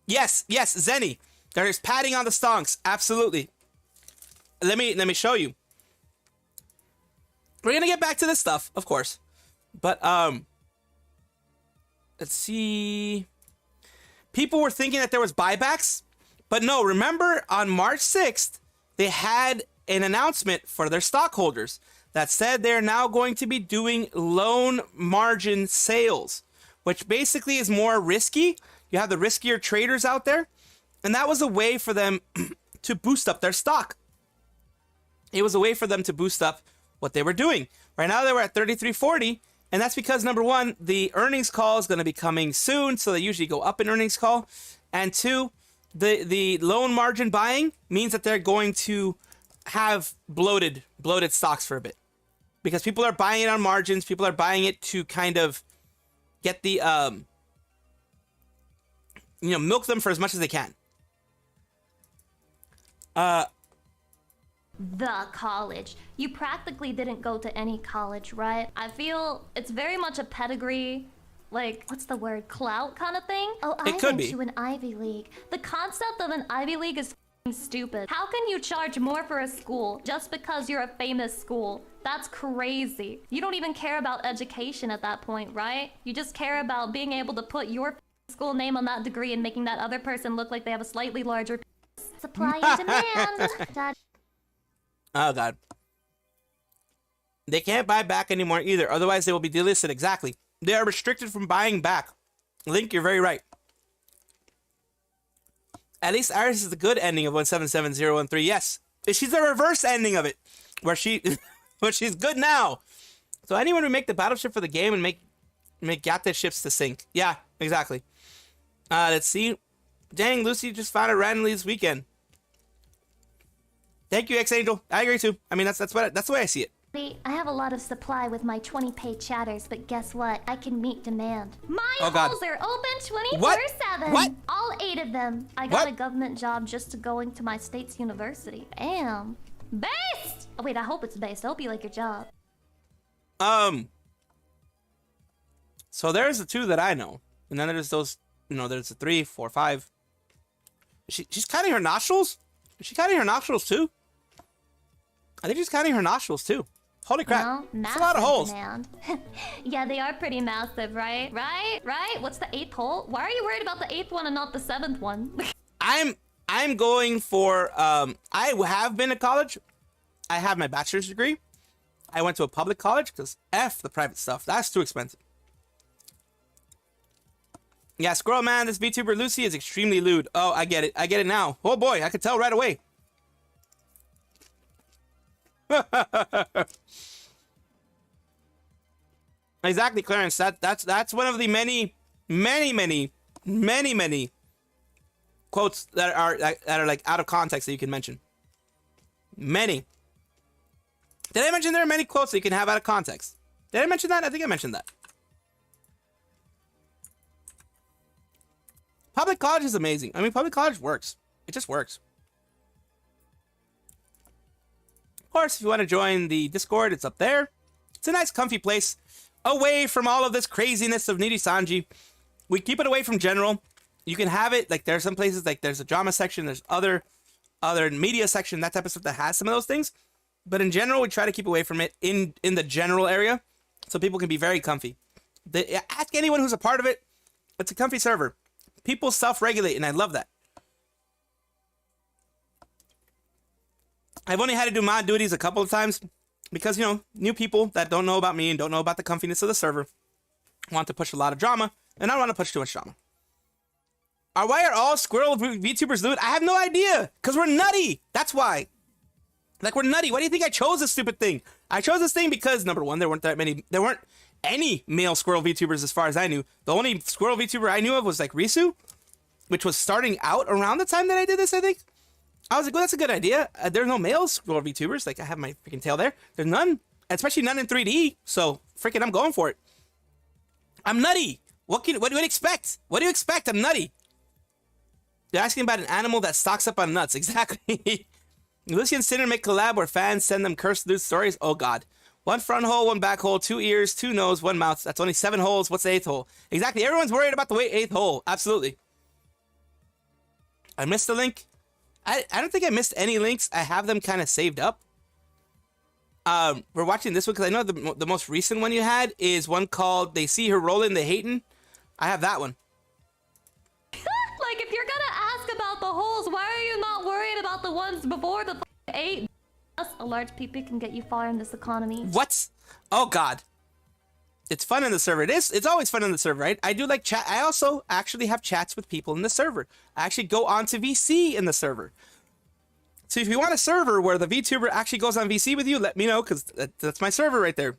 Yes, Zenny. There's padding on the stonks. Absolutely. Let me show you. We're gonna get back to this stuff, of course. But let's see. People were thinking that there was buybacks, but no, remember on March 6th, they had an announcement for their stockholders that said they're now going to be doing loan margin sales, which basically is more risky. You have the riskier traders out there, and that was a way for them to boost up their stock. It was a way for them to boost up what they were doing. Right now, they were at 33.40, and that's because, number one, the earnings call is going to be coming soon, so they usually go up in earnings call. And two, the loan margin buying means that they're going to have bloated stocks for a bit. Because people are buying it on margins, people are buying it to kind of get the, milk them for as much as they can. The college. You practically didn't go to any college, right? I feel it's very much a pedigree, like, what's the word, clout kind of thing? Oh, I went to an Ivy League. The concept of an Ivy League is f***ing stupid. How can you charge more for a school just because you're a famous school? That's crazy. You don't even care about education at that point, right? You just care about being able to put your school name on that degree and making that other person look like they have a slightly larger supply and demand. Oh, God. They can't buy back anymore either. Otherwise, they will be delisted. Exactly. They are restricted from buying back. Link, you're very right. At least Iris is the good ending of 177013. Yes. She's the reverse ending of it. Where she's good now. So anyone who make the battleship for the game and make yacht ships to sink. Yeah, exactly. Let's see. Dang, Lucy just found it randomly this weekend. Thank you, X-Angel. I agree too. I mean, that's the way I see it. I have a lot of supply with my 20-pay chatters, but guess what? I can meet demand. My holes are open 24/7. What? All 8 of them. I got a government job just to going to my state's university. Bam. Based! Oh, wait, I hope it's based. I hope you like your job. So there's the 2 that I know. And then there's those, there's the 3, 4, 5. She's counting her nostrils? Is she counting her nostrils too? I think she's counting her nostrils too. Holy crap. That's a lot of holes. Yeah, they are pretty massive, right? Right? What's the 8th hole? Why are you worried about the 8th one and not the 7th one? I'm going for, I have been to college. I have my bachelor's degree. I went to a public college because F the private stuff. That's too expensive. Yeah, Squirrel Man, this VTuber Lucy is extremely lewd. Oh, I get it. I get it now. Oh boy, I could tell right away. Exactly, Clarence. That's one of the many quotes that are like out of context that you can mention. Many. Did I mention there are many quotes that you can have out of context? Did I mention that? I think I mentioned that. Public college is amazing. I mean, public college works. It just works. Of course, if you want to join the Discord, it's up there. It's a nice, comfy place. Away from all of this craziness of Nijisanji. We keep it away from general. You can have it, like, there's some places, like, there's a drama section, there's other media section, that type of stuff that has some of those things. But in general, we try to keep away from it in the general area so people can be very comfy. Ask anyone who's a part of it. It's a comfy server. People self-regulate, and I love that. I've only had to do mod duties a couple of times because, new people that don't know about me and don't know about the comfiness of the server want to push a lot of drama, and I don't want to push too much drama. Why are all squirrel VTubers lewd? I have no idea, because we're nutty. That's why. Like, we're nutty. Why do you think I chose this stupid thing? I chose this thing because, number one, there weren't any male squirrel VTubers as far as I knew. The only squirrel VTuber I knew of was, like, Risu, which was starting out around the time that I did this, I think. I was like, well, that's a good idea. There's no male squirrel VTubers. Like, I have my freaking tail there. There's none, especially none in 3D. So, freaking, I'm going for it. I'm nutty. What do you expect? What do you expect? I'm nutty. You're asking about an animal that stocks up on nuts. Exactly. Lucy and Sinner make collab where fans send them cursed loot stories. Oh god. 1 front hole, 1 back hole, 2 ears, 2 nose, 1 mouth. That's only 7 holes. What's the 8th hole? Exactly. Everyone's worried about the 8th hole. Absolutely. I missed the link. I don't think I missed any links. I have them kind of saved up. We're watching this one because I know the most recent one you had is one called They See Her Rolling, They Hatin'. I have that one. Like, if you're gonna ask about the holes, why are you not worried about the ones before the 8? A large PP can get you far in this economy. What? Oh god. It's fun in the server. It's always fun in the server, right? I do like chat. I also actually have chats with people in the server. I actually go on to VC in the server. So if you want a server where the VTuber actually goes on VC with you, let me know, because that's my server right there.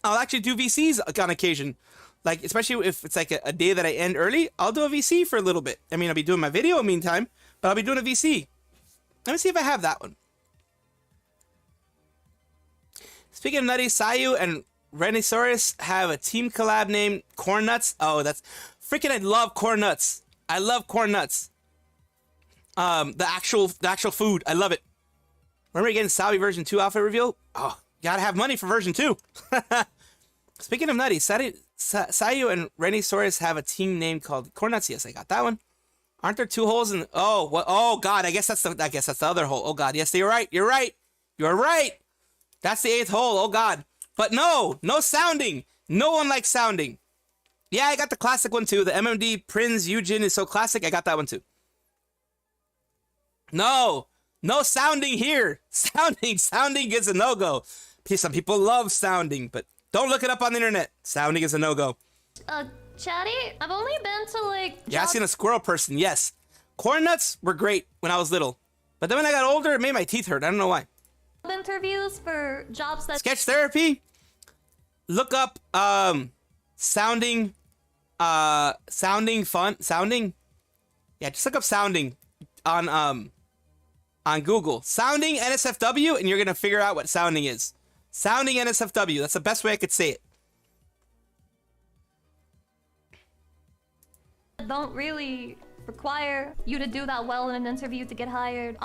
I'll actually do VCs on occasion. Like, especially if it's like a day that I end early, I'll do a VC for a little bit. I mean, I'll be doing my video in the meantime, but I'll be doing a VC. Let me see if I have that one. Speaking of nutty, Sayu and Renisaurus have a team collab named Corn Nuts. Oh, that's freaking, I love corn nuts. I love corn nuts. The actual food. I love it. Remember getting Sayu version 2 outfit reveal? Oh, gotta have money for version 2. Speaking of nutty, Sayu and Renisaurus have a team name called Corn Nuts. Yes, I got that one. Aren't there 2 holes in? Oh, what? Oh God, I guess that's the other hole. Oh God, yes, you're right. You're right. You're right. That's the 8th hole. Oh God. But no sounding. No one likes sounding. Yeah, I got the classic one too. The MMD Prince Eugen is so classic. I got that one too. No sounding here. Sounding is a no-go. Some people love sounding, but don't look it up on the internet. Sounding is a no-go. Chatty, I've only been to like... Yeah, I've seen a squirrel person, yes. Corn nuts were great when I was little. But then when I got older, it made my teeth hurt. I don't know why. Interviews for jobs that... Sketch therapy? Look up, sounding fun. Sounding? Yeah, just look up sounding on Google. Sounding NSFW, and you're gonna figure out what sounding is. Sounding NSFW. That's the best way I could say it. Don't really require you to do that well in an interview to get hired.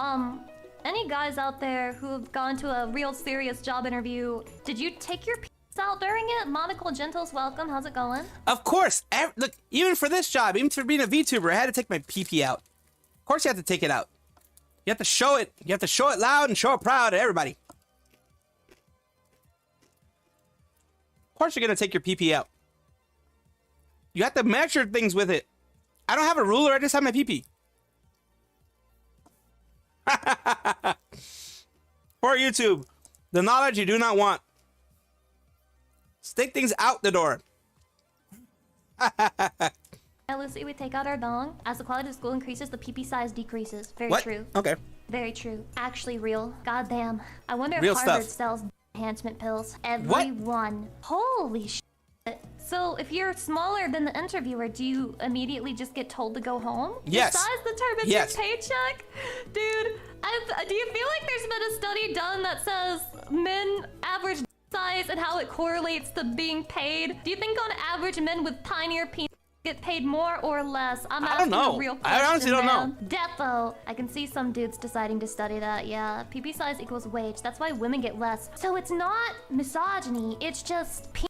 Any guys out there who've gone to a real serious job interview, did you take your piece out during it? Monocle Gentle's welcome. How's it going? Of course. Look, even for this job, even for being a VTuber, I had to take my PP out. Of course you have to take it out. You have to show it. You have to show it loud and show it proud to everybody. Of course you're going to take your PP out. You have to measure things with it. I don't have a ruler. I just have my PP. For YouTube, the knowledge you do not want. Stick things out the door. Lucy, we take out our dong. As the quality of school increases, the PP size decreases. Very What? true. Okay. Very true. Actually real. Goddamn. I wonder Real if Harvard stuff. sells enhancement pills. What? Everyone. Holy shit. So if you're smaller than the interviewer, do you immediately just get told to go home? Yes. Your size determines Yes. your paycheck? Dude, do you feel like there's been a study done that says men average size and how it correlates to being paid? Do you think on average men with tinier penis get paid more or less? I'm I don't asking know. a real question, I honestly don't know. man. Defo. I can see some dudes deciding to study that. Yeah, PP size equals wage. That's why women get less. So it's not misogyny. It's just penis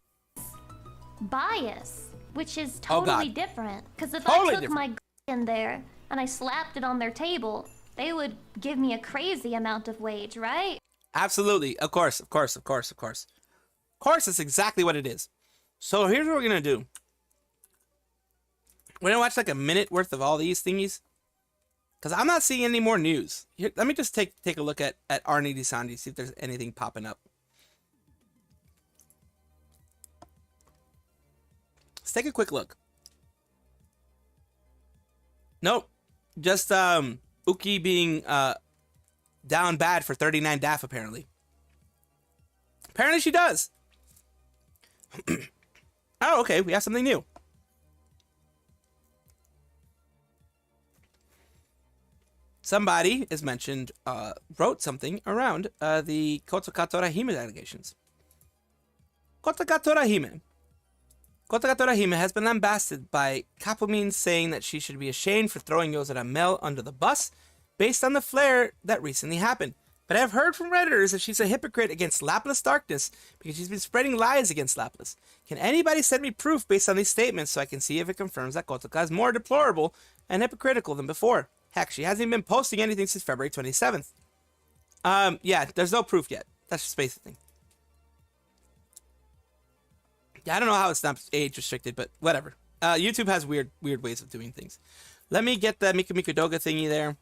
bias, which is Oh, God. totally different. Because if Totally I took my in there and I slapped it on their table, they would give me a crazy amount of wage, right? Absolutely. Of course. Of course. Of course. Of course. Of course, it's exactly what it is. So here's what we're going to do. We're going to watch like a minute worth of all these thingies. Because I'm not seeing any more news. Here, let me just take a look at our Nijisanji, see if there's anything popping up. Let's take a quick look. Nope. Just Uki being down bad for 39 DAF apparently. Apparently she does. Oh, okay. We have something new. Somebody, as mentioned, wrote something around the Kotokatora Hime allegations. Kotokatora Hime. Kotokatora Hime has been lambasted by Kapumine saying that she should be ashamed for throwing Yozora Mel under the bus based on the flare that recently happened. But I've heard from Redditors that she's a hypocrite against Laplace Darkness because she's been spreading lies against Laplace. Can anybody send me proof based on these statements so I can see if it confirms that Kotoka is more deplorable and hypocritical than before? Heck, she hasn't even been posting anything since February 27th. Yeah, there's no proof yet. That's just basic thing. Yeah, I don't know how it's not age restricted, but whatever. YouTube has weird ways of doing things. Let me get the Mika Mika Doga thingy there.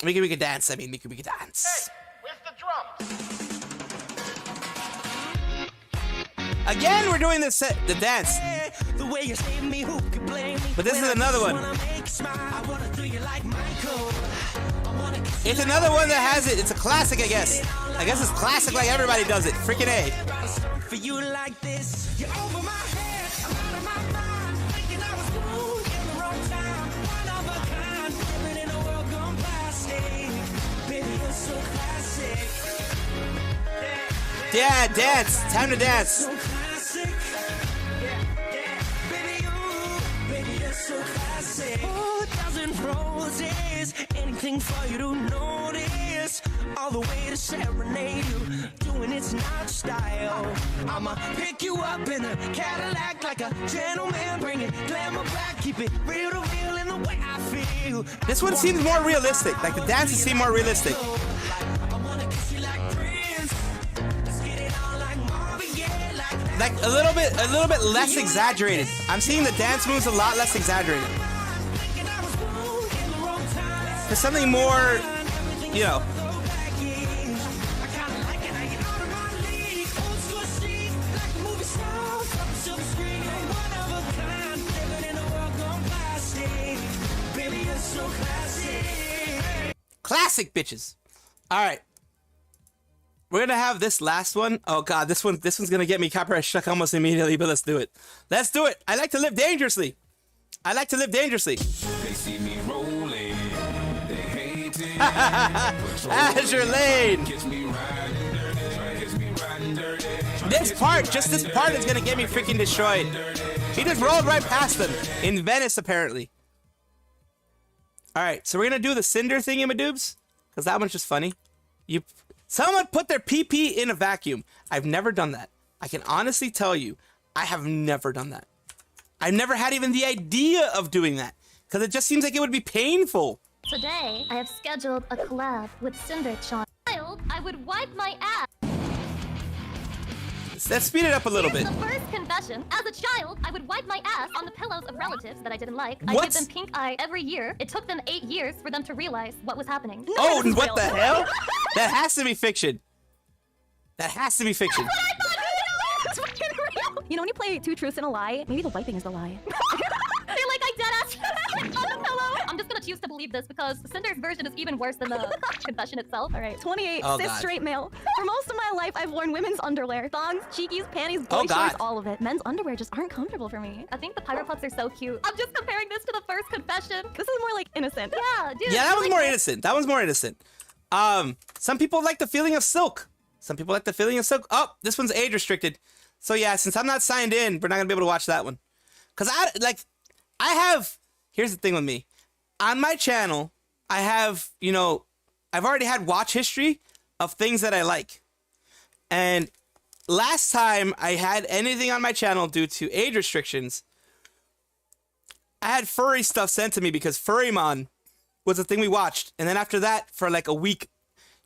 Mika Mika Dance, I mean Mika Mika Dance. Hey, where's the drums? Again, we're doing this the dance. But this is another one. It's another one that has it. It's a classic, I guess. I guess it's classic like everybody does it. Freaking A. For you like this, you're over my head, I'm out of my mind, thinking I was cool in the wrong time, one of a kind, living in a world gone plastic, baby you're so classic. Yeah, dance, time to dance. So classic. Baby you're so classic. 4,000 roses, anything for you to notice, all the way to serenade you, doing it's not style. I'ma pick you up in a Cadillac like a gentleman, bring it glamour back, keep it real to real in the way I feel. This one seems more realistic, like the dances seem more realistic. Like a little bit less exaggerated. I'm seeing the dance moves a lot less exaggerated. There's something more, you know. Classic bitches. All right. We're going to have this last one. Oh god, this one's going to get me copyright struck almost immediately, but let's do it. Let's do it. I like to live dangerously. I like to live dangerously. They see me rolling. They hate it. Azure Lane. This part is going to get me freaking destroyed. He just rolled right past them in Venice apparently. All right, so we're going to do the cinder thingy, my doobs, because that one's just funny. Someone put their PP in a vacuum. I've never done that. I can honestly tell you, I have never done that. I've never had even the idea of doing that, because it just seems like it would be painful. Today, I have scheduled a collab with Cinder-chan. I would wipe my ass. Let's speed it up a little bit. The first confession. As a child, I would wipe my ass on the pillows of relatives that I didn't like. I What? gave them pink eye every year. It took them 8 years for them to realize what was happening. Oh, what the hell? That has to be fiction. That has to be fiction. That's what I thought. It's fucking real. You know when you play Two Truths and a Lie? Maybe the wiping is the lie. They're like, I deadass on the pillow. I'm just gonna choose to believe this because Cinder's version is even worse than the confession itself. All right, 28, Oh, cis God. straight male. For most of my life, I've worn women's underwear. Thongs, cheekies, panties, Oh, boy God. shorts, all of it. Men's underwear just aren't comfortable for me. I think the pirate pups are so cute. I'm just comparing this to the first confession. This is more like innocent. Yeah, dude. Yeah, that was more innocent. That was more innocent. Some people like the feeling of silk. Some people like the feeling of silk. Oh, this one's age restricted. So yeah, since I'm not signed in, we're not gonna be able to watch that one. Cause here's the thing with me. On my channel, I have, I've already had watch history of things that I like. And last time I had anything on my channel due to age restrictions, I had furry stuff sent to me because Furrymon was the thing we watched. And then after that, for like a week,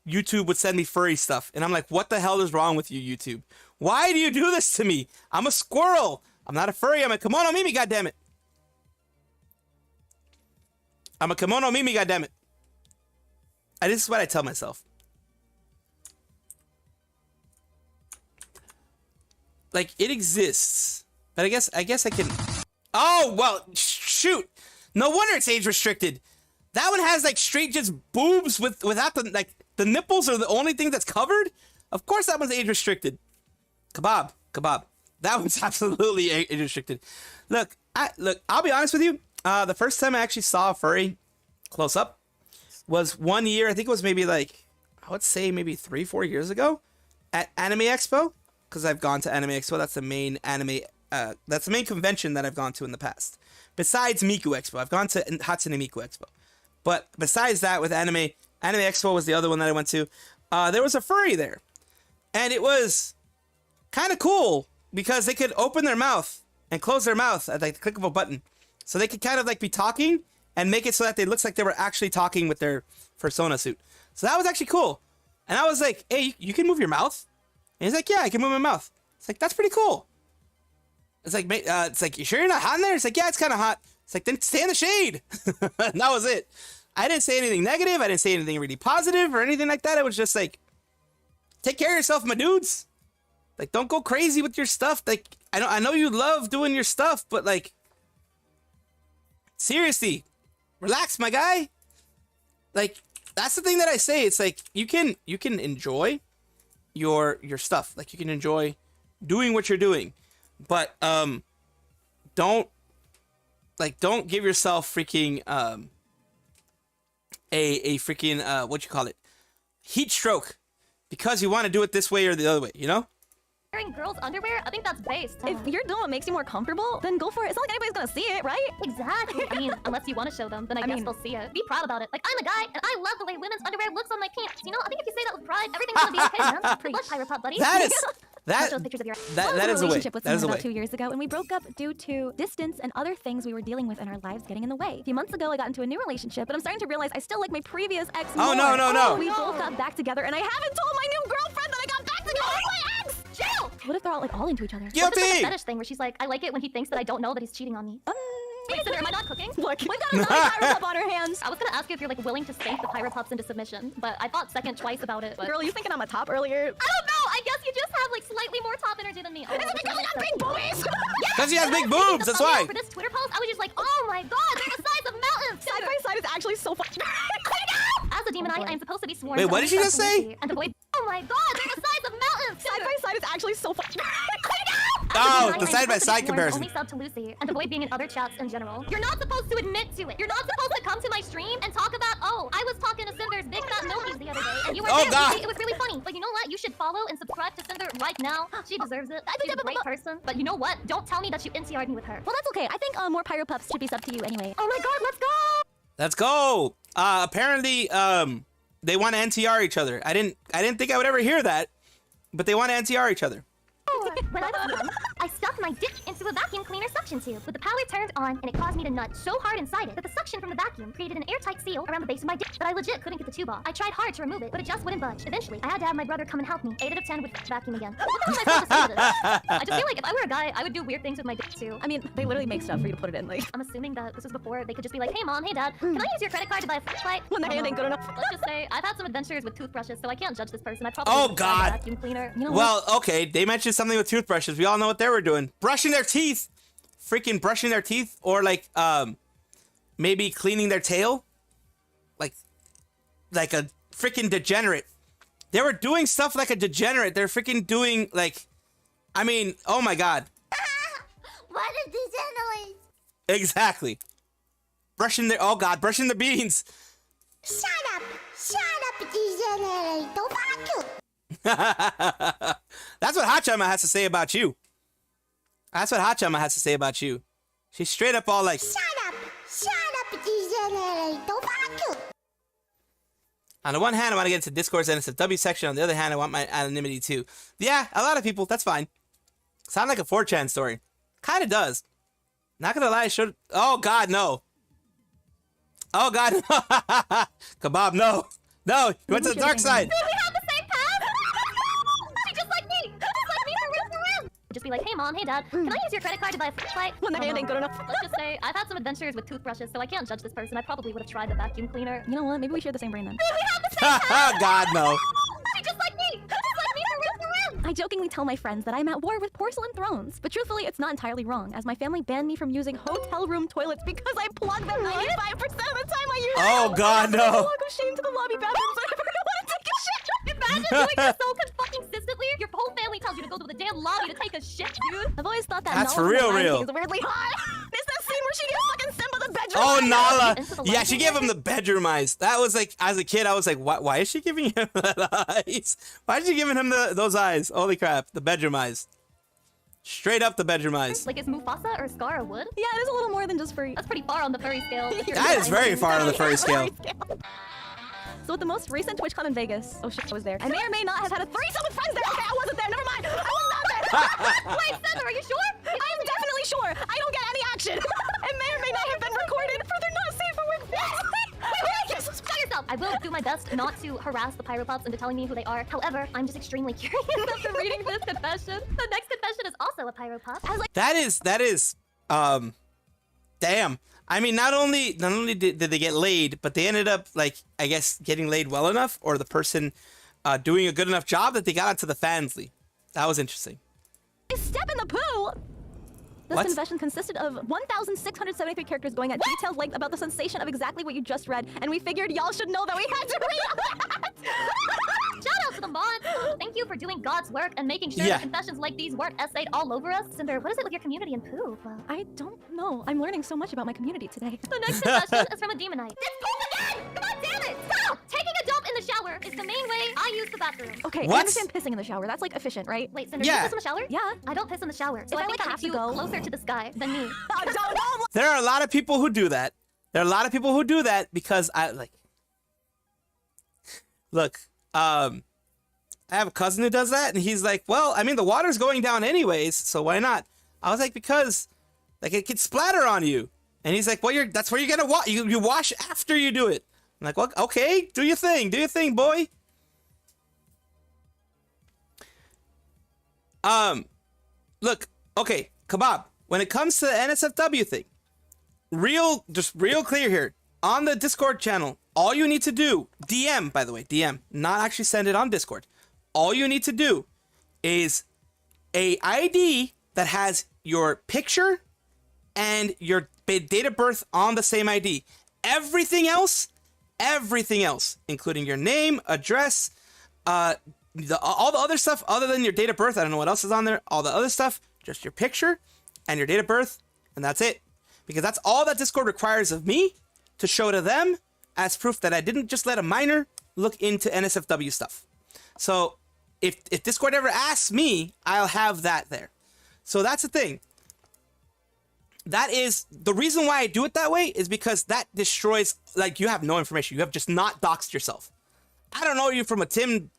YouTube would send me furry stuff. And I'm like, what the hell is wrong with you, YouTube? Why do you do this to me? I'm a squirrel. I'm not a furry. I'm a kimono Mimi, goddammit. I'm a kimono Mimi, goddammit. This is what I tell myself. Like, it exists. But I guess I can... Oh, well, shoot. No wonder it's age restricted. That one has, like, straight just boobs without the, like, the nipples are the only thing that's covered? Of course that one's age restricted. Kebab. That one's absolutely age restricted. Look, I'll be honest with you. The first time I actually saw a furry close up was 1 year. I think it was maybe like, I would say maybe 3-4 years ago at Anime Expo. Because I've gone to Anime Expo. That's the main convention that I've gone to in the past. Besides Miku Expo. I've gone to Hatsune Miku Expo. But besides that, with Anime Expo was the other one that I went to. There was a furry there, and it was kind of cool because they could open their mouth and close their mouth at like the click of a button, so they could kind of like be talking and make it so that it looks like they were actually talking with their persona suit. So that was actually cool. And I was like, hey, you can move your mouth? And he's like, yeah, I can move my mouth. It's like, that's pretty cool. It's like, you sure you're not hot in there? It's like, yeah, it's kind of hot. It's like, then stay in the shade. And that was it. I didn't say anything negative. I didn't say anything really positive or anything like that. It was just like, take care of yourself, my dudes. Like, don't go crazy with your stuff. Like, I know you love doing your stuff, but like, seriously, relax, my guy. Like, that's the thing that I say. It's like, you can enjoy your stuff. Like, you can enjoy doing what you're doing, but don't give yourself freaking a freaking what you call it, heat stroke, because you want to do it this way or the other way, you know? Wearing girls' underwear, I think that's based. If you're doing what makes you more comfortable, then go for it. It's not like anybody's gonna see it, right? Exactly. I mean, unless you want to show them, then I guess they'll see it. Be proud about it. Like, I'm a guy, and I love the way women's underwear looks on my pants. You know, I think if you say that with pride, everything's gonna be okay, man. Good luck, Pirate Pop buddy. That is That is a relationship with that is someone a way. about 2 years ago, and we broke up due to distance and other things we were dealing with in our lives getting in the way. A few months ago, I got into a new relationship, but I'm starting to realize I still like my previous ex more. No. We both got back together, and I haven't told my new girlfriend that I got back together with my ex. Chill. What if they're all into each other? What if it's like a fetish thing where she's like, I like it when he thinks that I don't know that he's cheating on me. Wait, Cinder, am I not cooking? Look, we've got another Pyro Pup on our hands. I was gonna ask you if you're like willing to spank the Pyro Pups into submission, but I thought second twice about it. But... Girl, you thinking I'm a top earlier? I don't know. I guess you just have like slightly more top energy than me. Is it because I got big boobies? Because he has big boobs, that's why. For this Twitter post, I was just like, oh my god, they're the size of mountains. Side by side is actually so fucking. As a demonite, I'm supposed to be sworn. Wait, what did she just say? And avoid. Oh my god, they're the size of mountains. Side by side is actually so fucking. Oh, the side by side comparison. Only sub to Lucy and avoid being in other chats in general. You're not supposed to admit to it. You're not supposed to come to my stream and talk about, oh, I was talking to Cinder's big fat milkies the other day, and you were there. God. Lucy. It was really funny. But you know what? You should follow and subscribe to Cinder right now. She deserves it. She's a great person. But you know what? Don't tell me that you NTR'd me with her. Well, that's okay. I think more Pyro Pups should be sub to you anyway. Oh my god, let's go! Let's go. Apparently, they want to NTR each other. I didn't think I would ever hear that, but they want to NTR each other. When I was young, I stuffed my dick into a vacuum cleaner suction tube with the power turned on, and it caused me to nut so hard inside it that the suction from the vacuum created an airtight seal around the base of my dick that I legit couldn't get the tube off. I tried hard to remove it, but it just wouldn't budge. Eventually, I had to have my brother come and help me. 8 out of 10 with vacuum again. What the hell am I supposed to say to this? I just feel like if I were a guy, I would do weird things with my dick too. I mean, they literally make stuff for you to put it in. Like, I'm assuming that this was before they could just be like, hey mom, hey dad, can I use your credit card to buy a flashlight? When the hand ain't good enough. Let's just say I've had some adventures with toothbrushes, so I can't judge this person. I probably Oh would've tried a God. vacuum cleaner. You know Well, okay, they mentioned something with toothbrushes. We all know what they were doing. Brushing their teeth. Freaking brushing their teeth, or like maybe cleaning their tail. Like a freaking degenerate. They were doing stuff like a degenerate. They're freaking doing like, I mean, oh my god. What is this noise? Exactly. Brushing their, oh god, brushing the beans. Shut up, degenerate. Don't vacuum. That's what Hachama has to say about you. That's what Hachama has to say about you. She's straight up all like, Shut up, degenerate. Don't vacuum. on the one hand, I want to get into Discord's NSFW section. On the other hand, I want my anonymity too. Yeah, a lot of people, that's fine. Sound like a 4chan story. Kind of does. Not gonna lie, should. Oh god, no. Oh god, no. Kebab, no. No, you went to the dark side. Do we have the same path? She just like me. For real. Just be like, hey mom, hey dad, can I use your credit card to buy a flashlight? When the hand ain't good enough. Let's just say I've had some adventures with toothbrushes, so I can't judge this person. I probably would have tried the vacuum cleaner. You know what? Maybe we share the same brain then. Do we have the same path? Oh god, no. She just like me. For real. I jokingly tell my friends that I'm at war with porcelain thrones, but truthfully, it's not entirely wrong, as my family banned me from using hotel room toilets because I plug them 95% of the time I use them. Oh god, no. I walk of shame to the lobby bathrooms whenever I want to take a shit. Imagine doing this so fucking consistently. Your whole family tells you to go to the damn lobby to take a shit, dude. I've always thought that That's Nala for from real, the Lion real. King is weirdly hot. It's that scene where she gives fucking Simba the bedroom. Oh, eyes. Nala. Yeah, she gave him the bedroom eyes. That was like, as a kid, I was like, why is she giving him that eyes? Why is she giving him those eyes? Holy crap, the bedroom eyes. Straight up the bedroom eyes. Like, is Mufasa or Scar a wood? Yeah, it is a little more than just furry. That's pretty far on the furry scale. That is very far on the furry scale. So with the most recent TwitchCon in Vegas, oh shit, I was there. I may or may not have had a threesome with friends there. Okay, I wasn't there. Never mind. I was not there. Wait, Sender, are you sure? I'm definitely sure. I don't get any action. It may or may not have been recorded. Further not safe for work. Shut yourself! I will do my best not to harass the Pyro Pups into telling me who they are. However, I'm just extremely curious after reading this confession. The next confession is also a Pyro Pup. That is, damn. I mean, not only did they get laid, but they ended up, like, I guess, getting laid well enough, or the person doing a good enough job that they got onto the Fansly. That was interesting. Step in the poo! This What? confession consisted of 1,673 characters going at detailed length about the sensation of exactly what you just read, and we figured y'all should know that we had to read that! Shout out to the mods! Thank you for doing God's work and making sure Yeah. that confessions like these weren't essayed all over us. Cinder, what is it with your community and poo? I don't know. I'm learning so much about my community today. The next confession is from a demonite. It's poop again! Come on, damn it! Stop! Taking a dump in the shower is the main way I use the bathroom. Okay, What? I understand pissing in the shower. That's like efficient, right? Wait, Cinder, Yeah. you piss in the shower? Yeah. I don't piss in the shower. So If I I, think like, that have makes you to go- closer to the sky than me. I don't know. There are a lot of people who do that. There are a lot of people who do that because look, I have a cousin who does that, and he's like, well, I mean, the water's going down anyways, so why not? I was like, because, like, it could splatter on you. And he's like, well, that's where you're gonna wash. You wash after you do it. I'm like, well, okay, do your thing, boy. Look, okay, Kebab, when it comes to the NSFW thing, just real clear here, on the Discord channel, all you need to do, DM, by the way, DM, not actually send it on Discord. All you need to do is a ID that has your picture and your date of birth on the same ID. Everything else, including your name, address, all the other stuff other than your date of birth, I don't know what else is on there, all the other stuff, just your picture and your date of birth, and that's it. Because that's all that Discord requires of me to show to them as proof that I didn't just let a minor look into NSFW stuff. So if Discord ever asks me, I'll have that there. So that's the thing. That is the reason why I do it that way, is because that destroys, like, you have no information. You have just not doxed yourself. I don't know you from a Tim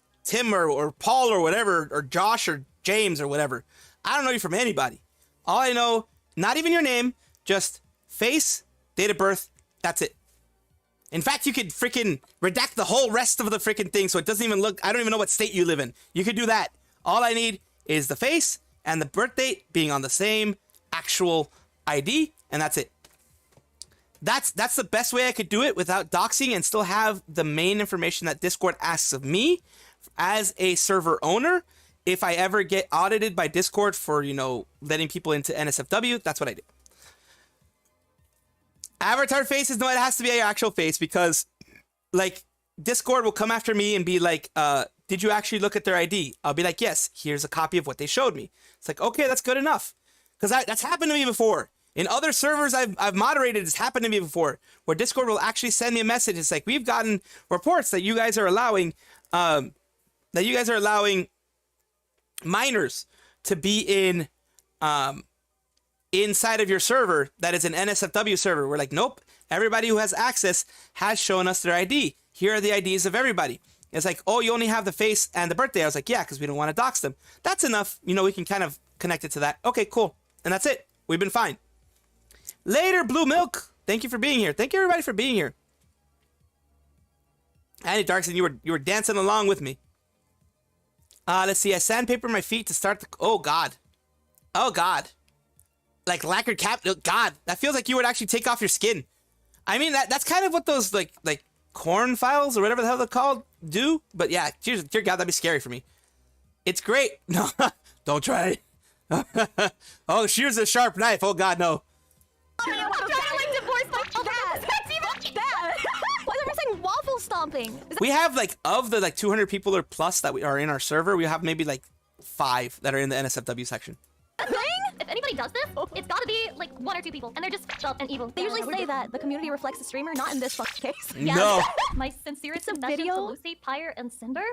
or Paul or whatever, or Josh or James or whatever. I don't know you from anybody. All I know, not even your name, just face, date of birth, that's it. In fact, you could freaking redact the whole rest of the freaking thing so it doesn't even look, I don't even know what state you live in. You could do that. All I need is the face and the birth date being on the same actual ID, and that's it. That's the best way I could do it without doxing and still have the main information that Discord asks of me as a server owner. If I ever get audited by Discord for, letting people into NSFW, that's what I do. Avatar faces, no, it has to be your actual face, because, like, Discord will come after me and be like, did you actually look at their ID? I'll be like, yes, here's a copy of what they showed me. It's like, okay, that's good enough. Because that's happened to me before. In other servers I've moderated, it's happened to me before, where Discord will actually send me a message. It's like, we've gotten reports that you guys are allowing, minors to be in, inside of your server that is an NSFW server. We're like, nope, everybody who has access has shown us their ID. Here are the IDs of everybody. It's like, oh, you only have the face and the birthday. I was like, yeah, because we don't want to dox them. That's enough. We can kind of connect it to that. Okay, cool. And that's it. We've been fine. Later, Blue Milk. Thank you for being here. Thank you, everybody, for being here. Andy Darkson, you were dancing along with me. Let's see. I sandpaper my feet to start the... Oh, God. Oh, God. Like lacquered cap... Oh, God. That feels like you would actually take off your skin. I mean, that's kind of what those, like corn files or whatever the hell they're called do. But yeah, dear God, that'd be scary for me. It's great. No, don't try it. Oh, shears a sharp knife. Oh, God, no. I'm trying to divorce my dad. That's even bad. Why is everyone saying waffle stomping? We have, of the 200 people or plus that we are in our server, we have maybe 5 that are in the NSFW section. If anybody does this, it's gotta be 1 or 2 people, and they're just fucked up and evil. They usually say that the community reflects the streamer, not in this fucking case. Yeah. No. My sincerest confession to Lucy, Pyre, and Cinder.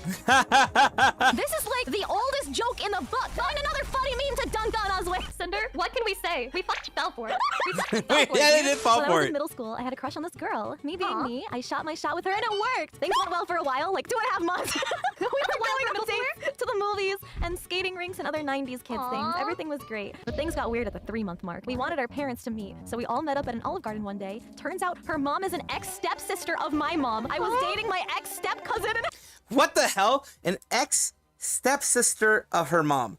This is like the oldest joke in the book. Find another funny meme to dunk on us with. Cinder, what can we say? We fell for it. We fell for it. Yeah, they did fall when I for was it. in middle school, I had a crush on this girl. Me being me, I shot my shot with her and it worked. Things went well for a while, like 2.5 months. We were going on dates to the movies and skating rinks and other 90s kids things. Everything was great. But things got weird at the 3-month mark. We wanted our parents to meet, so we all met up at an Olive Garden one day. Turns out her mom is an ex-stepsister of my mom. I was dating my ex-step-cousin and What the hell? An ex-stepsister of her mom.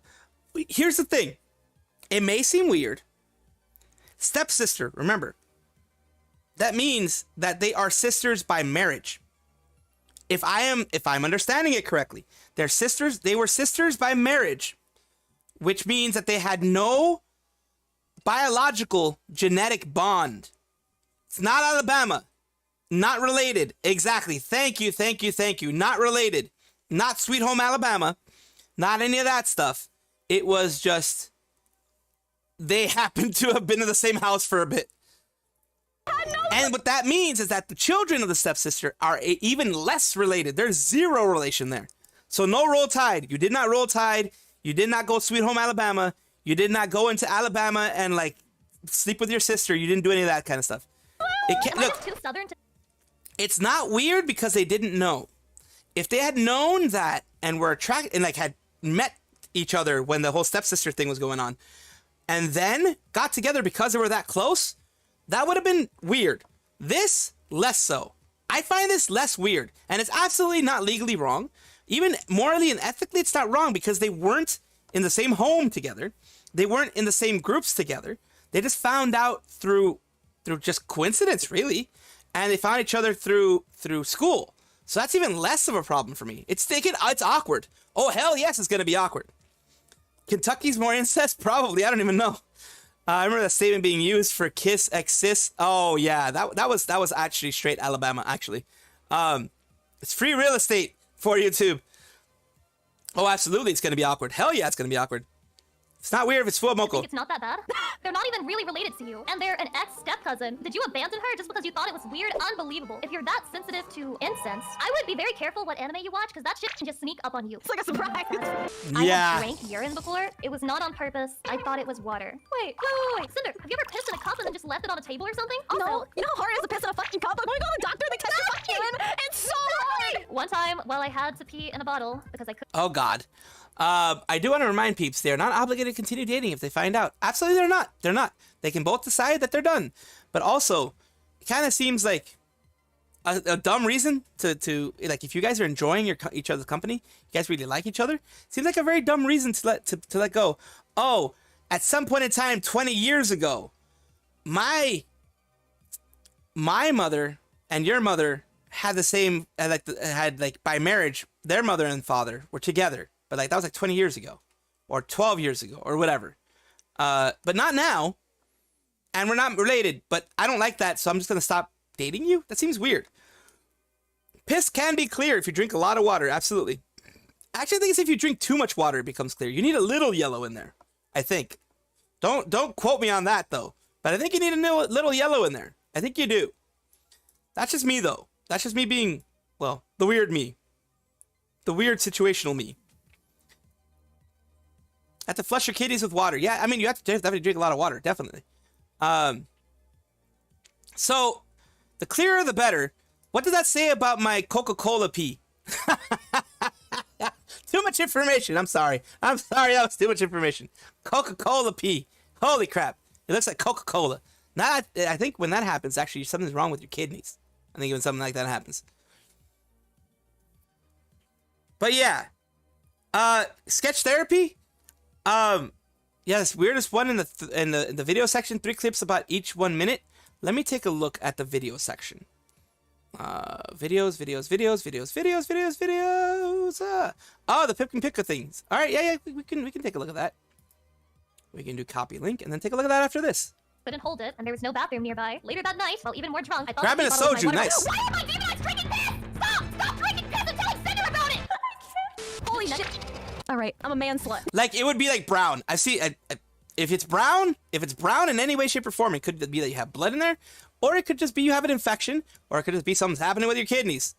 Here's the thing. It may seem weird. Stepsister, remember. That means that they are sisters by marriage. If I'm understanding it correctly, they're sisters, they were sisters by marriage, which means that they had no biological genetic bond. It's not Alabama. Not related. Exactly. Thank you. Not related. Not Sweet Home Alabama. Not any of that stuff. It was just they happened to have been in the same house for a bit. And what that means is that the children of the stepsister are even less related. There's zero relation there. So no roll tide. You did not roll tide. You did not go Sweet Home Alabama. You did not go into Alabama and like sleep with your sister. You didn't do any of that kind of stuff. It can't, look, Too southern to it's not weird because they didn't know. If they had known that and were attracted and like had met each other when the whole stepsister thing was going on and then got together because they were that close, that would have been weird. This, less so. I find this less weird, and it's absolutely not legally wrong. Even morally and ethically, it's not wrong because they weren't in the same home together. They weren't in the same groups together. They just found out through just coincidence, really. And they found each other through school. So that's even less of a problem for me. It's awkward. Oh, hell yes, it's going to be awkward. Kentucky's more incest? Probably. I don't even know. I remember that statement being used for kiss exist. Oh, yeah. That was actually straight Alabama, actually. It's free real estate for YouTube. Oh, absolutely. It's going to be awkward. Hell yeah, it's going to be awkward. It's not weird if it's I think Fuamoko. it's not that bad. They're not even really related to you, and they're an ex-step-cousin. Did you abandon her just because you thought it was weird? Unbelievable. If you're that sensitive to incense, I would be very careful what anime you watch, because that shit can just sneak up on you. It's like a surprise. Yeah. I have drank urine before. It was not on purpose. I thought it was water. Wait. Cinder, have you ever pissed in a cup and then just left it on a table or something? Also, no, you know how hard it is to piss in a fucking cup? When we go to the doctor, they test your fucking urine. It's so hard. One time, while I had to pee in a bottle because I couldn't. Oh, God. I do want to remind peeps, they're not obligated to continue dating if they find out. Absolutely, they're not. They're not. They can both decide that they're done. But also, it kind of seems like a dumb reason to like, if you guys are enjoying each other's company, you guys really like each other, seems like a very dumb reason to let go. Oh, at some point in time, 20 years ago, my mother and your mother had the same, had by marriage, their mother and father were together. But like that was like 20 years ago or 12 years ago or whatever. But not now. And we're not related, but I don't like that. So I'm just going to stop dating you. That seems weird. Piss can be clear if you drink a lot of water. Absolutely. Actually, I think it's if you drink too much water, it becomes clear. You need a little yellow in there. I think. Don't quote me on that though. But I think you need a little yellow in there. I think you do. That's just me though. That's just me being, well, the weird me. The weird situational me. Have to flush your kidneys with water. Yeah, I mean, you have to definitely drink a lot of water, definitely. So, the clearer the better. What does that say about my Coca-Cola pee? Too much information. I'm sorry. That was too much information. Coca-Cola pee. Holy crap. It looks like Coca-Cola. I think when that happens, actually, something's wrong with your kidneys. I think when something like that happens. But yeah. Sketch therapy? Yeah, this weirdest one in the video section, 3 clips about each 1 minute. Let me take a look at the video section. Videos. Oh, the Pipkin Picka things. All right, yeah, we can take a look at that. We can do copy link and then take a look at that after this. Couldn't hold it, and there was no bathroom nearby. Later that night, while even more drunk, I thought Grabbing a soju, nice. Why are my demonized drinking piss? Stop drinking piss and telling Cinder about it. Holy shit. All right, I'm a man slut. Like, it would be like brown. I see, if it's brown in any way, shape, or form, it could be that you have blood in there, or it could just be you have an infection, or it could just be something's happening with your kidneys.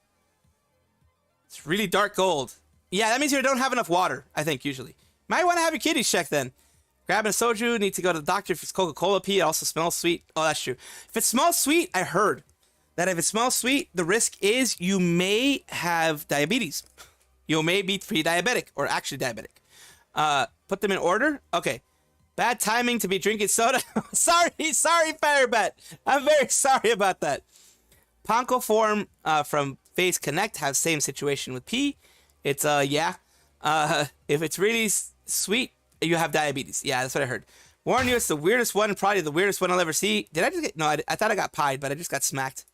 It's really dark gold. Yeah, that means you don't have enough water, I think, usually. Might want to have your kidneys checked then. Grabbing a soju, need to go to the doctor if it's Coca-Cola pee. It also smells sweet. Oh, that's true. If it smells sweet, I heard that if it smells sweet, the risk is you may have diabetes. You may be pre-diabetic or actually diabetic. Put them in order. Okay. Bad timing to be drinking soda. sorry, Firebat. I'm very sorry about that. Ponko form from Phase Connect have same situation with pee. It's yeah. If it's really sweet, you have diabetes. Yeah, that's what I heard. Warn you, it's the weirdest one, probably the weirdest one I'll ever see. Did I just get... No, I thought I got pied, but I just got smacked.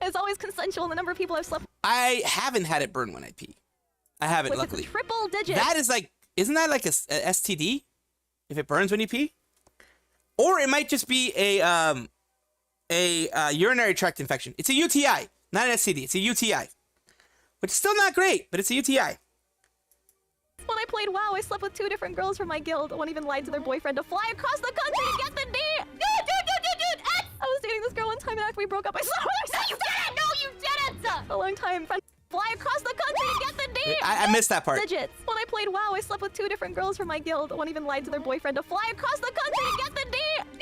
It's always consensual. The number of people I've slept. I haven't had it burn when I pee. I haven't, luckily. Triple digit. That is like... Isn't that like a STD? If it burns when you pee? Or it might just be a urinary tract infection. It's a UTI, not an STD. It's a UTI. Which is still not great, but it's a UTI. When I played WoW, I slept with 2 different girls from my guild. One even lied to their boyfriend to fly across the country to get the D. Dude! I was dating this girl one time, and after we broke up, I slept with her. No, you didn't! No, you didn't! A long time. Fly across the country to get the D. I missed that part. Digits. When I played WoW, I slept with 2 different girls from my guild. One even lied to their boyfriend to fly across the country to get the D. Dude!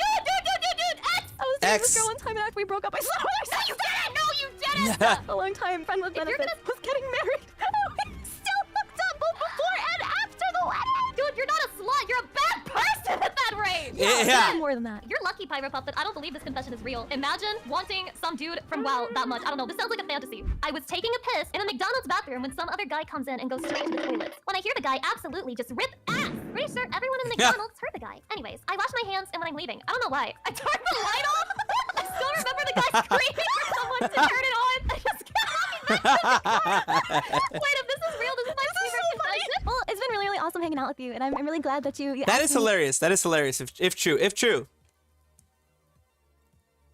I was dating this girl one time, and after we broke up, I slept with her. No, you didn't! No, you didn't! A long time. Friend with benefits. Was getting married. We still hooked up both before and after the wedding. Dude, you're not a slut. You're a bad person at that rate. Yeah. More than that. You're lucky, Pyro Puppet. I don't believe this confession is real. Imagine wanting some dude from WoW that much. I don't know. This sounds like a fantasy. I was taking a piss in a McDonald's bathroom when some other guy comes in and goes straight into the toilet. When I hear the guy absolutely just rip ass. Pretty sure everyone in McDonald's heard the guy. Anyways, I wash my hands and when I'm leaving, I don't know why, I turned the light off. I still remember the guy screaming for someone to turn it on. I just kept walking back to the car. Wait, if this is real, this is my favorite confession. Well, it's been really awesome hanging out with you, and I'm really glad that you That is hilarious. That is hilarious. If true.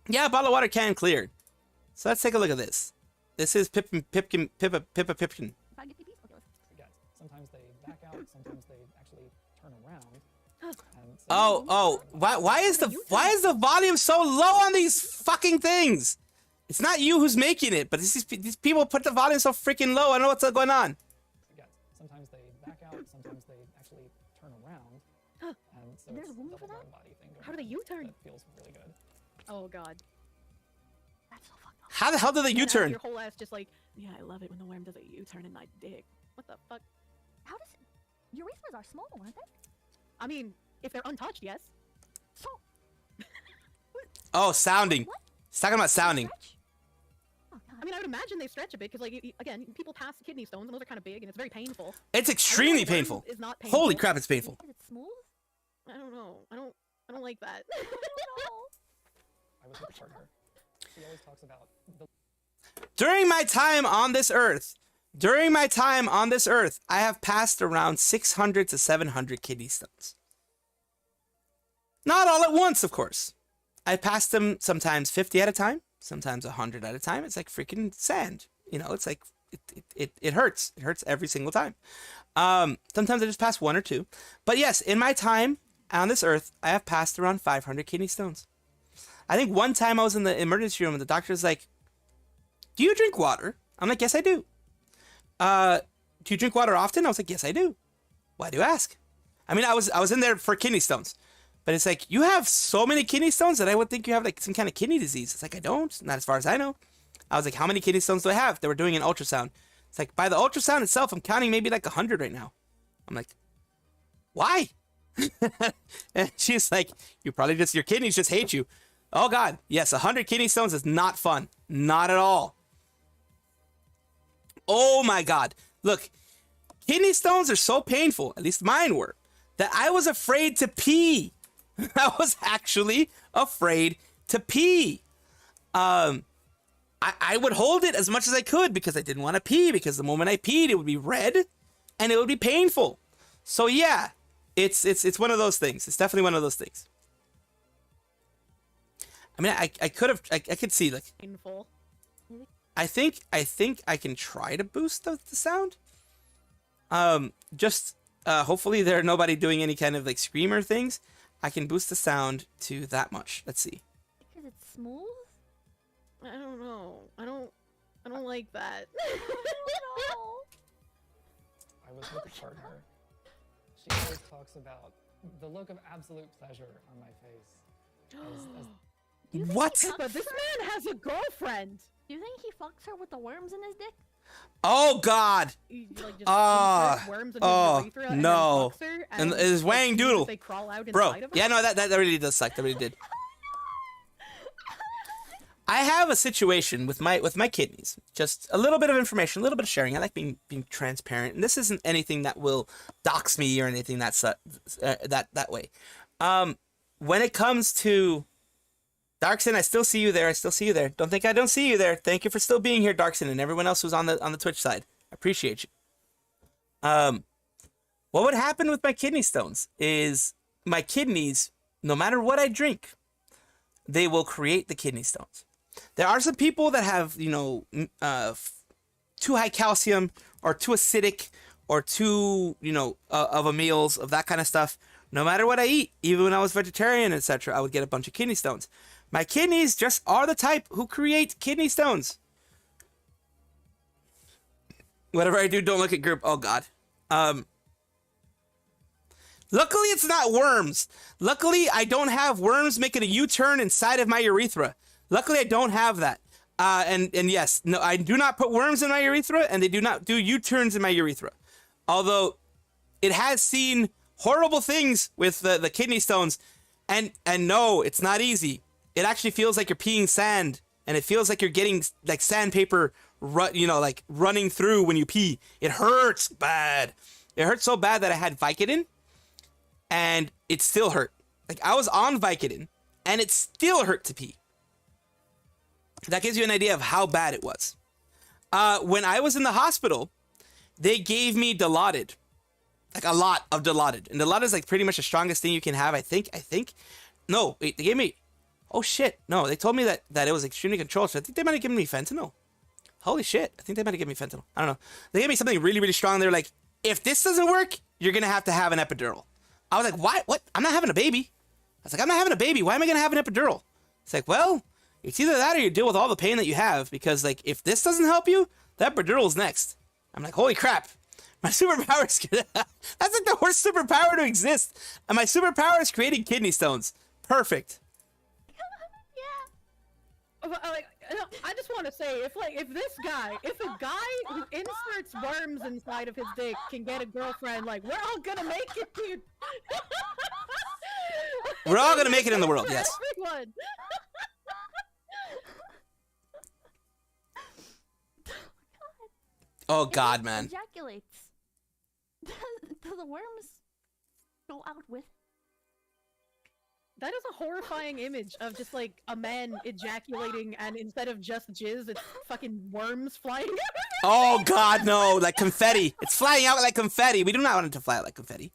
Yeah, bottle of water can cleared. So let's take a look at this. This is Pippa Pipkin. Sometimes they back out, sometimes they actually turn around. Oh, why is the volume so low on these fucking things? It's not you who's making it, but these people put the volume so freaking low. I don't know what's going on. Sometimes they back out, sometimes they actually turn around. And so There's it's room double for that? down body thing going How do they on. U-turn? That feels really good. Oh god. That's so fucked up. How the hell do they U-turn? Your whole ass just like, yeah, I love it when the worm does a U-turn in my dick. What the fuck? How does it... Urethras are small, aren't they? I mean, if they're untouched, yes. So... Oh, sounding. He's talking about sounding. I mean, I would imagine they stretch a bit because, like, again, people pass kidney stones and those are kind of big and it's very painful. It's extremely painful. It's not painful. Holy crap, it's painful. Is it smooth? I don't know. I don't like that. I was with a partner. She always talks about the During my time on this earth, I have passed around 600 to 700 kidney stones. Not all at once, of course. I passed them sometimes 50 at a time, sometimes 100 at a time. It's like freaking sand. You know, it's like, it hurts. It hurts every single time. Sometimes I just pass 1 or 2. But yes, in my time on this earth, I have passed around 500 kidney stones. I think one time I was in the emergency room and the doctor's like, do you drink water? I'm like, yes, I do. Do you drink water often? I was like, yes, I do. Why do you ask? I mean, I was in there for kidney stones. But it's like, you have so many kidney stones that I would think you have like some kind of kidney disease. It's like, I don't. Not as far as I know. I was like, how many kidney stones do I have? They were doing an ultrasound. It's like, by the ultrasound itself, I'm counting maybe like 100 right now. I'm like, why? And she's like, your kidneys just hate you. Oh God, yes, 100 kidney stones is not fun. Not at all. Oh my God. Look, kidney stones are so painful, at least mine were, that I was afraid to pee. I was actually afraid to pee. I would hold it as much as I could because I didn't want to pee, because the moment I peed, it would be red and it would be painful. So yeah, it's one of those things. It's definitely one of those things. I mean, I could see like painful. I think I can try to boost the sound. Hopefully there are nobody doing any kind of like screamer things. I can boost the sound to that much. Let's see. Because it's smooth? I don't know. I don't like like that. I was with a partner. She always talks about the look of absolute pleasure on my face. What? But this man has a girlfriend. Do you think he fucks her with the worms in his dick? Oh God! He, like, just Oh, inserts worms into his urethra and no! then fucks her, And and his like, Wang sees Doodle, if they crawl out bro. inside of her? Yeah, no, that really does suck. That really did. I have a situation with my kidneys. Just a little bit of information, a little bit of sharing. I like being transparent, and this isn't anything that will dox me or anything that's that way. When it comes to Darkson, I still see you there. I still see you there. Don't think I don't see you there. Thank you for still being here, Darkson, and everyone else who's on the Twitch side. I appreciate you. What would happen with my kidney stones is my kidneys, no matter what I drink, they will create the kidney stones. There are some people that have, you know, too high calcium or too acidic or too, you know, of a meals, of that kind of stuff. No matter what I eat, even when I was vegetarian, etc., I would get a bunch of kidney stones. My kidneys just are the type who create kidney stones. Whatever I do, don't look at group. Oh, God. Luckily, it's not worms. Luckily, I don't have worms making a U-turn inside of my urethra. Luckily, I don't have that. And yes, no, I do not put worms in my urethra, and they do not do U-turns in my urethra. Although, it has seen horrible things with the kidney stones. And no, it's not easy. It actually feels like you're peeing sand, and it feels like you're getting like sandpaper, like running through when you pee. It hurts bad. It hurts so bad that I had Vicodin, and it still hurt. Like I was on Vicodin, and it still hurt to pee. That gives you an idea of how bad it was. When I was in the hospital, they gave me Dilaudid. Like a lot of Dilaudid. And Dilaudid is like pretty much the strongest thing you can have, I think. No, wait, they gave me... Oh, shit. No, they told me that it was extremely controlled, so I think they might have given me fentanyl. Holy shit. I think they might have given me fentanyl. I don't know. They gave me something really, really strong. They're like, if this doesn't work, you're going to have an epidural. I was like, what? I'm not having a baby. I was like, I'm not having a baby. Why am I going to have an epidural? It's like, well, it's either that or you deal with all the pain that you have, because, like, if this doesn't help you, that epidural's next. I'm like, holy crap. My superpower is... That's like the worst superpower to exist. And my superpower is creating kidney stones. Perfect. I just want to say, if a guy who inserts worms inside of his dick can get a girlfriend, like, we're all gonna make it, dude. We're all gonna make it in the world, yes. Everyone. Oh, God, man. Ejaculates. Do the worms go out with? That is a horrifying image of just like a man ejaculating, and instead of just jizz, it's fucking worms flying. Oh God, no! Like confetti. It's flying out like confetti. We do not want it to fly out like confetti.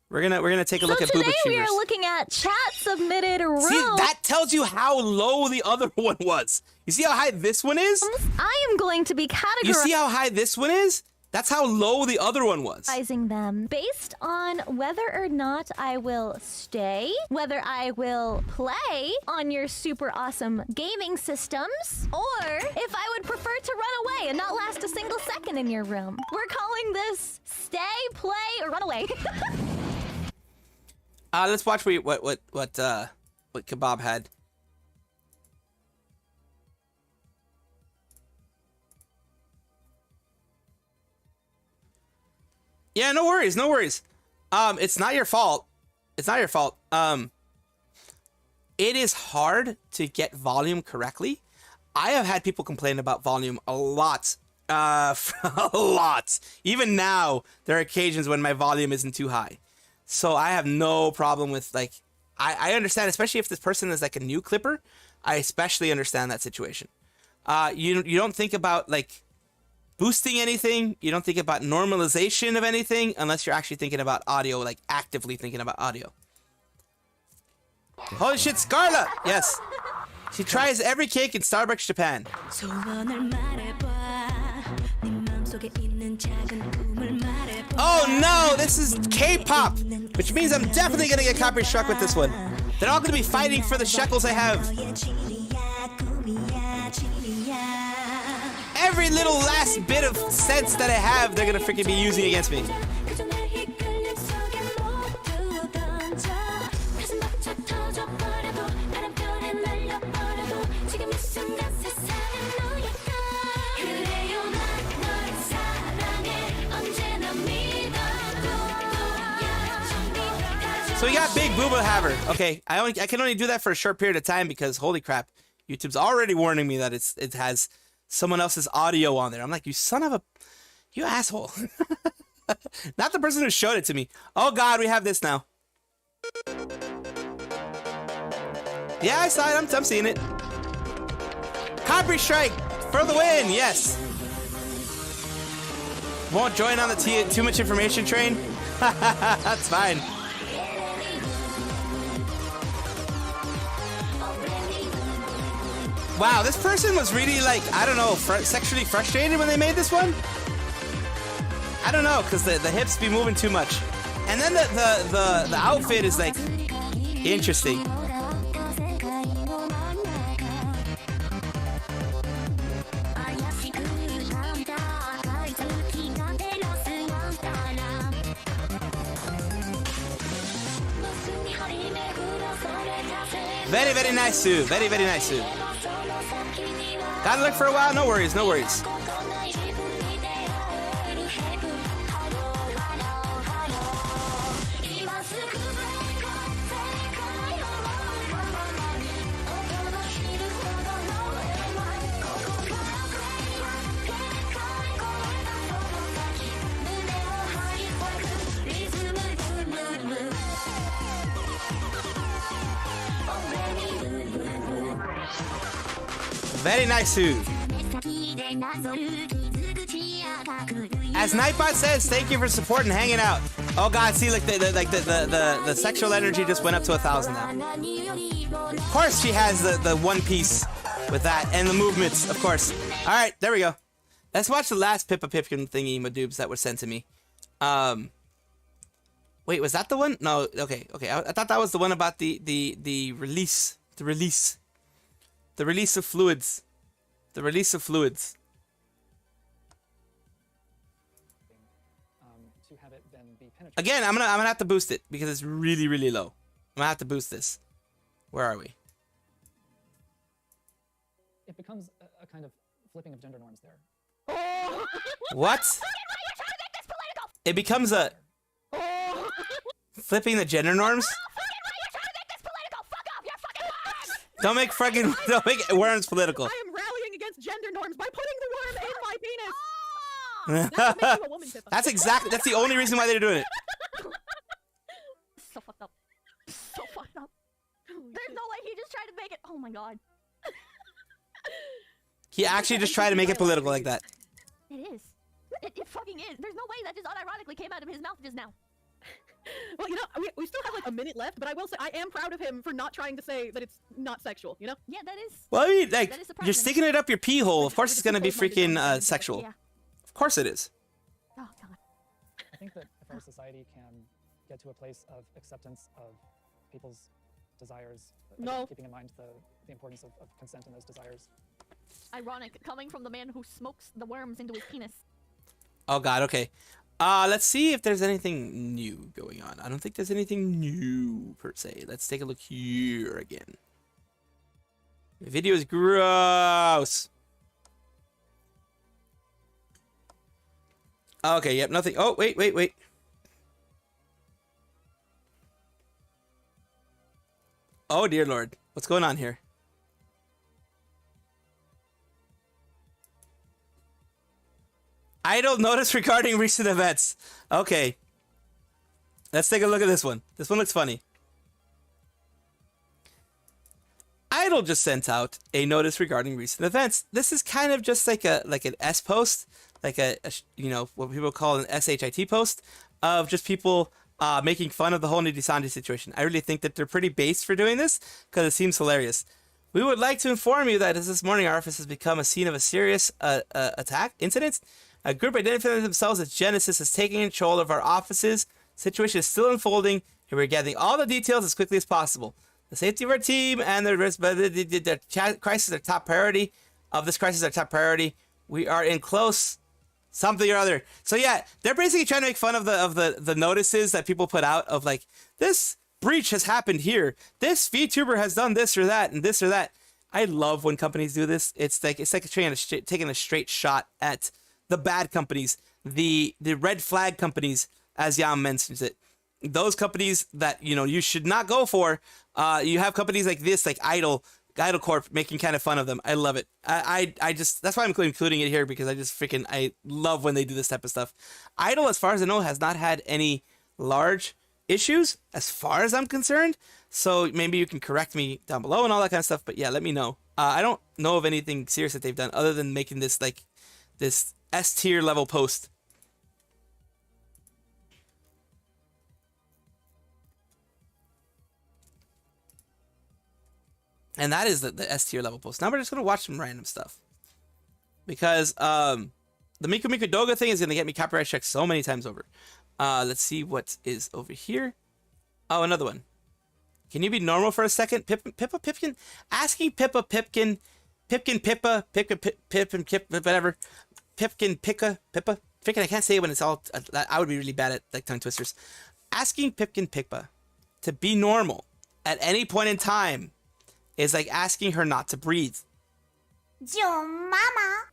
We're gonna take a look at boob today we achievers. are looking at chat submitted room. See, that tells you how low the other one was. You see how high this one is? I am going to be categorizing. You see how high this one is? That's how low the other one was. Them based on whether or not I will stay, whether I will play on your super awesome gaming systems, or if I would prefer to run away and not last a single second in your room. We're calling this stay, play, or run away. Let's watch what Kebab had. Yeah, no worries, no worries. It's not your fault. It's not your fault. It is hard to get volume correctly. I have had people complain about volume a lot. A lot. Even now, there are occasions when my volume isn't too high. So I have no problem with, like, I understand, especially if this person is like a new clipper. I especially understand that situation. You don't think about, like, boosting anything. You don't think about normalization of anything unless you're actually thinking about audio, like actively thinking about audio. Holy shit, Scarla! Yes. She tries every cake in Starbucks Japan. Oh no, this is K-pop, which means I'm definitely gonna get copyright struck with this one. They're all gonna be fighting for the shekels I have. every little last bit of sense that I have, they're gonna freaking be using against me. So we got Big Booba Haver. Okay, I can only do that for a short period of time because holy crap, YouTube's already warning me that it has someone else's audio on there. I'm like, you asshole. Not the person who showed it to me. Oh God, we have this now. Yeah, I saw it. I'm seeing it. Copy strike for the win. Yes. Won't join on the too much information train. That's fine. Wow, this person was really like, I don't know, sexually frustrated when they made this one? I don't know, because the hips be moving too much. And then the outfit is like, interesting. Very, very nice suit. Very, very nice suit. Gotta look for a while. No worries, no worries. Very nice suit. As Nightbot says, thank you for supporting and hanging out. Oh God, see, like the sexual energy just went up to 1,000 now. Of course, she has the one piece with that and the movements, of course. All right, there we go. Let's watch the last Pippa Pipkin thingy, Madoobs, that was sent to me. Wait, was that the one? No, okay. I thought that was the one about the release. The release of fluids. The release of fluids. To have it then be penetrated. Again, I'm gonna have to boost it because it's really, really low. I'm gonna have to boost this. Where are we? It becomes a kind of flipping of gender norms there. What? It becomes a flipping the gender norms? Don't make worms political. I am rallying against gender norms by putting the worm in my penis. That's what makes you a woman, Pippa. That's the only reason why they're doing it. So fucked up. So fucked up. There's no way he just tried to make it. Oh my God. He actually just tried to make it political like that. It is. It fucking is. There's no way that just unironically came out of his mouth just now. Well, you know, we still have like a minute left, but I will say I am proud of him for not trying to say that it's not sexual, you know? Yeah, that is. Well, I mean, like, you're sticking it up your pee hole. Of course it's gonna be freaking sexual. Yeah. Of course it is. Oh, God. I think that if our society can get to a place of acceptance of people's desires, keeping in mind the importance of consent in those desires. Ironic, coming from the man who smokes the worms into his penis. Oh God, okay. Let's see if there's anything new going on. I don't think there's anything new per se. Let's take a look here again. The video is gross. Okay, yep, nothing. Oh, wait. Oh dear Lord, what's going on here? Idle notice regarding recent events. Okay. Let's take a look at this one. This one looks funny. Idle just sent out a notice regarding recent events. This is kind of just like an S post, like a you know, what people call an SHIT post of just people making fun of the whole Nijisanji situation. I really think that they're pretty based for doing this because it seems hilarious. We would like to inform you that as this morning our office has become a scene of a serious attack incident. A group identifying themselves as Genesis is taking control of our offices. Situation is still unfolding, and we're gathering all the details as quickly as possible. The safety of our team and the crisis are top priority. Of this crisis, our top priority. We are in close something or other. So yeah, they're basically trying to make fun of the notices that people put out of like, this breach has happened here. This VTuber has done this or that and this or that. I love when companies do this. It's like taking a straight shot at the bad companies, the red flag companies, as Yam mentions it. Those companies that, you know, you should not go for. You have companies like this, like Idle Corp, making kind of fun of them. I love it. I just, that's why I'm including it here, because I love when they do this type of stuff. Idle, as far as I know, has not had any large issues as far as I'm concerned. So maybe you can correct me down below and all that kind of stuff. But yeah, let me know. I don't know of anything serious that they've done other than making this like this S tier level post. And that is the S tier level post. Now we're just gonna watch some random stuff, because the Miku Miku Doga thing is gonna get me copyright checked so many times over. Let's see what is over here. Oh, another one. Can you be normal for a second? Pippa Pipkin? Asking Pippa Pipkin, Pippa, whatever. Pipkin, Pippa. Freaking, I can't say it when it's all, I would be really bad at like tongue twisters. Asking Pipkin Pippa to be normal at any point in time is like asking her not to breathe. Yo, mama.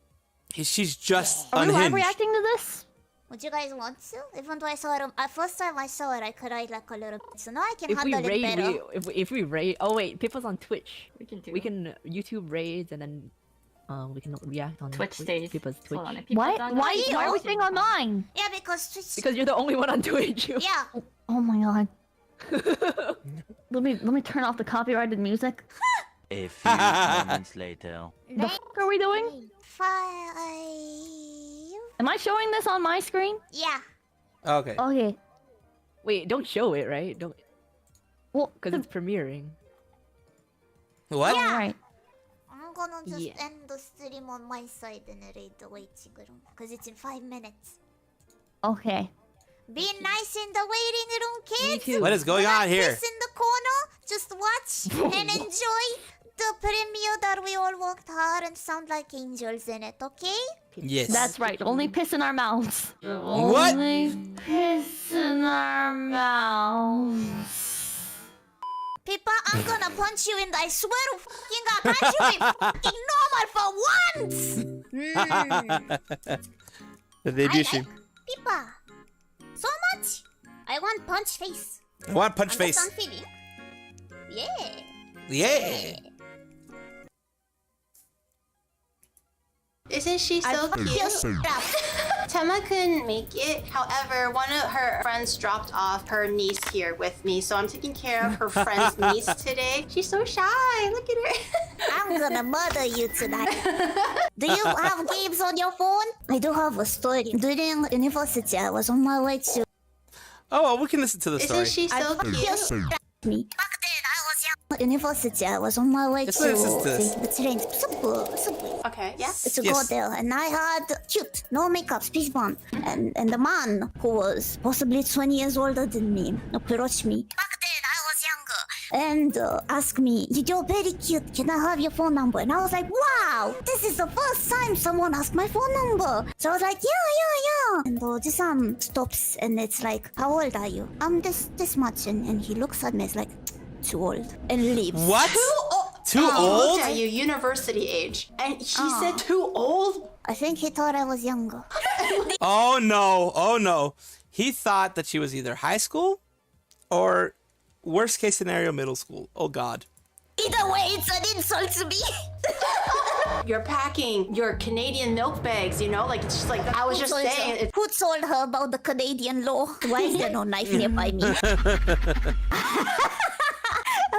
She's just Are we unhinged. live reacting to this? Would you guys want to? Even though I saw it, first time I saw it, I cried like a little bit. So now I can If we handle it raid, better. if we raid, oh wait, Pippa's on Twitch. We can YouTube raids and then we can react on Twitch stage. Pippa's Twitch. Why are we staying online? Yeah, because Twitch. Because you're the only one on Twitch. Yeah. Oh my god. let me turn off the copyrighted music. A few moments later. The fuck are we doing? 5. Am I showing this on my screen? Yeah. Okay. Okay. Wait, don't show it, right? Don't. Well, because it's premiering. What? Yeah. Right. I'm gonna just end the stream on my side and raid the waiting room, because it's in 5 minutes. Okay. Be nice in the waiting room, kids. What is going on here? Piss in the corner. Just watch and enjoy the premiere that we all worked hard and sound like angels in it, okay? Yes. That's right. Only piss in our mouths. What? Only piss in our mouths. Pippa, I'm gonna punch you in the... I swear to fucking God, can't you be fucking normal for once? They do seem. Pippa, so much. I want punch face. I want punch face. Understand feeling? Yeah. Yeah. Isn't she so cute? Tema couldn't make it. However, one of her friends dropped off her niece here with me, so I'm taking care of her friend's niece today. She's so shy. Look at her. I'm gonna murder you tonight. Do you have games on your phone? I do have a story. During university, I was on my way to... Oh, well, we can listen to the story. Isn't she so cute? Me. Back then, I was young. University, I was on my way Let's to listen to this. the train. Subway. Okay, yeah. To go there, and I had cute, no makeup, speech bump, and the man who was possibly 20 years older than me approached me. Back then, I was younger, and asked me, "You're very cute. Can I have your phone number?" And I was like, "Wow, this is the first time someone asked my phone number." So I was like, "Yeah." And Oji-san stops, and it's like, "How old are you?" "I'm this much," and he looks at me, it's like, "Too old," and leaves. What? Too old? Look at you, university age. And he said too old? I think he thought I was younger. Oh no. Oh no. He thought that she was either high school or, worst case scenario, middle school. Oh god. Either way, it's an insult to me. You're packing your Canadian milk bags, you know? Like, it's just like, I was just saying. Who told her about the Canadian law? Why is there no knife nearby me?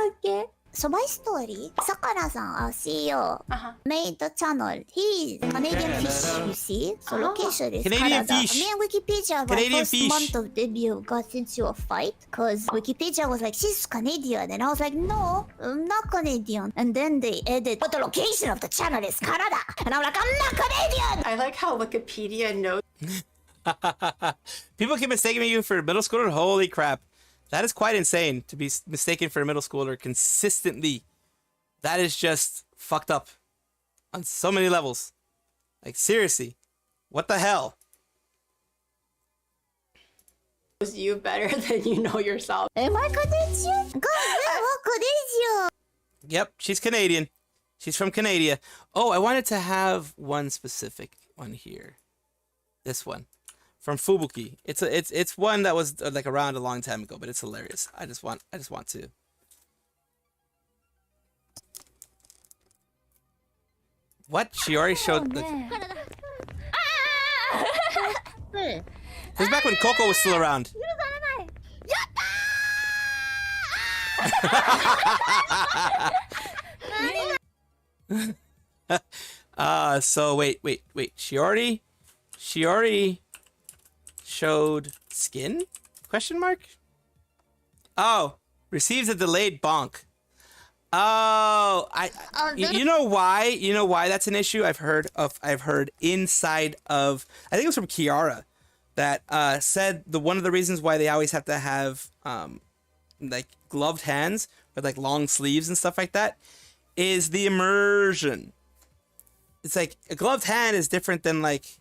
Okay. So my story, Sakana-san, our CEO, made the channel. He's Canadian fish, you see? So location is Canadian Canada. fish. Me and Wikipedia, my Canadian first fish. month of debut got into a fight because Wikipedia was like, she's Canadian. And I was like, no, I'm not Canadian. And then they added, but the location of the channel is Canada. And I'm like, I'm not Canadian! I like how Wikipedia knows. People keep mistaking you for a middle schooler? Holy crap. That is quite insane to be mistaken for a middle schooler consistently. That is just fucked up on so many levels. Like, seriously. What the hell? Knows you better than you know yourself. Yep, she's Canadian. She's from Canada. Oh, I wanted to have one specific one here. This one. From Fubuki. It's one that was like around a long time ago, but it's hilarious. I just want to. What? She already showed the... This is back when Coco was still around. So wait. She already showed skin? Question mark? Oh, receives a delayed bonk. Oh, you know why? You know why that's an issue? I've heard inside of, I think it was from Kiara, that said one of the reasons why they always have to have like gloved hands with like long sleeves and stuff like that is the immersion. It's like a gloved hand is different than like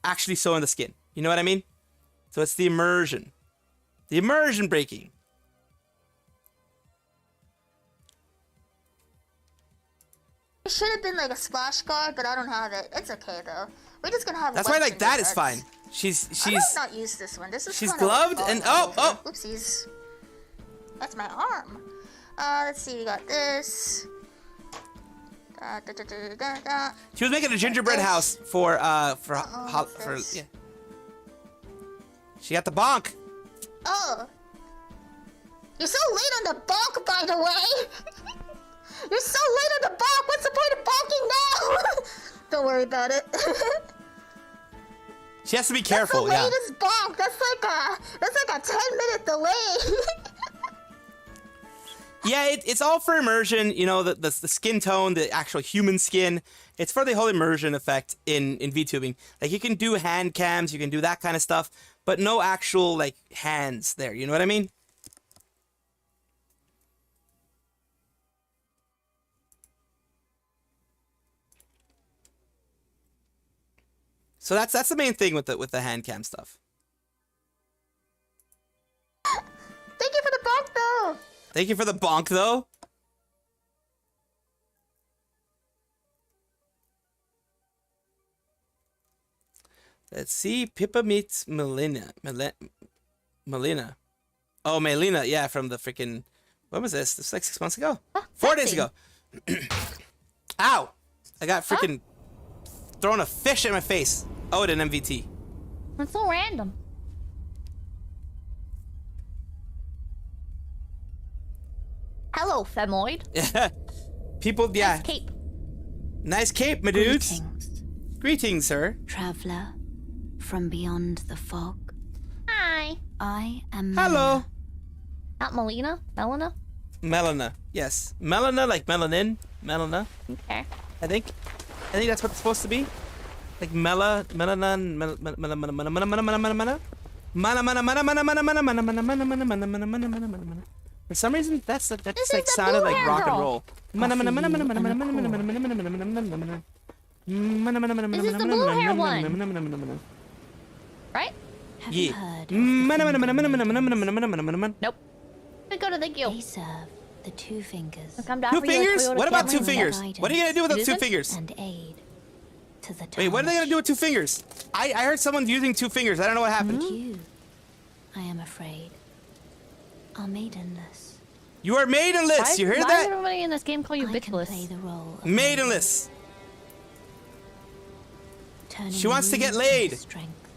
actually sewing the skin. You know what I mean? So it's the immersion. The immersion breaking. It should have been like a splash guard, but I don't have it. It's okay though. We're just gonna have. That's why like that is fine. She's. I might not use this one. This is. She's gloved and oh. Oopsies. That's my arm. Let's see. We got this. She was making a gingerbread house for yeah. She got the bonk. Oh. You're so late on the bonk, by the way. You're so late on the bonk. What's the point of bonking now? Don't worry about it. She has to be careful. That's the latest bonk. That's like a 10-minute delay. Yeah, it's all for immersion. You know, the skin tone, the actual human skin. It's for the whole immersion effect in VTubing. Like you can do hand cams, you can do that kind of stuff, but no actual like hands there. You know what I mean? So that's the main thing with the hand cam stuff. Thank you for the bonk, though. Thank you for the bonk, though. Let's see. Pippa meets Melina. Melina. Oh, Melina. Yeah, from the freaking... When was this? This was like 6 months ago? 4 days ago. Ow! I got freaking thrown a fish in my face. Oh, an MVT. That's so random. Hello, femoid. People, yeah. Nice cape. Nice cape, my dudes. Greetings, sir. Traveler from beyond the fog. Hi. I am Hello. Not Melina? Melina? Melina, yes. Melina, like melanin. Melina. Okay. I think that's what it's supposed to be. Like melanin, For some reason, that's like sounded like rock and roll. This is the blue hair one. Right? Yeah. Nope. Go to thank you. They serve the two fingers. Two fingers? What about two fingers? What are you gonna do with those two fingers? And aid to the Wait, what are they gonna do with two fingers? I heard someone using two fingers. I don't know what happened. You, I am afraid, are maidenless. You are maidenless. You hear Why that? does everybody in this game call you bitchless? Play the role of Maidenless. turning She wants to get you laid. into strength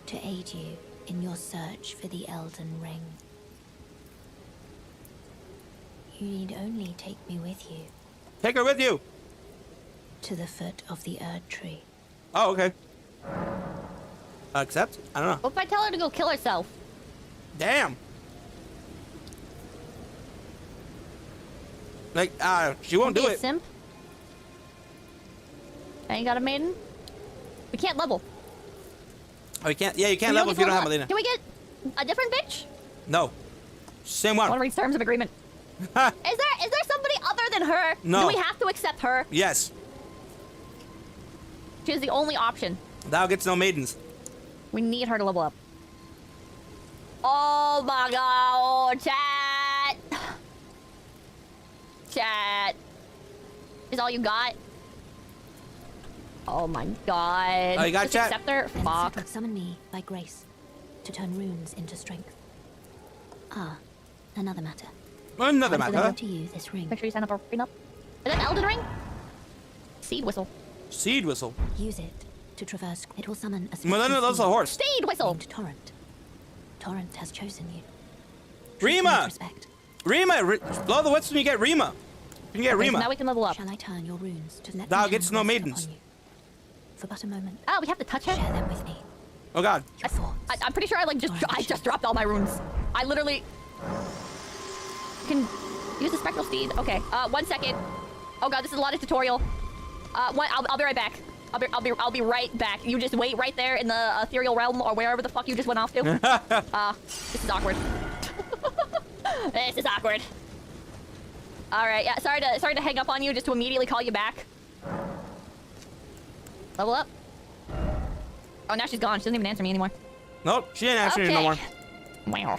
to aid you in your search for the Elden Ring. You need only take me with you Take her with you. to the foot of the Erd Tree. Oh, okay. Accept? I don't know. What if I tell her to go kill herself? Damn. Like, she won't do Be a it. simp? I ain't got a maiden? We can't level. Oh, you can't. Yeah, you can't Can we level if you don't have level Melina. up? Can we get a different bitch? No. Same I want one. to read terms of agreement. Is there somebody other than her? No. Do we have to accept her? Yes. She is the only option. Thou gets no maidens. We need her to level up. Oh my god, chat. Chat. Is all you got? Oh my god. Oh, you got Just chat? accept her? Fuck. Summon me by grace to turn runes into strength. Ah, another matter. Another Time for matter. them to use this ring. Make sure you sign up for prenup. Is that Elden Ring? Seed whistle. Seed whistle. Use it to traverse. It will summon a Well, then that's a horse. Seed whistle. named Torrent. Torrent has chosen you. Rima! Rima! Blow the whistle and you get Rima. You can get Okay, Rima. so now we can level up. Shall I turn your runes to let Thou them gets no rest maidens. upon you? For but a moment. Oh, we have to touch her? Share them with me. Oh god. I'm pretty sure I just dropped all my runes. I literally can use the spectral steed. Okay, 1 second. Oh god, this is a lot of tutorial. I'll be right back. I'll be right back. You just wait right there in the ethereal realm or wherever the fuck you just went off to. This is awkward. This is awkward. All right, yeah. Sorry to hang up on you. Just to immediately call you back. Level up. Oh, now she's gone. She doesn't even answer me anymore. Nope, she ain't answering you no more. Wow.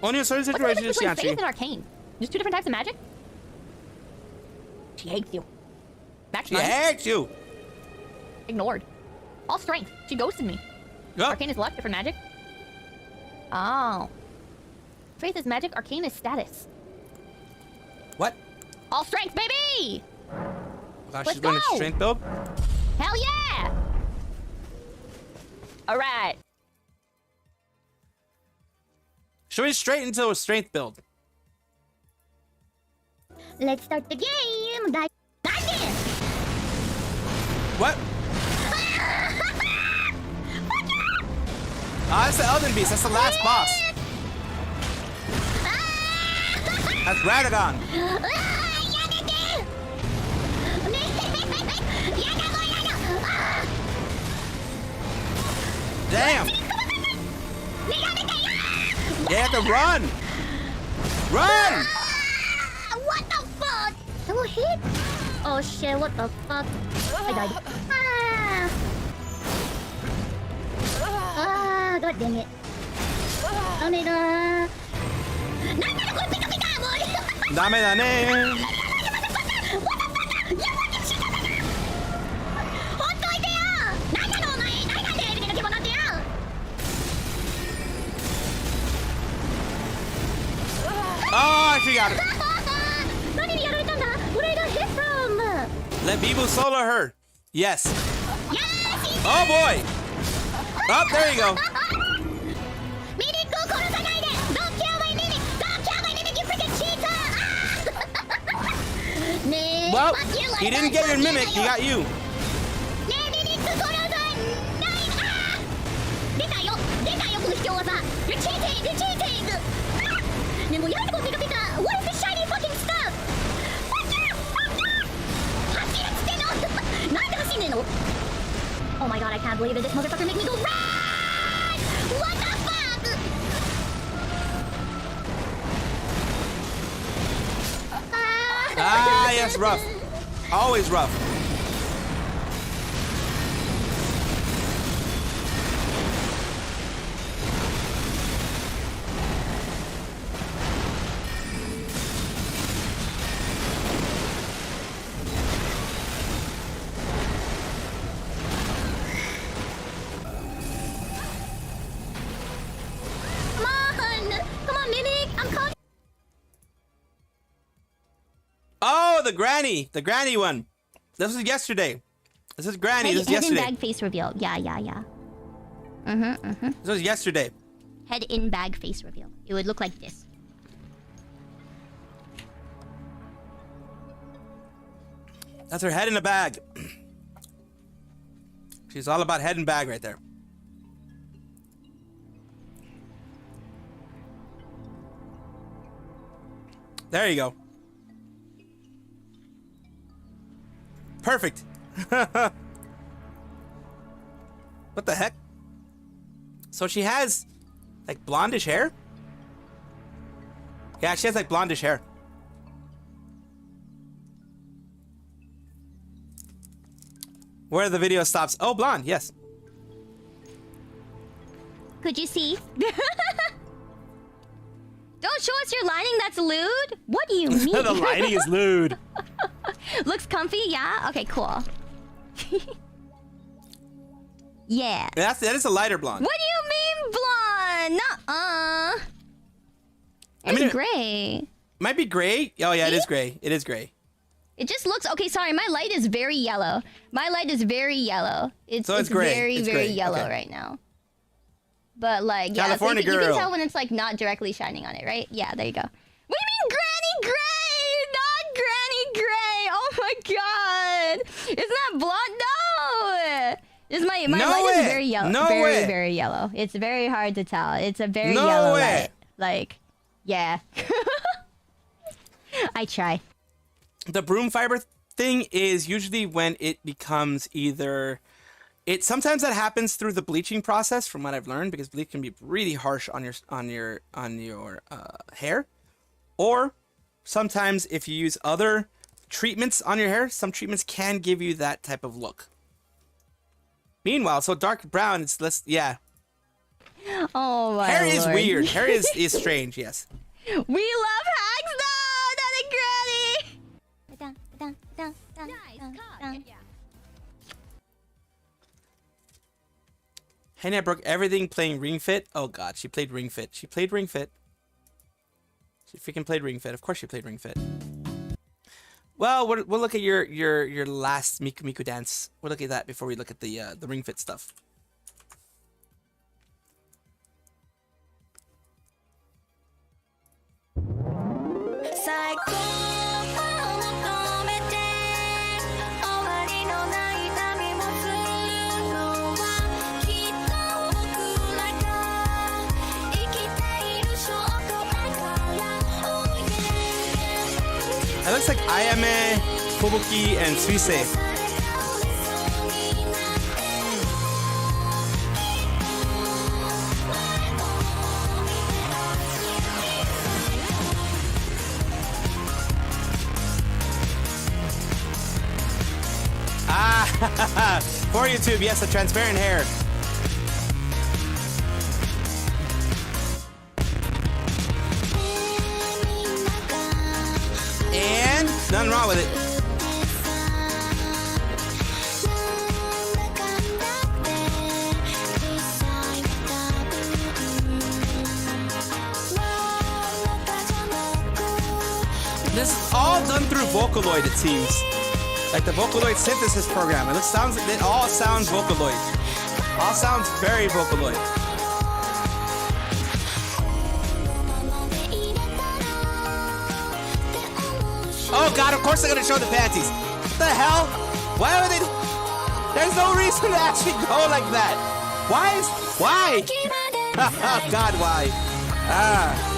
Only in certain What's the difference situations she between answers faith you. and arcane? Just two different types of magic? She hates you. Max She none. hates you. Ignored. All strength. She ghosted me. Yep. Arcane is luck, different magic. Oh. Faith is magic, arcane is status. What? All strength, baby! Oh gosh, Let's she's going to go! strength build. Hell yeah! Alright. Should we straight into a strength build? Let's start the game. Dive in. What? Ah, that's the Elden Beast. That's the last boss. That's Radagon. Damn. You have to run. Run. What the fuck? Oh hit? Oh shit, what the fuck? I died. God dang it. Oh my god. Dame da ne. Oh, she got it. Where did I hit from? Let Bibu solo her. Yes. Oh boy. Oh, there you go. Well, he didn't get your mimic, he got you. You're cheating! You're cheating! What is this shiny fucking stuff? Oh my god, I can't believe it. This motherfucker made me go red! What the fuck? Ah, yes, rough. Always rough. Come on, Mimic! I'm coming! Oh, the granny one. This was yesterday. This is granny. This is Head in yesterday. bag face reveal. Yeah. This was yesterday. Head in bag face reveal. It would look like this. That's her head in a bag. She's all about head and bag right there. There you go. Perfect. What the heck? So she has like blondish hair? Yeah, she has like blondish hair. Where the video stops. Oh, blonde, yes. Could you see? Don't show us your lining that's lewd. What do you mean? The lining is lewd. Looks comfy, yeah? Okay, cool. Yeah. That is a lighter blonde. What do you mean blonde? Nuh-uh. It's gray. Might be gray. Oh, yeah, it is gray. It is gray. It just looks... Okay, sorry. My light is very yellow. My light is very yellow. It's gray. very, It's very gray. yellow Okay. right now. But, like, yeah. California so you girl. can tell when it's, like, not directly shining on it, right? Yeah, there you go. What do you mean granny gray? Not granny gray. Oh, my God. Isn't that blonde? No. My No light way. is very yellow. No very, way. very yellow. It's very hard to tell. It's a very No yellow way. light. Like, yeah. I try. The broom fiber thing is usually when it becomes either... Sometimes that happens through the bleaching process, from what I've learned, because bleach can be really harsh on your hair. Or sometimes if you use other treatments on your hair, some treatments can give you that type of look. Meanwhile, so dark brown, it's less, yeah. Oh my Hair is Lord. weird. Hair is strange, yes. We love hacks though, Daddy Granny. Henny, I broke everything playing Ring Fit. Oh god, she played Ring Fit. She played Ring Fit. She freaking played Ring Fit. Of course she played Ring Fit. Well, we'll look at your last Miku Miku dance. We'll look at that before we look at the Ring Fit stuff. It looks like Ayame, Kobuki, and Suisei. Ah, for YouTube, yes, the transparent hair. And nothing wrong with it. This is all done through Vocaloid, it seems. Like the Vocaloid synthesis program. It all sounds Vocaloid. All sounds very Vocaloid. Oh god, of course they're gonna show the panties. What the hell? Why would they? There's no reason to actually go like that. Why? Oh god, why? Ah.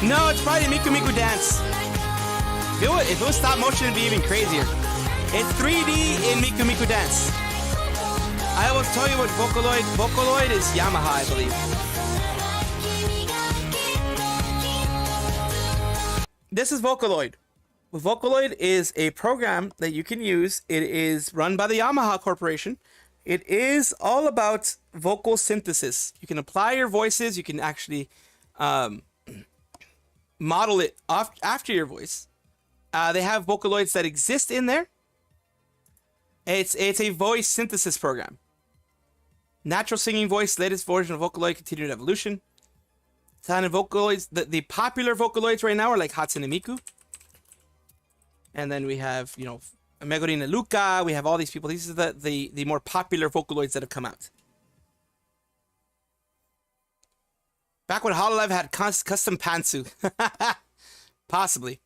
No, it's probably a Miku Miku dance. If it was stop motion, it'd be even crazier. It's 3D in Miku Miku dance. I will tell you what Vocaloid is Yamaha, I believe. This is Vocaloid. Vocaloid is a program that you can use. It is run by the Yamaha Corporation. It is all about vocal synthesis. You can apply your voices. You can actually model it off after your voice. They have Vocaloids that exist in there. It's a voice synthesis program. Natural singing voice, latest version of Vocaloid, continued evolution. Sound and Vocaloids, the popular Vocaloids right now are like Hatsune Miku. And then we have, Megurine Luca. We have all these people. These are the more popular Vocaloids that have come out. Back when Hololive had custom pantsu. Possibly.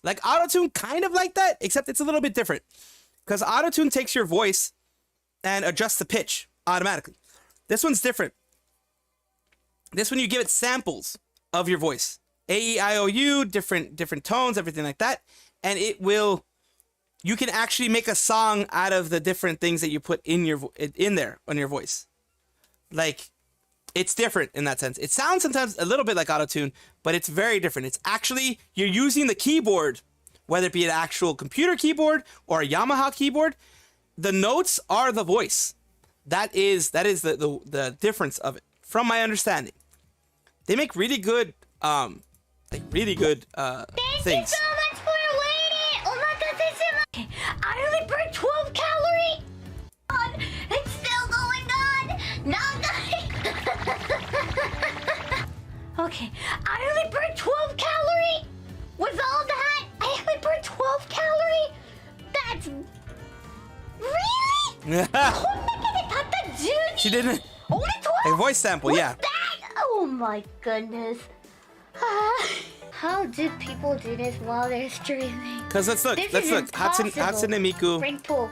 Like Autotune, kind of like that, except it's a little bit different. Because Autotune takes your voice and adjusts the pitch automatically. This one's different. This one you give it samples of your voice. A, E, I, O, U, different tones, everything like that. And you can actually make a song out of the different things that you put in there on your voice. Like, it's different in that sense. It sounds sometimes a little bit like Autotune, but it's very different. It's actually, you're using the keyboard whether it be an actual computer keyboard or a Yamaha keyboard, the notes are the voice. That is the difference of it, from my understanding. They make really good things. Thank you so much for waiting. Omakase-shimasu. I only burned 12 calories. It's still going on. Okay, I only burned 12 calories. With all that, I only burned 12 calories. That's really. She didn't. Only 12. A voice sample, yeah. That? Oh my goodness. How do people do this while they're streaming? Cause let's look. Hatsune Miku. Ring pull.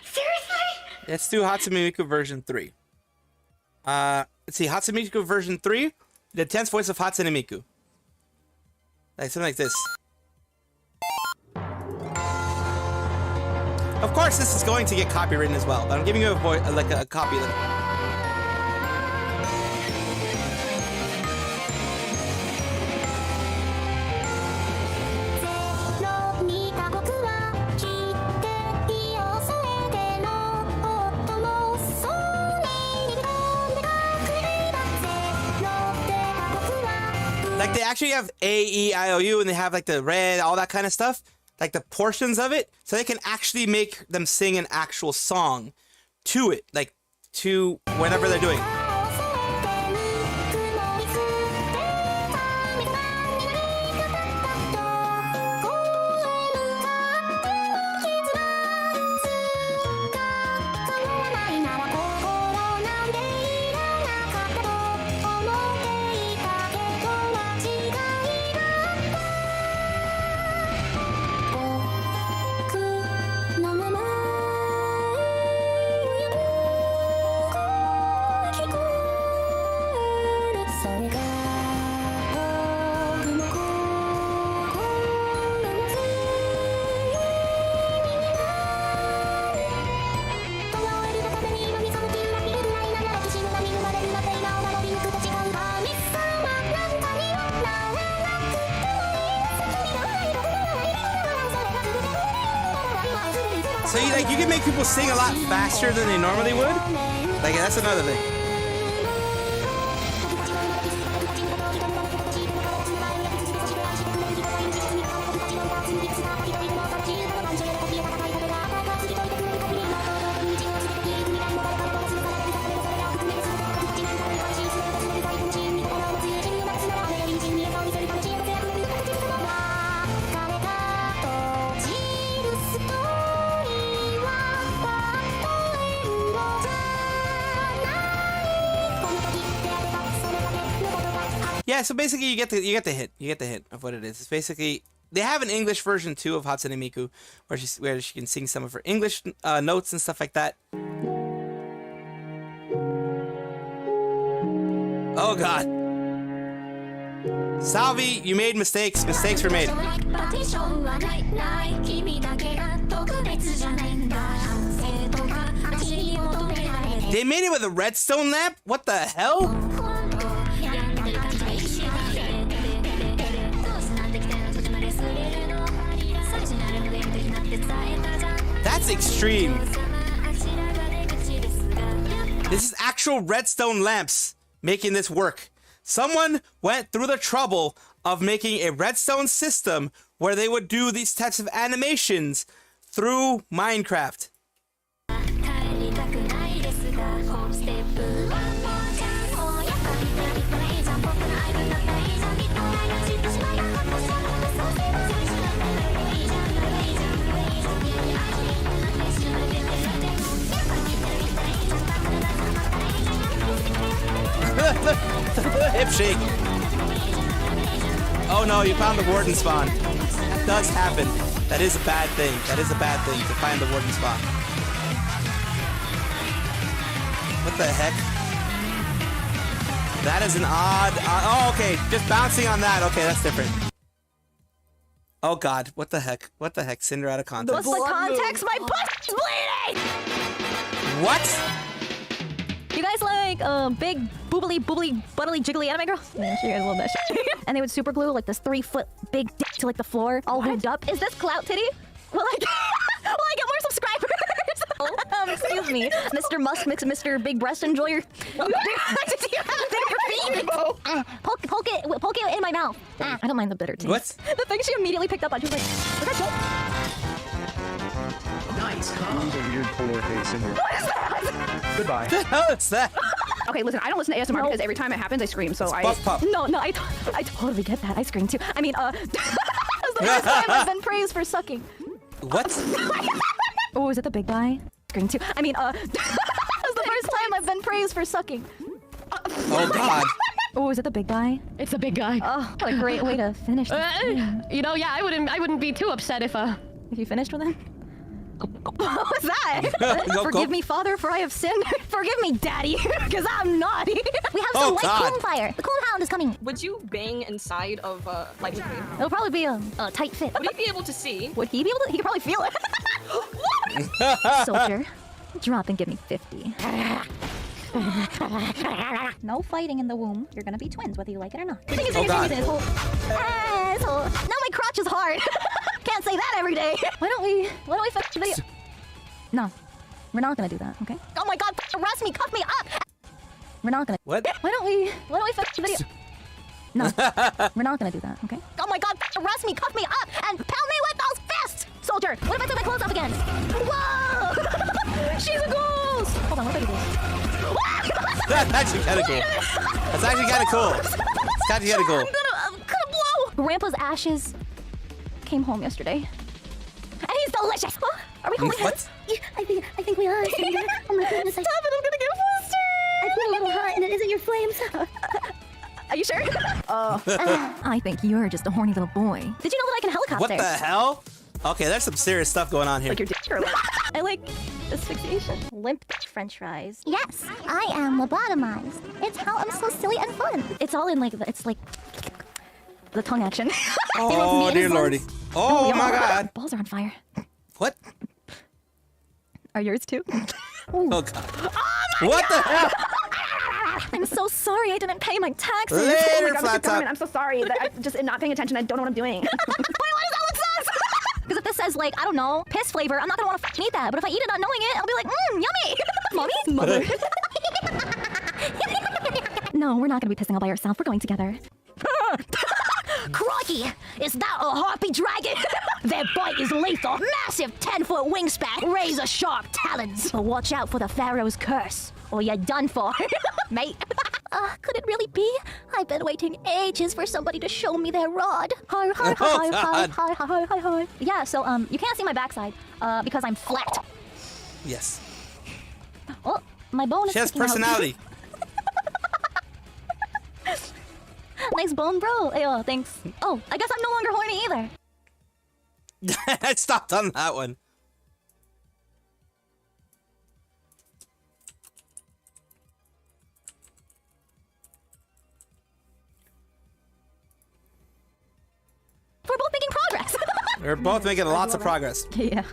Seriously? Let's do Hatsune Miku version 3. Let's see, Hatsune Miku version 3, the tense voice of Hatsune Miku. Like something like this. Of course, this is going to get copywritten as well, but I'm giving you a voice, like a copy of it. Like they actually have A, E, I, O, U, and they have like the red, all that kind of stuff. Like the portions of it, so they can actually make them sing an actual song to it, like to whatever they're doing. So you can make people sing a lot faster than they normally would. Like that's another thing. Yeah, so basically you get the hint of what it is. It's basically they have an English version too of Hatsune Miku, where she can sing some of her English notes and stuff like that. Oh God, Salvi, you made mistakes. Mistakes were made. They made it with a redstone lamp? What the hell? That's extreme. This is actual redstone lamps making this work. Someone went through the trouble of making a redstone system where they would do these types of animations through Minecraft. The hip shake. Oh no, you found the warden spawn. That does happen. That is a bad thing. That is a bad thing to find the warden spawn. What the heck? That is an odd... oh, okay. Just bouncing on that. Okay, that's different. Oh God, what the heck? What the heck? Cinder out of context. What's the context? My pussy's bleeding! What? You guys like big boobly buttily jiggly anime girls? Yeah, sure you guys love that shit. And they would super glue like this 3-foot big dick to like the floor, all glued up. Is this clout titty? Will I get more subscribers? Excuse me, Mr. Musk mix Mr. Big Breast Enjoyer. Do you have bigger feet? Poke it in my mouth. I don't mind the bitter taste. What? The thing she immediately picked up on. She was like, "Was that Nice. Use a weird polar face in your. What is that? Goodbye. What's that? Okay, listen, I don't listen to ASMR because every time it happens, I scream. So I. No, I totally get that. I scream too. I mean, that's the first time I've been praised for sucking. What? Oh, is it the big guy? Scream too. I mean, that's the first time I've been praised for sucking. Oh God. Oh, is it the big guy? It's a big guy. Oh, what a great way to finish this game. You know, yeah, I wouldn't be too upset if you finished with him. What was that? Go. Forgive me, Father, for I have sinned. Forgive me, Daddy, because I'm naughty. We have some white coon fire. The coon hound is coming. Would you bang inside of lightning queen? It'll probably be a tight fit. Would he be able to see? Would he be able to? He could probably feel it. Soldier, drop and give me 50. No fighting in the womb. You're gonna be twins, whether you like it or not. Oh, God. Asshole. Now my crotch is hard. Can't say that every day. Why don't we finish the video? No, we're not gonna do that, okay? Oh my God, arrest me, cuff me up. We're not gonna. What? Why don't we finish the video? No, we're not gonna do that, okay? Oh my God, arrest me, cuff me up, and pound me with those fists. Soldier, what if I took my clothes off again? Whoa! She's a ghost. Hold on, what if I do this? That's actually kind of cool. That's actually kind of cool. It's kind of cool. I'm gonna blow. Grandpa's ashes came home yesterday, and he's delicious. Huh? Are we holding hands? I think we are. Oh my goodness. Stop it! I'm gonna get flustered. I feel a little hot, and it isn't your flames. Are you sure? I think you're just a horny little boy. Did you know that I can helicopter? What the hell? Okay, there's some serious stuff going on here. Like your dick or what? I like asphyxiation. Limp French fries. Yes, I am lobotomized. It's how I'm so silly and fun. It's all in like it's like the tongue action. Oh dear lordy. Oh my God. Balls are on fire. What? Are yours too? Oh God. Oh what God. The hell? I'm so sorry I didn't pay my taxes. Later, oh my God, flat Mr. Government, top. I'm so sorry that I'm just not paying attention. I don't know what I'm doing. Wait, why does that look sus? Because if this says like, I don't know, piss flavor, I'm not gonna want to eat that. But if I eat it not knowing it, I'll be like, yummy. Mommy? Mother. No, we're not gonna be pissing all by ourselves. We're going together. Crikey! Is that a harpy dragon? Their bite is lethal. Massive 10-foot wingspan. Razor sharp talons. But watch out for the Pharaoh's curse, or you're done for, mate. Could it really be? I've been waiting ages for somebody to show me their rod. Hi. God. Yeah, so you can't see my backside because I'm flat. Yes. Oh, my bone is She has sticking out. personality. Nice bone, bro. Ayo, thanks. Oh, I guess I'm no longer horny either. I stopped on that one. We're both making progress. We're both making lots of progress. Yeah,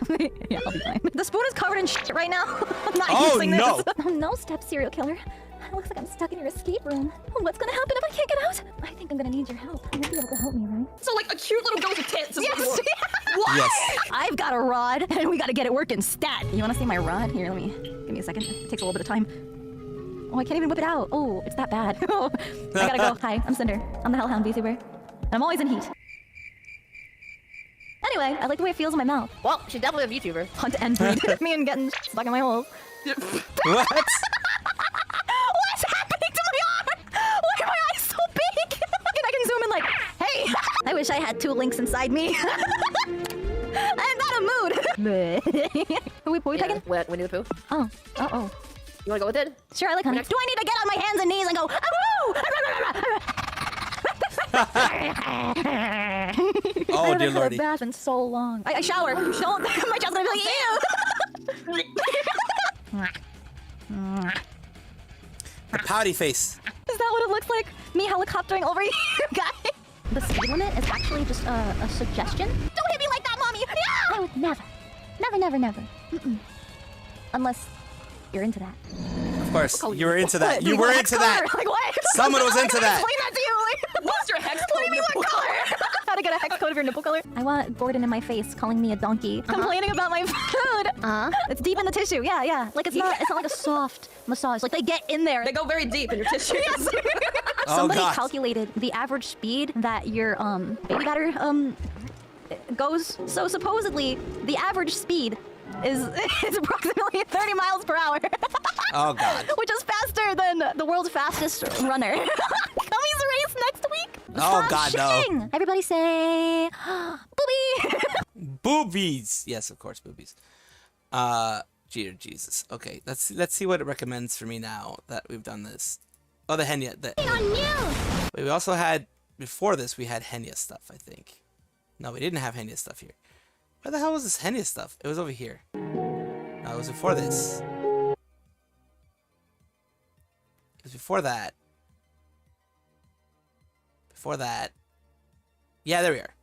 yeah, I'll be fine. The spoon is covered in shit right now. I'm not Oh, using no. this. Oh no, step serial killer. It looks like I'm stuck in your escape room. What's gonna happen if I can't get out? I think I'm gonna need your help. You'll be able to help me, right? So like a cute little girl with tits. Is Yes. what? Yes. I've got a rod, and we gotta get it working stat. You wanna see my rod? Here, give me a second. It takes a little bit of time. Oh, I can't even whip it out. Oh, it's that bad. I gotta go. Hi, I'm Cinder. I'm the Hellhound Vtuber. I'm always in heat. Anyway, I like the way it feels in my mouth. Well, she's definitely a VTuber. Hunt and breed. Me and getting stuck in my holes. What? What's happening to my arm? Why are my eyes so big? I can zoom in like, hey! I wish I had 2 links inside me. I'm not a mood. Are we picking? Winnie the Pooh. Oh. You wanna go with it? Sure, I like honey. Do I need to get on my hands and knees and go, Oh dear I haven't had a lordy. bath in so long. I shower. Don't. My child's gonna be like, ew. The pouty face. Is that what it looks like? Me helicoptering over you, guys? the speed limit is actually just a suggestion. Don't hit me like that, mommy! Yeah! I would never. Never. Mm-mm. Unless you're into that. Of course, you were into that. You were into that. Like what? Someone was into that. Explain that to you. Like, what's your hex code nipple color? How to get a hex code of your nipple color? I want Gordon in my face calling me a donkey. Complaining about my food. It's deep in the tissue. Yeah. Like it's not like a soft massage. Like they get in there. They go very deep in your tissue. Yes. Somebody calculated the average speed that your baby batter goes. So supposedly the average speed is approximately 30 miles per hour. Oh god. Which is faster than the world's fastest runner. Cummy's race next week. Oh god, shitting. no. Everybody say booby. Boobies. Yes, of course, boobies. Jesus. Okay, let's see what it recommends for me now that we've done this. Oh, the Henya. Wait, we also had before this. We had Henya stuff, I think. No, we didn't have Henya stuff here. Where the hell was this Henya stuff? It was over here. No, it was before this. It was before that. Before that. Yeah, there we are.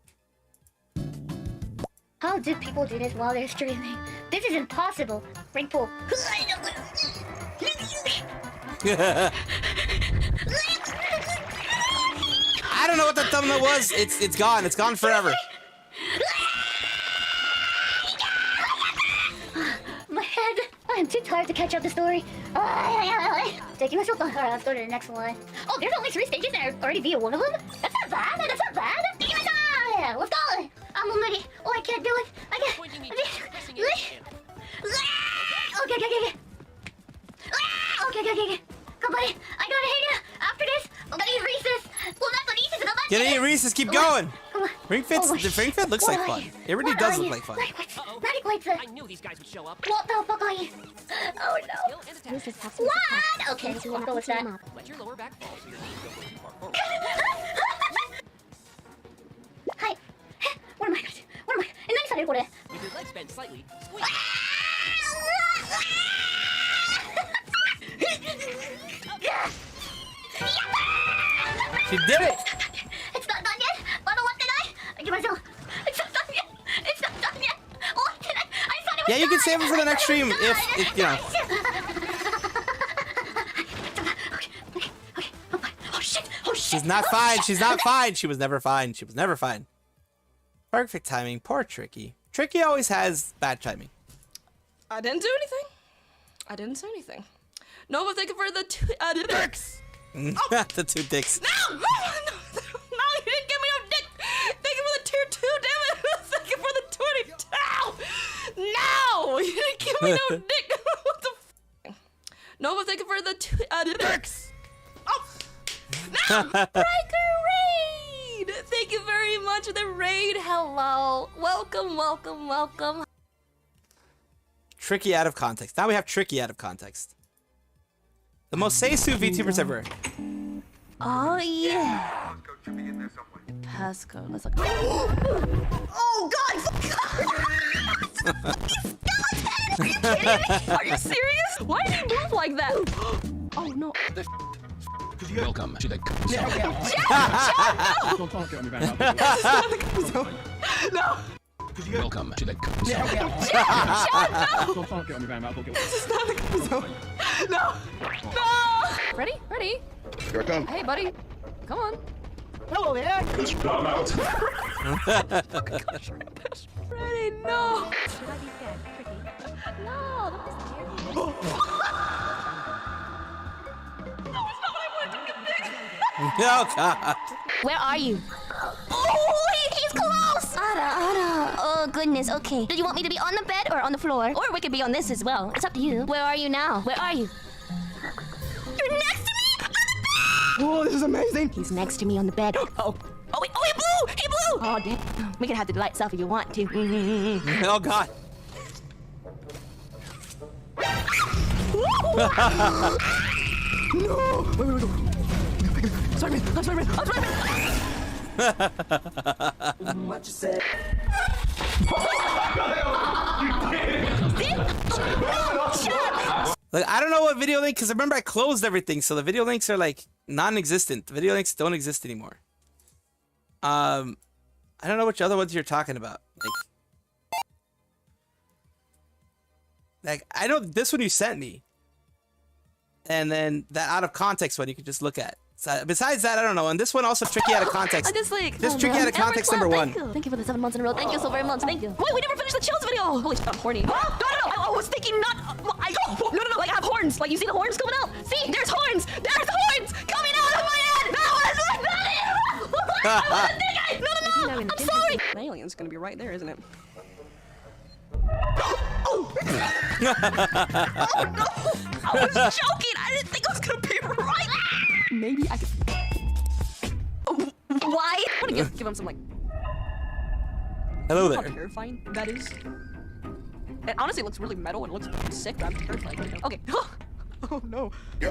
How do people do this while they're streaming? This is impossible. Ring pull. I don't know what that thumbnail was. It's gone. It's gone forever. My head. I'm too tired to catch up the story. Taking myself on. Alright, let's go to the next one. Oh, there's only 3 stages and I already beat one of them? That's not bad. Let's go. I'm ready. Oh, I can't do it. I can't. Okay. Come on, I gotta hang it. After this, I'm gonna eat Reese's. Well, not the Reese's. Get in, Reese's. Keep going. Come on. Ring Fit looks like fun. It really does look like fun. I knew these guys would show up. What the fuck are you? Oh no. What? Okay, so we'll go with that. Let your lower back fall so your knees don't go too far forward. Hi. What am I gonna do? What am I? And then I started. With your legs bent slightly, squeeze. She did it! It's not done yet! But what did I give myself? It's not done yet! It's not done yet! What did I thought it was Yeah, you can save it for the next stream if you know. Oh shit! She's not fine. She's not fine. She was never fine. She was never fine. Perfect timing. Poor Tricky. Tricky always has bad timing. I didn't do anything. No, but thank you for the 2 dicks. The 2 dicks. No, you didn't give me no dick. Thank you for the tier 2, damn it. Thank you for the 22. No, you didn't give me no dick. What the No, but thank you for the 2 dicks. Oh, no, Breaker Raid. Thank you very much for the raid. Hello, welcome. Tricky out of context. Now we have Tricky out of context. The most Seiso VTubers ever. Oh yeah. Pasco. Let's look. Oh God! Are you kidding me? Are you serious? Why did he move like that? Oh no. Welcome to the. Don't talk to me about No. Welcome to the. Don't talk to me about No. Ready? Here I come. Hey, buddy. Come on. Hello there. I'm out. Ready? No. Should I be scared? Tricky. No. Oh God. Where are you? Oh, he's close! Ada. Oh, goodness. Okay. Do you want me to be on the bed or on the floor? Or we could be on this as well. It's up to you. Where are you now? Where are you? You're next to me on the bed! Oh, this is amazing. He's next to me on the bed. Oh, wait. Oh, he blew! He blew! Oh, damn. We can have the lights off if you want to. Oh God. No. Wait. Spider-Man. What you said? Like, I don't know what video link, because remember I closed everything, so the video links are like non-existent. The video links don't exist anymore. I don't know which other ones you're talking about. Like I know this one you sent me. And then that out of context one you could just look at. So besides that, I don't know. And this one also tricky out of context. I'm just like, This tricky out of context number one. Thank you for the 7 months in a row. Thank you so very much. Thank you. Wait, we never finished the chills video. Holy shit, I'm horny. No. I was thinking not. No. Like I have horns. Like you see the horns coming out. See, there's horns. There's horns coming out of my head. That was like No. I'm sorry. The alien's gonna be right there, isn't it? Oh no! I was joking. I didn't think I was gonna be right. Maybe I could. Why? I want to give him some like. Hello How there. terrifying that is. It honestly looks really metal and looks sick. I'm terrified. Okay. Oh no. I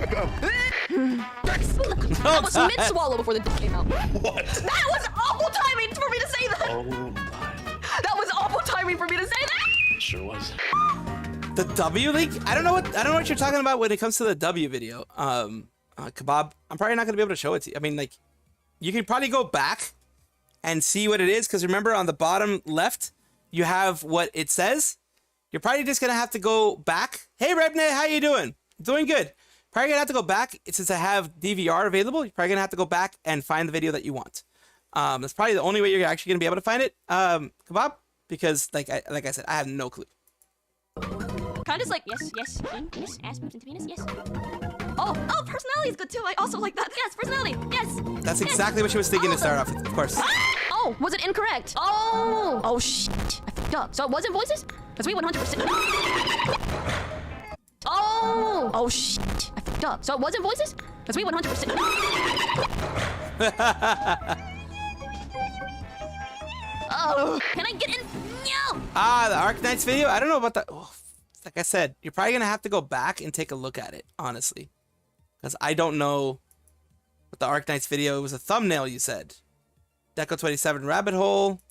was mid swallow before the dick came out. What? That was awful timing for me to say that. Oh my. That was awful timing for me to say that. Sure was. The W leak? I don't know what you're talking about when it comes to the W video. Kebab, I'm probably not gonna be able to show it to you. I mean, like, you can probably go back and see what it is, because remember on the bottom left, you have what it says. You're probably just gonna have to go back. Hey Rebne, how you doing? Doing good. Probably gonna have to go back since I have DVR available. You're probably gonna have to go back and find the video that you want. That's probably the only way you're actually gonna be able to find it, Kebab, because like I said, I have no clue. Kind of like yes, penis, ass, boobs, into penis, yes. Oh, personality is good too. I also like that. Yes, personality, yes. That's exactly what she was thinking to start off with, of course. Oh, was it incorrect? Oh shit. I fucked up. So it wasn't voices? Because we 100%. Oh shit. I fucked up. So it wasn't voices? Because we 100%. Oh, can I get in? No. The Arc Knights video? I don't know about that. Oh, like I said, you're probably going to have to go back and take a look at it, honestly. Because I don't know what the Arc Knights video. It was a thumbnail, you said. Deco 27 Rabbit Hole.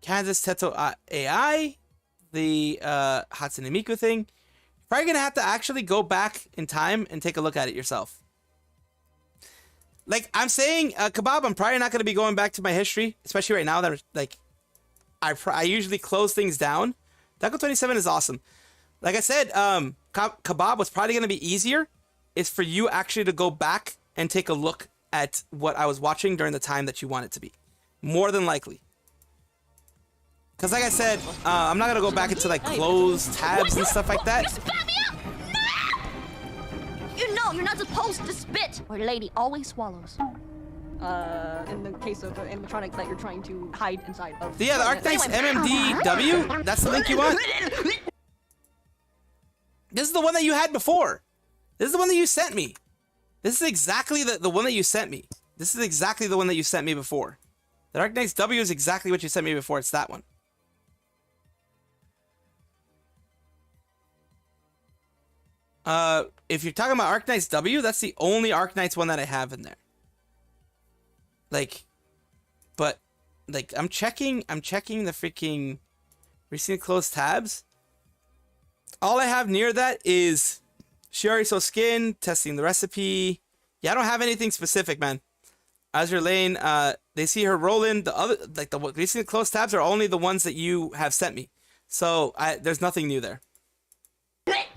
Kansas Teto AI. The Hatsune Miku thing. You're probably going to have to actually go back in time and take a look at it yourself. Like I'm saying, Kebab, I'm probably not going to be going back to my history, especially right now that like I usually close things down. Deco 27 is awesome. Like I said, Kebab, what's probably going to be easier is for you actually to go back and take a look at what I was watching during the time that you want it to be. More than likely. Because like I said, I'm not going to go back into like closed tabs and stuff like that. You know, you're not supposed to spit. Or lady always swallows. In the case of the animatronic that you're trying to hide inside of. Yeah, the Arc Knights MMDW. That's the link you want. This is the one that you had before. This is the one that you sent me. This is exactly the one that you sent me. This is exactly the one that you sent me before. The Arc Knights W is exactly what you sent me before. It's that one. If you're talking about Arc Knights W, that's the only Arc Knights one that I have in there. Like, but like I'm checking the freaking recently closed tabs. All I have near that is Shioriso Skin, testing the recipe. Yeah, I don't have anything specific, man. Azure Lane, they see her rolling. The other, like the recently closed tabs are only the ones that you have sent me. So there's nothing new there.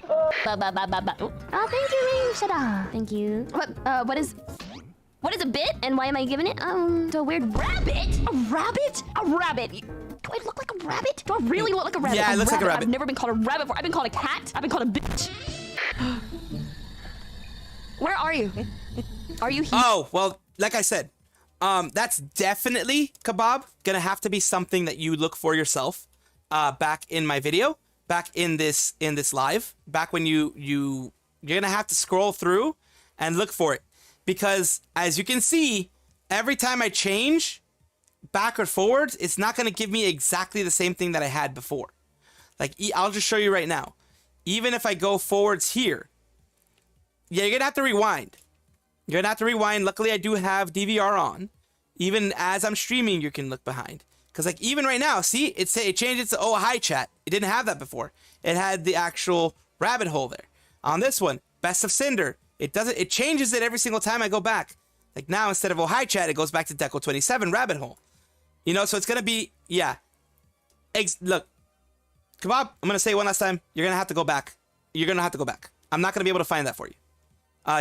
Oh, thank you, Shada. Thank you. What is a bit, and why am I giving it? To a weird rabbit? A rabbit? A rabbit. Do I look like a rabbit? Do I really look like a rabbit? Yeah, it looks like a rabbit. I've never been called a rabbit before. I've been called a cat. I've been called a bitch. Where are you? Are you here? Oh, well, like I said, that's definitely, Kebab, gonna have to be something that you look for yourself back in my video. Back in this live, back when you're gonna have to scroll through and look for it, because as you can see, every time I change back or forwards, it's not gonna give me exactly the same thing that I had before. Like I'll just show you right now. Even if I go forwards here, yeah, you're gonna have to rewind. You're gonna have to rewind. Luckily, I do have DVR on. Even as I'm streaming, you can look behind. Because like even right now, see, it changed it to oh hi chat. It didn't have that before. It had the actual rabbit hole there. On this one, Best of Cinder, It doesn't. It changes it every single time I go back. Like now, instead of oh hi chat, it goes back to Deco 27 rabbit hole. You know, so it's gonna be look, Kebab. I'm gonna say it one last time. You're gonna have to go back. You're gonna have to go back. I'm not gonna be able to find that for you.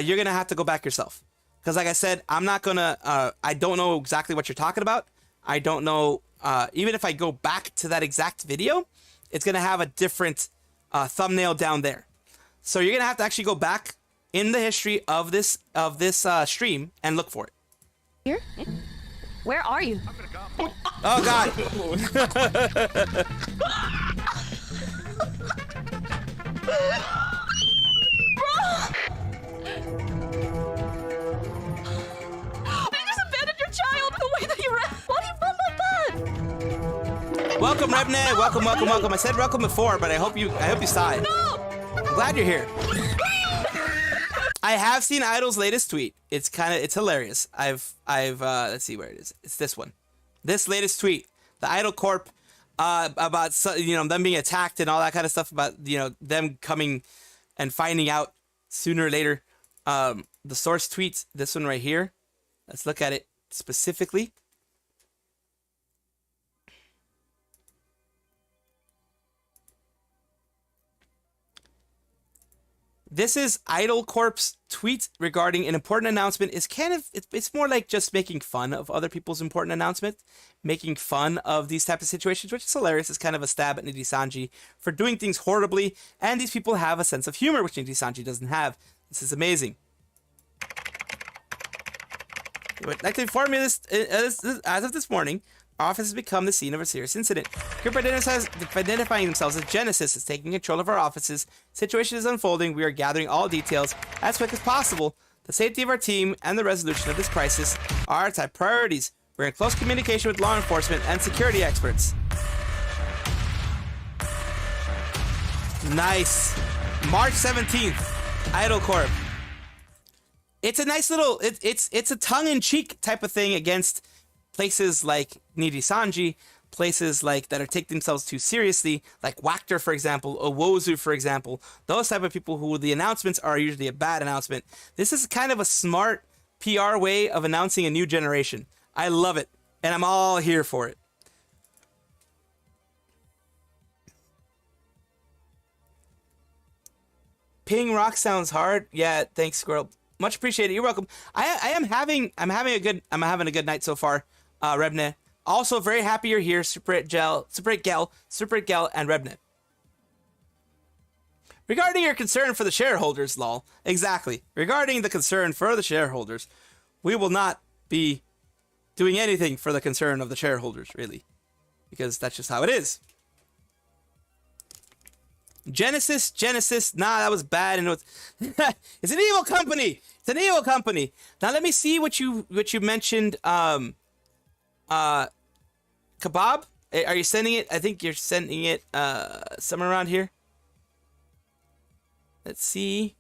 You're gonna have to go back yourself. Because like I said, I'm not gonna. I don't know exactly what you're talking about. I don't know. Even if I go back to that exact video, it's gonna have a different thumbnail down there. So you're gonna have to actually go back in the history of this stream and look for it. Here? Where are you? Oh God! They just abandoned your child the way that you ran. Why do you run like that? Welcome, Rebne. Welcome, welcome, welcome. I said welcome before, but I hope you saw it. No! I'm glad you're here. I have seen Idol's latest tweet. It's hilarious. I've let's see where it is. It's this one. This latest tweet. The Idol Corp about them being attacked and all that kind of stuff, about them coming and finding out sooner or later. The source tweets this one right here. Let's look at it specifically. This is Idol Corp's tweet regarding an important announcement. It's more like just making fun of other people's important announcements, making fun of these types of situations, which is hilarious. It's kind of a stab at Nijisanji for doing things horribly, and these people have a sense of humor, which Nijisanji doesn't have. This is amazing. I would like to inform you this, as of this morning, our office has become the scene of a serious incident. Group identifying themselves as Genesis is taking control of our offices. Situation is unfolding. We are gathering all details as quick as possible. The safety of our team and the resolution of this crisis are our top priorities. We're in close communication with law enforcement and security experts. Nice. March 17th, Idol Corp. It's a nice little, it's a tongue-in-cheek type of thing against places like Nijisanji, places like that are taking themselves too seriously, like Wactor, for example, Owozu, for example. Those type of people who the announcements are usually a bad announcement. This is kind of a smart PR way of announcing a new generation. I love it, and I'm all here for it. Ping rock sounds hard. Yeah, thanks, Squirrel. Much appreciated. You're welcome. I'm having a good night so far, Rebne. Also very happy you're here, Super 8 Gel, and Rebne. Regarding your concern for the shareholders, lol. Exactly. Regarding the concern for the shareholders, we will not be doing anything for the concern of the shareholders, really. Because that's just how it is. Genesis, nah, that was bad, and it's an evil company. It's an evil company. Now let me see what you mentioned. Kebab, are you sending it? I think you're sending it somewhere around here. Let's see.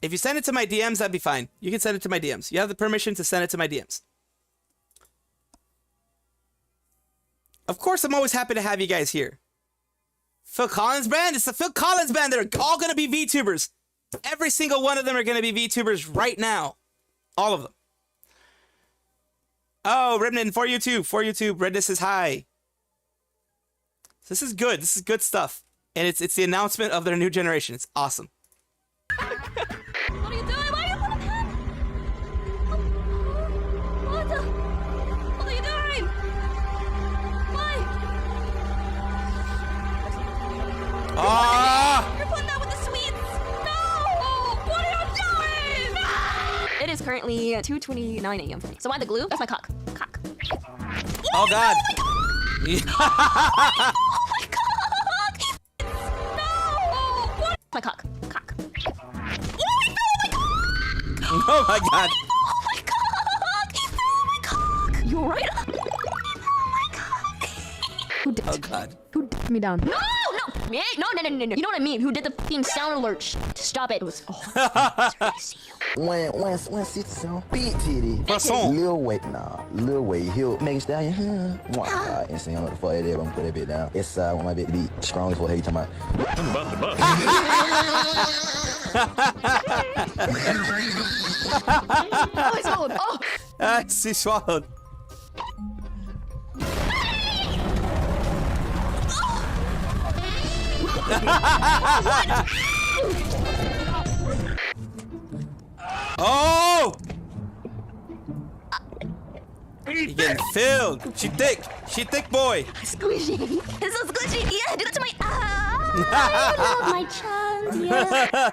If you send it to my DMs, that'd be fine. You can send it to my DMs. You have the permission to send it to my DMs. Of course, I'm always happy to have you guys here. Phil Collins band? It's the Phil Collins band. They're all going to be VTubers. Every single one of them are going to be VTubers right now. All of them. Oh, Remnant, for YouTube. Redness says hi. So this is good. This is good stuff. And it's the announcement of their new generation. It's awesome. What are you doing? Why are you putting pen? What are you doing? Why? Ah! You're putting that with the sweets. No! What are you doing? It is currently 2:29 a.m. for me. So why the glue? That's my cock. Cock. Oh God! My cock. Cock. Oh my God! You're right. Who did? Oh God! Who did me down? No. You know what I mean? Who did the fucking sound alert? Stop it. It was. Oh, I see you. One citizen, big titty, Croissant. Lil Wayne, Lil Wayne, he'll make a stallion, and say, what the fuck it is, I'm gonna put that bit down. It's want my bit to be strong as what you talking about. Oh, I swallowed. Oh. She swallowed. Oh! You're getting filled. She thick. She thick, boy. Squishy. It's so squishy. Yeah, do it to my. I love my child. Yeah.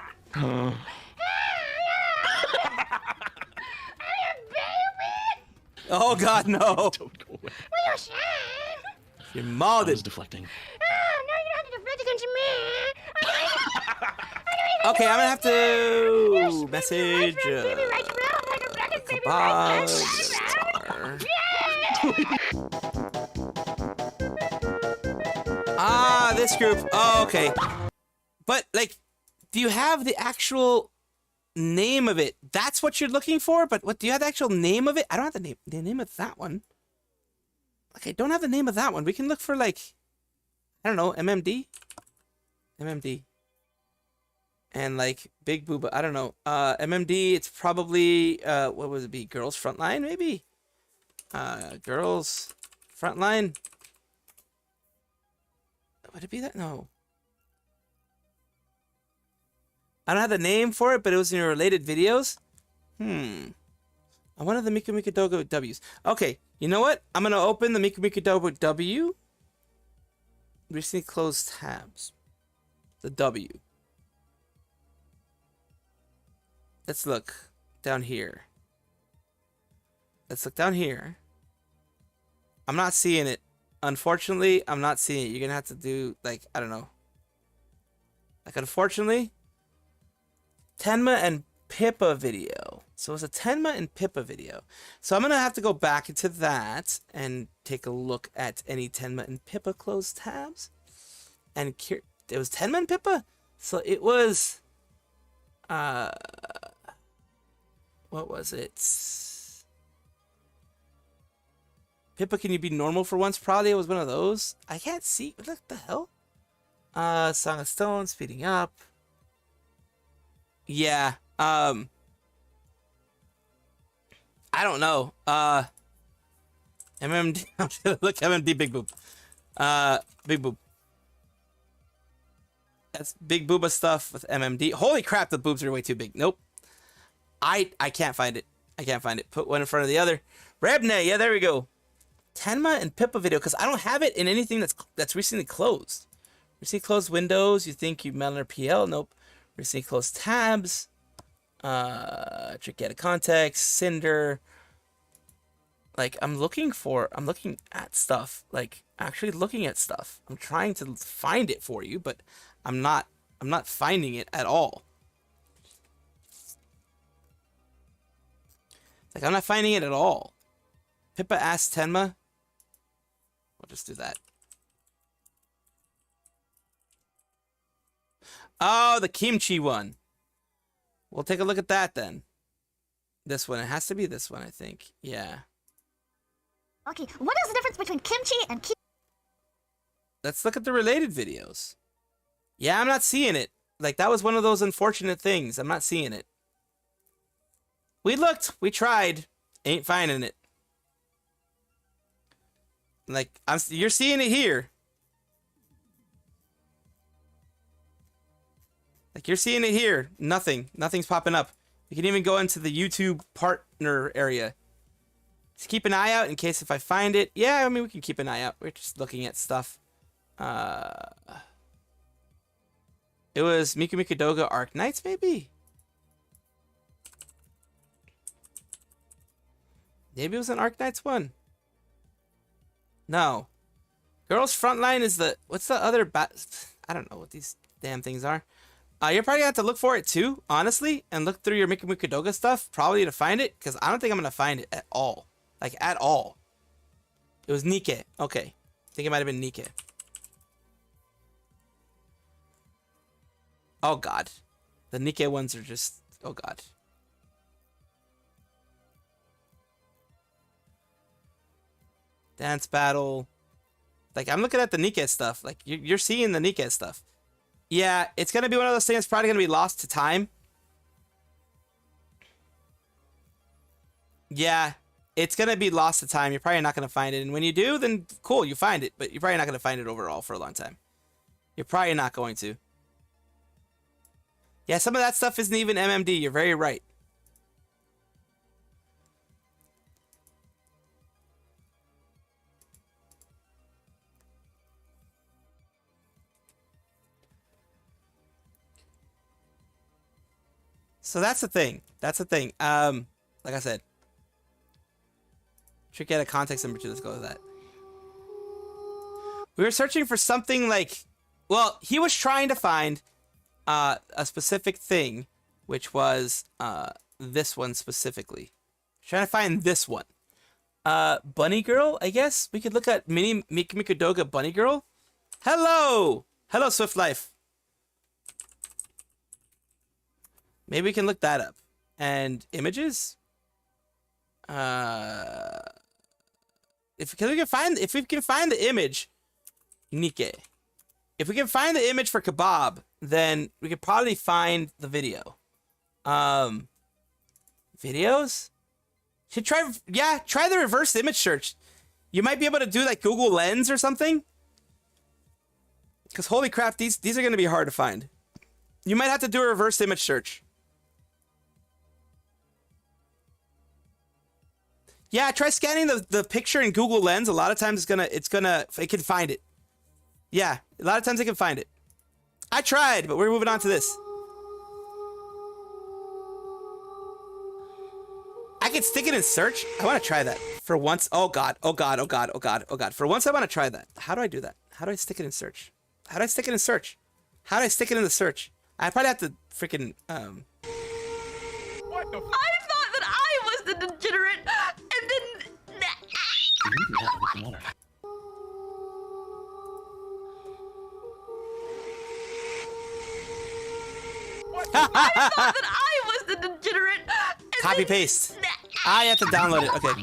Oh God, no! Don't go away. You're mauled. It's deflecting. Okay, I'm gonna have to message. Ah, this group. Oh, okay. But like, do you have the actual name of it? That's what you're looking for. But what do you have the actual name of it? I don't have the name of that one. Okay, don't have the name of that one. We can look for like, I don't know, MMD, and like Big Booba. I don't know. MMD. It's probably what would it be? Girls Frontline, maybe. Girls Frontline. Would it be that? No. I don't have the name for it, but it was in your related videos. I wanted the Miku Miku Dogo W's. Okay, you know what? I'm gonna open the Miku Miku Dogo W. Recently closed tabs. The W. Let's look down here. Let's look down here. I'm not seeing it. Unfortunately, I'm not seeing it. You're gonna have to do like, I don't know. Like, unfortunately, Tenma and Pippa video. So it's a Tenma and Pippa video. So I'm gonna have to go back into that and take a look at any Tenma and Pippa closed tabs. And it was Tenma and Pippa. So it was, what was it? Pippa, can you be normal for once? Probably it was one of those. I can't see. What the hell? Song of Stone, speeding up. Yeah. I don't know. MMD. I'm gonna look MMD Big Boob. Big Boob. That's Big Booba stuff with MMD. Holy crap, the boobs are way too big. Nope. I can't find it. I can't find it. Put one in front of the other. Rebne, yeah, there we go. Tenma and Pippa video, because I don't have it in anything that's recently closed. Recently closed windows. You think you Melon or PL? Nope. Recently closed tabs. Trick out of context. Cinder. Like, I'm looking at stuff. Like, actually looking at stuff. I'm trying to find it for you, but I'm not finding it at all. Like, I'm not finding it at all. Pippa asked Tenma. We'll just do that. Oh, the kimchi one. We'll take a look at that then. This one. It has to be this one, I think. Yeah. Okay, what is the difference between kimchi and Let's look at the related videos. Yeah, I'm not seeing it. Like, that was one of those unfortunate things. I'm not seeing it. We looked. We tried. Ain't finding it. Like, you're seeing it here. Like, you're seeing it here. Nothing's popping up. You can even go into the YouTube partner area. Just keep an eye out in case if I find it. Yeah, I mean, we can keep an eye out. We're just looking at stuff. It was Miku Miku Doga Arc Knights, maybe? Maybe it was an Arc Knights one. No. Girls Frontline is the... What's the other... I don't know what these damn things are. You're probably going to have to look for it too, honestly. And look through your Miku Miku Doga stuff. Probably to find it. Because I don't think I'm going to find it at all. Like, at all. It was Nike. Okay. I think it might have been Nike. Oh, God. The Nike ones are just... Oh, God. Dance battle. Like, I'm looking at the Nikke stuff. Like, you're seeing the Nikke stuff. Yeah, it's going to be one of those things that's probably going to be lost to time. Yeah, it's going to be lost to time. You're probably not going to find it. And when you do, then cool, you find it. But you're probably not going to find it overall for a long time. You're probably not going to. Yeah, some of that stuff isn't even MMD. You're very right. So that's the thing. That's the thing. Like I said, should get a context image. Let's go with that. We were searching for something like, well, he was trying to find a specific thing, which was this one specifically. Trying to find this one. Bunny Girl, I guess? We could look at Mini Mikudoga Bunny Girl. Hello! Hello, Swift Life. Maybe we can look that up. And images? If we can find the image, Nikke. If we can find the image for kebab, then we could probably find the video. Videos? Should try the reverse image search. You might be able to do like Google Lens or something. Because holy crap, these are going to be hard to find. You might have to do a reverse image search. Yeah, try scanning the picture in Google Lens. A lot of times it can find it. Yeah, a lot of times it can find it. I tried, but we're moving on to this. I can stick it in search. I want to try that for once. Oh god, oh god, oh god, oh god, oh god. For once I want to try that. How do I do that? How do I stick it in search? How do I stick it in search? How do I stick it in the search? I probably have to freaking What the I thought that I was the degenerate, and then I thought that I was the degenerate. Copy paste. I have to download it. Okay. Hi,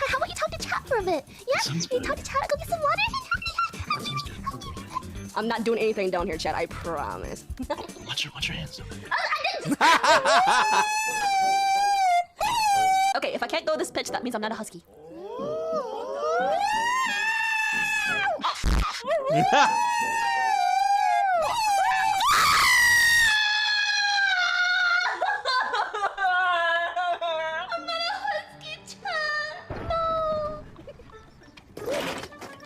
how about you talk to chat for a bit? Yeah, you talk to chat. Go get some water. I'm not doing anything down here, chat. I promise. Watch your hands. Okay, if I can't go this pitch, that means I'm not a husky.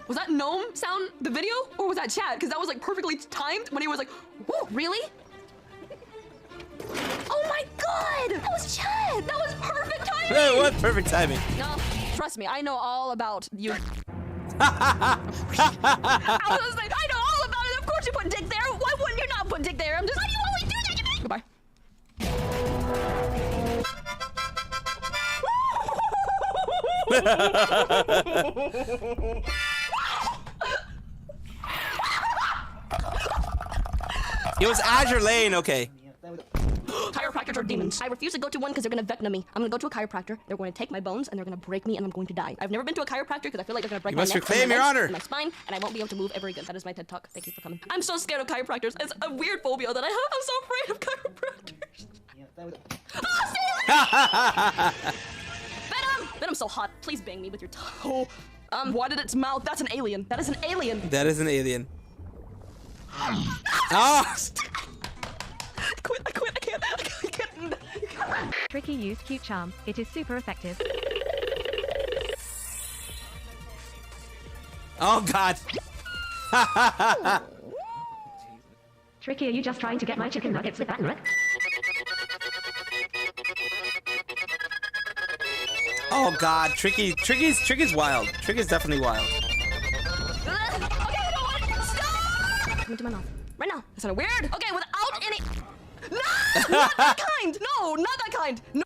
Was that gnome sound the video, or was that Chad? Because that was like perfectly timed when he was like, "Whoa, really?" Oh my god, that was Chad. That was perfect timing. That was perfect timing. No, trust me, I know all about you. I was like, I know all about it. Of course you put dick there. Why wouldn't you not put dick there? I'm just. Why do you always do that? Goodbye. It was Azure Lane, okay. Chiropractors are demons. I refuse to go to one because they're gonna vecna me. I'm gonna go to a chiropractor. They're going to take my bones and they're gonna break me and I'm going to die. I've never been to a chiropractor because I feel like they're gonna break You my must neck, reclaim my your legs, honor. and my spine, and I won't be able to move ever again. That is my TED talk. Thank you for coming. I'm so scared of chiropractors. It's a weird phobia that I have. I'm so afraid of chiropractors. Venom! Venom's so hot. Please bang me with your toe. Why did its mouth? That's an alien. That is an alien. That is an alien. Oh! I quit. I can't. Tricky use cute charm. It is super effective. Oh god. Tricky, are you just trying to get my chicken nuggets with that nut? Oh god, Tricky's wild. Tricky's definitely wild. Come into my mouth. Right now. That sounded weird. Okay, without any. No! Not that kind! No, not that kind! No!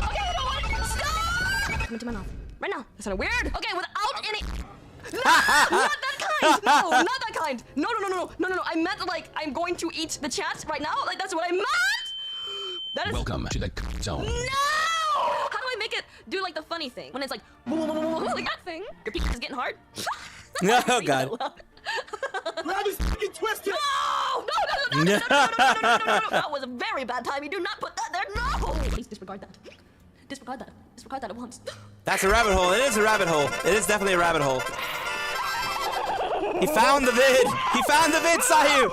Okay, you know what? Stop! Come into my mouth. Right now. That sounded weird. Okay, without any. No! Not that kind! No, not that kind! No. I meant like I'm going to eat the chat right now. Like that's what I meant! That is. Welcome to the zone. No! How do I make it do like the funny thing when it's like like that thing. Your penis is getting hard. Oh god. Love is fucking twisted. No! That was a very bad time. You do not put that there. No! Please disregard that. Disregard that. Disregard that at once. That's a rabbit hole. It is a rabbit hole. It is definitely a rabbit hole. He found the vid. He found the vid, Sayu.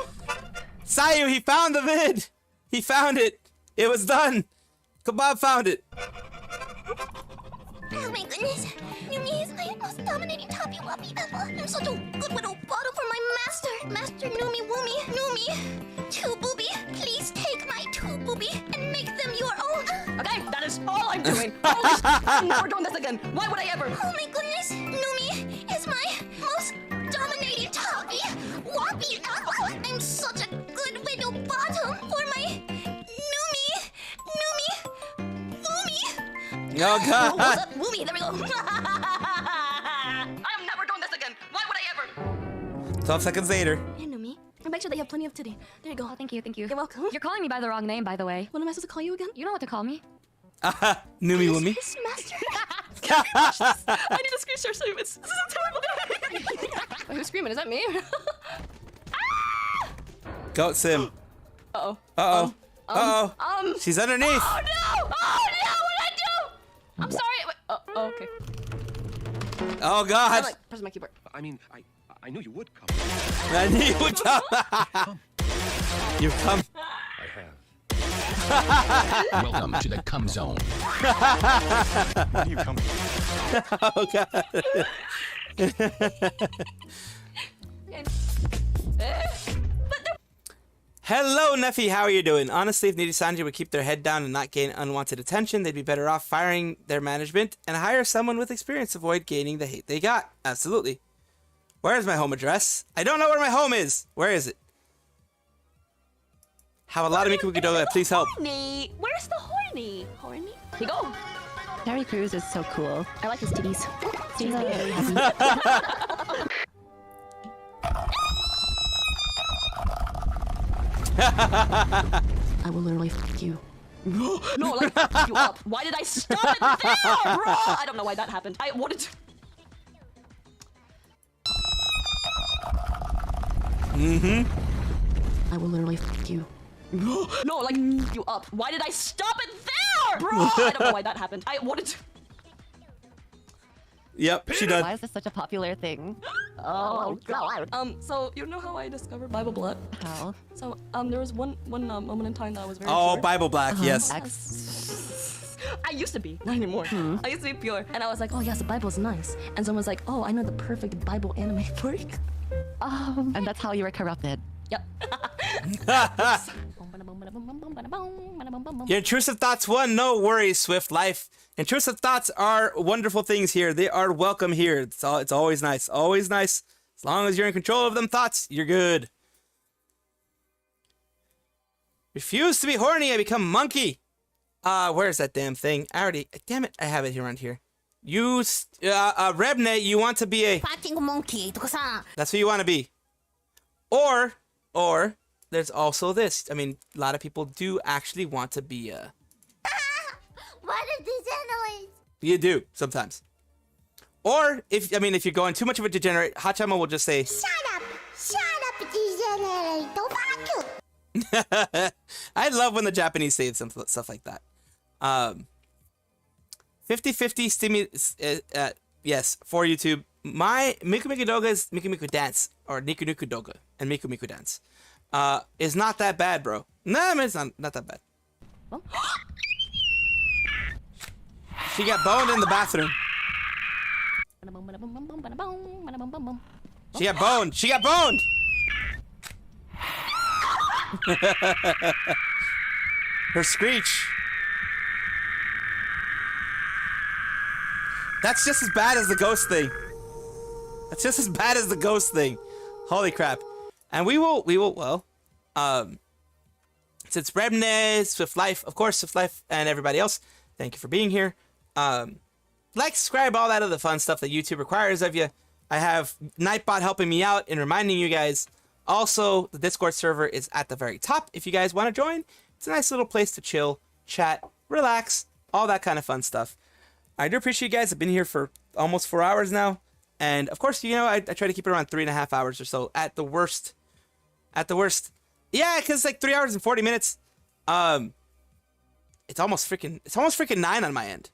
Sayu, he found the vid. He found it. It was done. Kebab found it. Oh my goodness. Numi is my most dominating toppy woppy ever. I'm such a good little bottle for my master. Master Numi Woomy. Numi. Two booby. Please take my two booby and make them your own. Okay, that is all I'm doing. I'm never doing this again. Why would I ever? Oh my goodness. Numi is my most dominating toppy woppy ever. I'm such a good little bottom for my Numi. Woomy. Oh god. What's up, Woomy? There we go. I am never doing this again. Why would I ever? 12 seconds later. Hey, Numi. Make sure they have plenty of titty. There you go. Oh, thank you, thank you. You're welcome. You're calling me by the wrong name, by the way. What am I supposed to call you again? You know what to call me. Numi Wumi. This master. I need a screen share so this is a terrible day. Wait, who's screaming? Is that me? Goat Sim. Uh-oh. Uh-oh. Uh-oh. She's underneath. Oh no! Oh no! What did I do? I'm sorry. Wait, oh, okay. Oh god. I'm like, press my keyboard. I mean, I knew you would come. I knew you would come. You've come. I have. Welcome to the cum zone. You come. Oh god. Hello, Neffy. How are you doing? Honestly, if Nijisanji would keep their head down and not gain unwanted attention, they'd be better off firing their management and hire someone with experience to avoid gaining the hate they got. Absolutely. Where is my home address? I don't know where my home is. Where is it? Have a lot of Mikumikidoga. Please help. Horny. Where's the horny? Horny? Here you go. Terry Crews is so cool. I like his titties. He's very happy. I will literally fuck you. No, like fuck you up. Why did I stop it there, bro? I don't know why that happened. I wanted to. I will literally fuck you. No, like you up. Why did I stop it there, bro? I don't know why that happened. I wanted to. Yep, she does. Why is this such a popular thing? Oh god. So you know how I discovered Bible Black? How? So there was one moment in time that I was very Oh, pure. Bible Black, yes. I used to be, not anymore. I used to be pure, and I was like, oh yes, the Bible is nice. And someone's like, oh, I know the perfect Bible anime for you. And that's how you were corrupted. Yep. Your intrusive thoughts won. No worries, Swift Life. Intrusive thoughts are wonderful things here. They are welcome here. It's always nice. Always nice. As long as you're in control of them thoughts, you're good. Refuse to be horny, I become monkey. Where's that damn thing? Damn it, I have it here around here. You, Rebne, you want to be a... Fighting monkey. That's who you want to be. Or, there's also this. I mean, a lot of people do actually want to be a... What is this noise? You do, sometimes. Or, if you're going too much of a degenerate, Hachama will just say... Shut up, degenerate. Don't fuck you. I love when the Japanese say some stuff like that. 50-50 stimulus, yes, for YouTube. My Miku Miku Doga is Miku Miku Dance, or Niku Niku Doga, and Miku Miku Dance. Is not that bad, bro. No, I mean, it's not that bad. She got boned in the bathroom. She got boned. She got boned! Her screech. That's just as bad as the ghost thing. That's just as bad as the ghost thing. Holy crap. And we will, well, since Rebne, Swift Life, of course, Swift Life, and everybody else, thank you for being here. Like, subscribe, all that other fun stuff that YouTube requires of you. I have Nightbot helping me out in reminding you guys. Also, the Discord server is at the very top if you guys want to join. It's a nice little place to chill, chat, relax, all that kind of fun stuff. I do appreciate you guys. I've been here for almost 4 hours now. And of course, you know, I try to keep it around 3.5 hours or so at the worst. At the worst. Yeah, because it's like 3 hours and 40 minutes. It's almost freaking 9 on my end.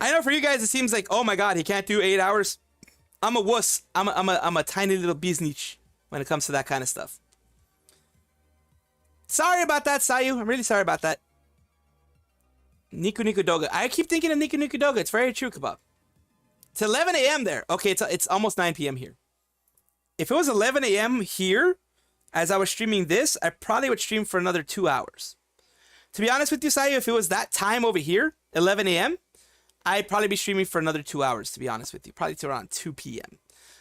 I know for you guys, it seems like, oh my God, he can't do 8 hours. I'm a wuss. I'm a tiny little biznich when it comes to that kind of stuff. Sorry about that, Sayu. I'm really sorry about that. Niku Niku Doga. I keep thinking of Niku Niku Doga. It's very true, Kebab. It's 11 a.m. there. Okay, it's almost 9 p.m. here. If it was 11 a.m. here, as I was streaming this, I probably would stream for another 2 hours. To be honest with you, Sayu, if it was that time over here, 11 a.m., I'd probably be streaming for another 2 hours, to be honest with you. Probably to around 2 p.m.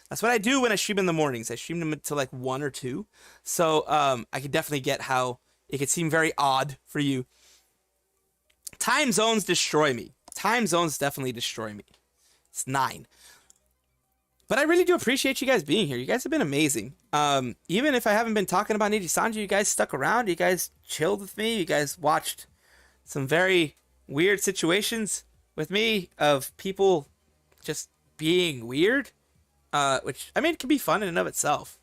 That's what I do when I stream in the mornings. I stream them until like 1 or 2. So I could definitely get how it could seem very odd for you. Time zones destroy me. Time zones definitely destroy me. It's 9. But I really do appreciate you guys being here. You guys have been amazing. Even if I haven't been talking about Nijisanji, you guys stuck around. You guys chilled with me. You guys watched some very weird situations with me of people just being weird. Which, I mean, it can be fun in and of itself.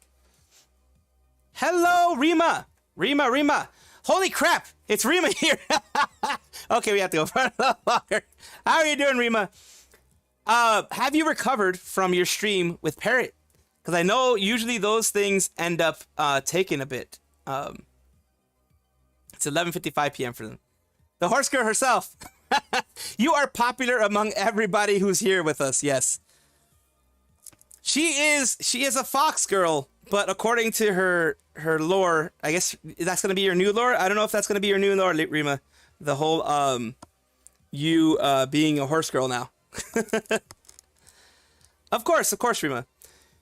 Hello, Rima. Rima. Holy crap. It's Rima here. Okay, we have to go for a little longer. How are you doing, Rima? Have you recovered from your stream with Parrot? Because I know usually those things end up taking a bit. It's 11:55 p.m. for them. The horse girl herself. You are popular among everybody who's here with us. Yes. She is a fox girl, but according to her lore, I guess that's gonna be your new lore. I don't know if that's gonna be your new lore, Rima. The whole you being a horse girl now. Of course, Rima.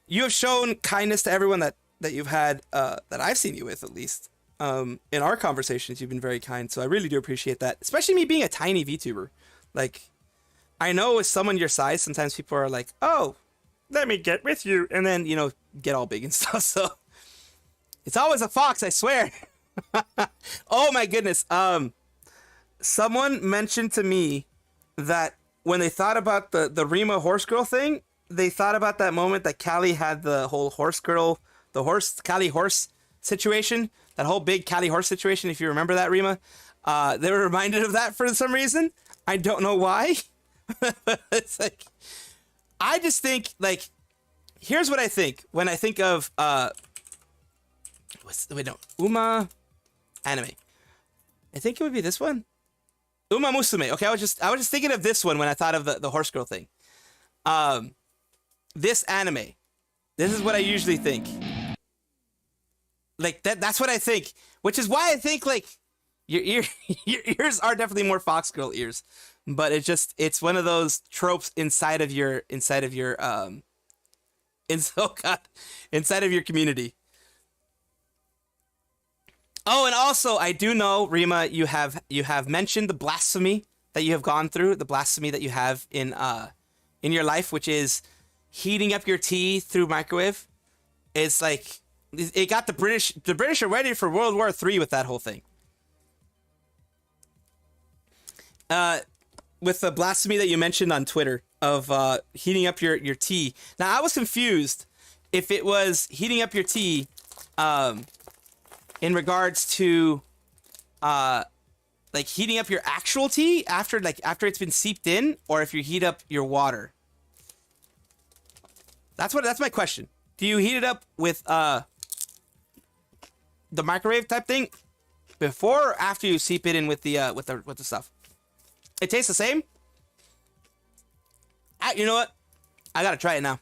You have shown kindness to everyone that you've had, that I've seen you with, at least. In our conversations, you've been very kind, so I really do appreciate that. Especially me being a tiny VTuber. Like, I know with someone your size, sometimes people are like, oh, let me get with you, and then, you know, get all big and stuff, so. It's always a fox, I swear. Oh my goodness. Someone mentioned to me that when they thought about the Rima horse girl thing, they thought about that moment that Callie had the whole Callie horse situation, that whole big Callie horse situation, if you remember that, Rima. They were reminded of that for some reason. I don't know why. It's like, I just think, like, here's what I think when I think of, Uma anime. I think it would be this one. Uma Musume. Okay, I was just thinking of this one when I thought of the horse girl thing. This anime. This is what I usually think. Like that's what I think, which is why I think like your ears are definitely more fox girl ears, but it's one of those tropes inside of your community. Oh, and also I do know, Rima, you have mentioned the blasphemy that you have gone through, the blasphemy that you have in your life, which is heating up your tea through microwave. It's like it got the British are ready for World War III with that whole thing. With the blasphemy that you mentioned on Twitter of heating up your tea. Now I was confused if it was heating up your tea in regards to like heating up your actual tea after it's been seeped in, or if you heat up your water. That's my question. Do you heat it up with the microwave type thing before or after you seep it in with the stuff? It tastes the same? You know what? I gotta try it now.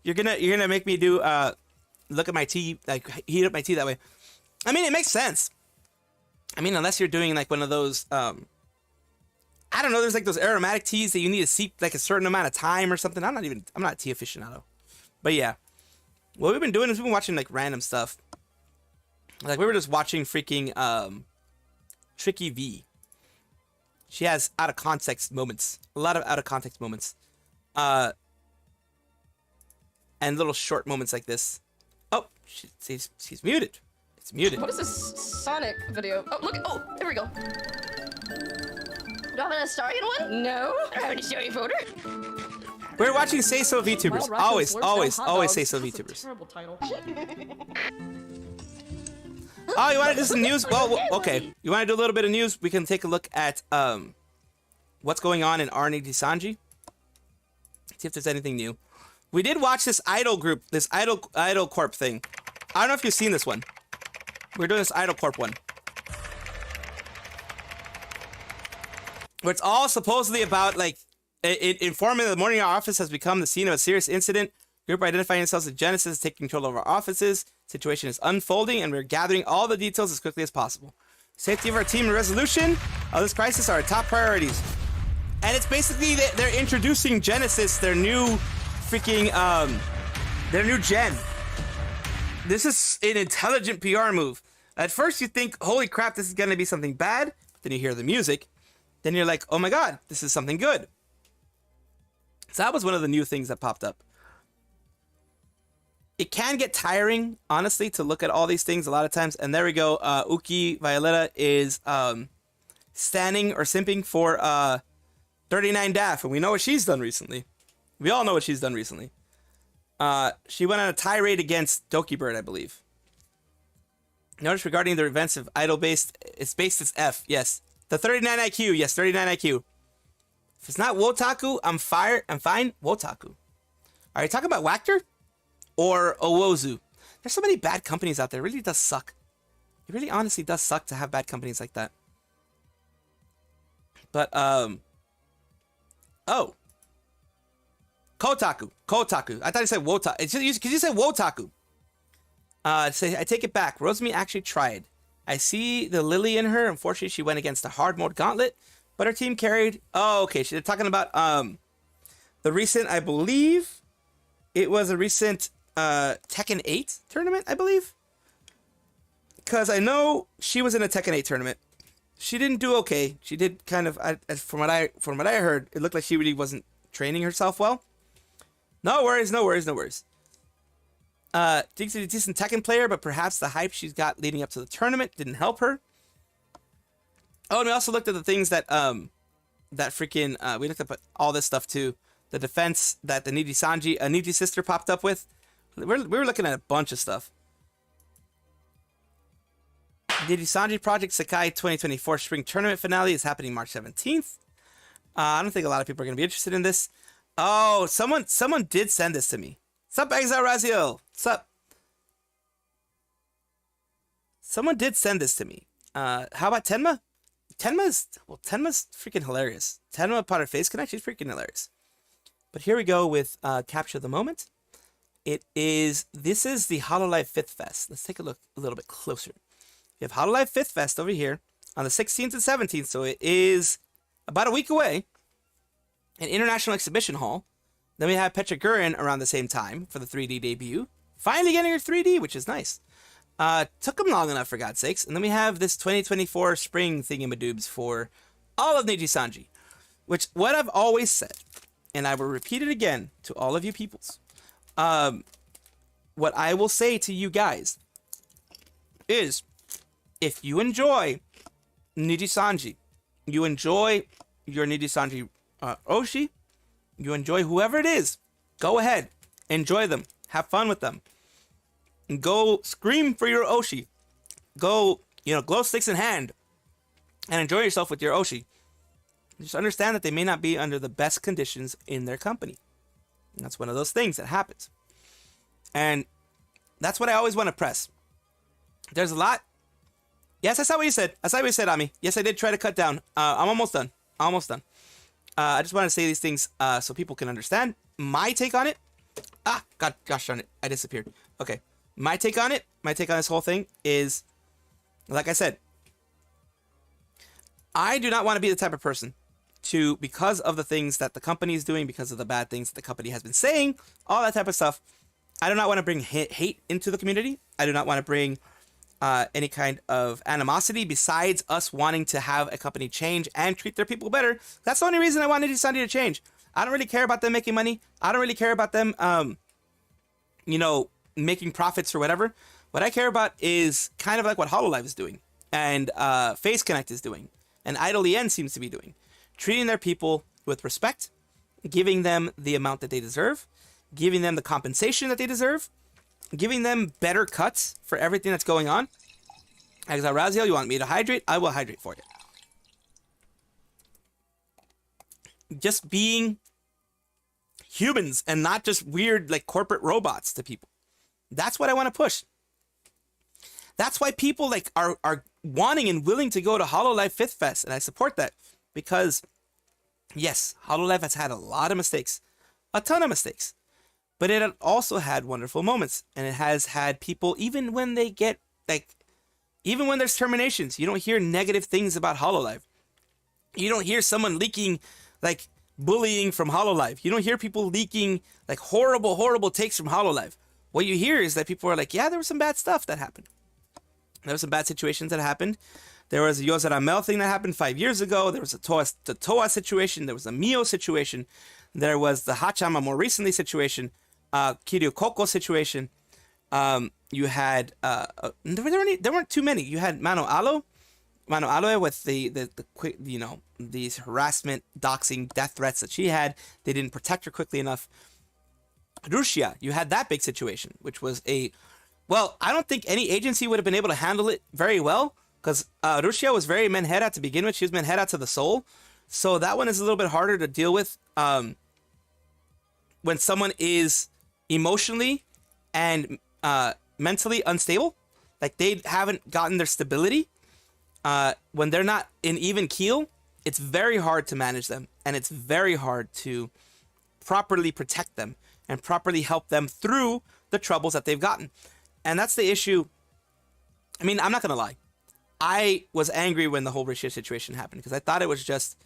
You're gonna make me do look at my tea, like heat up my tea that way. I mean, it makes sense. I mean, unless you're doing like one of those I don't know, there's like those aromatic teas that you need to seep like a certain amount of time or something. I'm not a tea aficionado. But yeah. What we've been doing is we've been watching like random stuff. Like we were just watching freaking Tricky V. She has out of context moments. A lot of out of context moments. And little short moments like this. Oh, she's muted. It's muted. What is this Sonic video? Oh, look! Oh, there we go. Do I have a Starion one? No. I don't have any Starion folder. We're watching Seiso VTubers. Always Seiso VTubers. Terrible title. Oh, you want to do some news? Well, okay. You want to do a little bit of news? We can take a look at what's going on in Nijisanji. See if there's anything new. We did watch this idol group, this idol corp thing. I don't know if you've seen this one. We're doing this idol corp one, where it's all supposedly about like informing that the morning office has become the scene of a serious incident. Group identifying themselves as Genesis, taking control of our offices. Situation is unfolding, and we're gathering all the details as quickly as possible. Safety of our team and resolution of this crisis are our top priorities. And it's basically they're introducing Genesis, their new freaking their new gen. This is an intelligent PR move. At first you think, holy crap, this is gonna be something bad. Then you hear the music. Then you're like, oh my god, this is something good. So that was one of the new things that popped up. It can get tiring, honestly, to look at all these things a lot of times. And there we go. Uki Violetta is standing or simping for 39 Daff. And we know what she's done recently. We all know what she's done recently. She went on a tirade against Dokibird, I believe. Notice regarding the events of idol-based, it's based as F, yes. The 39 IQ, yes, 39 IQ. If it's not Wotaku, I'm fine. Wotaku. Are you talking about Wactor? Or Owozu? There's so many bad companies out there. It really does suck. It really honestly does suck to have bad companies like that. But, oh. Kotaku. I thought you said Wotaku. Because you said Wotaku. I take it back. Rosemi actually tried. I see the Lily in her. Unfortunately, she went against the hard mode gauntlet. But her team carried. Oh, okay. They're talking about the recent, I believe, it was a recent Tekken 8 tournament, I believe. Because I know she was in a Tekken 8 tournament. She didn't do okay. She did kind of, from what I heard, it looked like she really wasn't training herself well. No worries. Thinks she's a decent Tekken player, but perhaps the hype she's got leading up to the tournament didn't help her. Oh, and we also looked at the things that we looked up at all this stuff too. The defense that the Nijisanji, a Niji sister popped up with. We were looking at a bunch of stuff. Nijisanji Project Sakai 2024 Spring Tournament Finale is happening March 17th. I don't think a lot of people are going to be interested in this. Oh, someone did send this to me. Sup, Exile Raziel? Sup? Someone did send this to me. How about Tenma? Tenma's freaking hilarious. Tenma Potter Face Connect, she's freaking hilarious. But here we go with Capture the Moment. This is the Hololive 5th Fest. Let's take a look a little bit closer. You have Hololive 5th Fest over here on the 16th and 17th, so it is about a week away. An International Exhibition Hall. Then we have Petra Gurin around the same time for the 3D debut. Finally getting her 3D, which is nice. Took them long enough, for God's sakes. And then we have this 2024 spring thingamadoobs for all of Nijisanji. Which, what I've always said, and I will repeat it again to all of you peoples. What I will say to you guys is, if you enjoy Nijisanji, you enjoy your Nijisanji Oshi, you enjoy whoever it is, go ahead, enjoy them, have fun with them, and go scream for your Oshi. Go, glow sticks in hand, and enjoy yourself with your Oshi. Just understand that they may not be under the best conditions in their company. And that's one of those things that happens. And that's what I always want to press. There's a lot. Yes, I saw what you said. Ami. Yes, I did try to cut down. I'm almost done. I just want to say these things so people can understand my take on it. Gosh darn it. I disappeared. Okay. My take on this whole thing is, like I said, I do not want to be the type of person to, because of the things that the company is doing, because of the bad things that the company has been saying, all that type of stuff, I do not want to bring hate into the community. I do not want to bring any kind of animosity besides us wanting to have a company change and treat their people better. That's the only reason I wanted Nijisanji to change. I don't really care about them making money. I don't really care about them, making profits or whatever. What I care about is kind of like what Hololive is doing and Face Connect is doing and Idle EN seems to be doing. treating their people with respect, giving them the amount that they deserve, giving them the compensation that they deserve, giving them better cuts for everything that's going on. Exarazio, you want me to hydrate? I will hydrate for you. Just being humans and not just weird like corporate robots to people. That's what I want to push. That's why people like are wanting and willing to go to Hololive 5th Fest, and I support that because yes, Hololive has had a lot of mistakes, a ton of mistakes, but it also had wonderful moments, and it has had people, even when they get like, even when there's terminations, you don't hear negative things about Hololive. You don't hear someone leaking like bullying from Hololive. You don't hear people leaking like horrible takes from Hololive. What you hear is that people are like, yeah, there was some bad stuff that happened. There were some bad situations that happened. There was a Yozaramel thing that happened 5 years ago. There was the Toa situation. There was a Mio situation. There was the Hachama more recently situation. Kiryu Koko situation. You had there weren't too many. You had Mano Aloe with the quick, you know, these harassment, doxing, death threats that she had. They didn't protect her quickly enough. Rushia, you had that big situation, which was well, I don't think any agency would have been able to handle it very well because Rushia was very menhera to begin with. She was menhera to the soul. So that one is a little bit harder to deal with when someone is emotionally and mentally unstable. Like they haven't gotten their stability. When they're not in even keel, it's very hard to manage them. And it's very hard to properly protect them and properly help them through the troubles that they've gotten. And that's the issue. I mean, I'm not going to lie. I was angry when the whole Rishia situation happened because I thought it was just,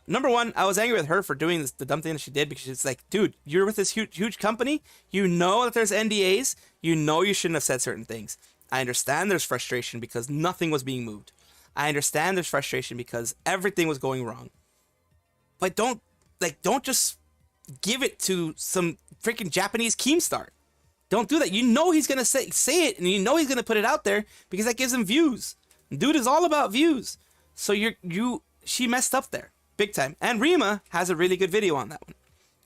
number one, I was angry with her for doing the dumb thing that she did because it's like, dude, you're with this huge company. You know that there's NDAs. You know you shouldn't have said certain things. I understand there's frustration because nothing was being moved. I understand there's frustration because everything was going wrong. But don't just give it to some freaking Japanese Keemstar. Don't do that. You know he's gonna say it, and you know he's gonna put it out there because that gives him views. Dude is all about views. So she messed up there big time. And Rima has a really good video on that one.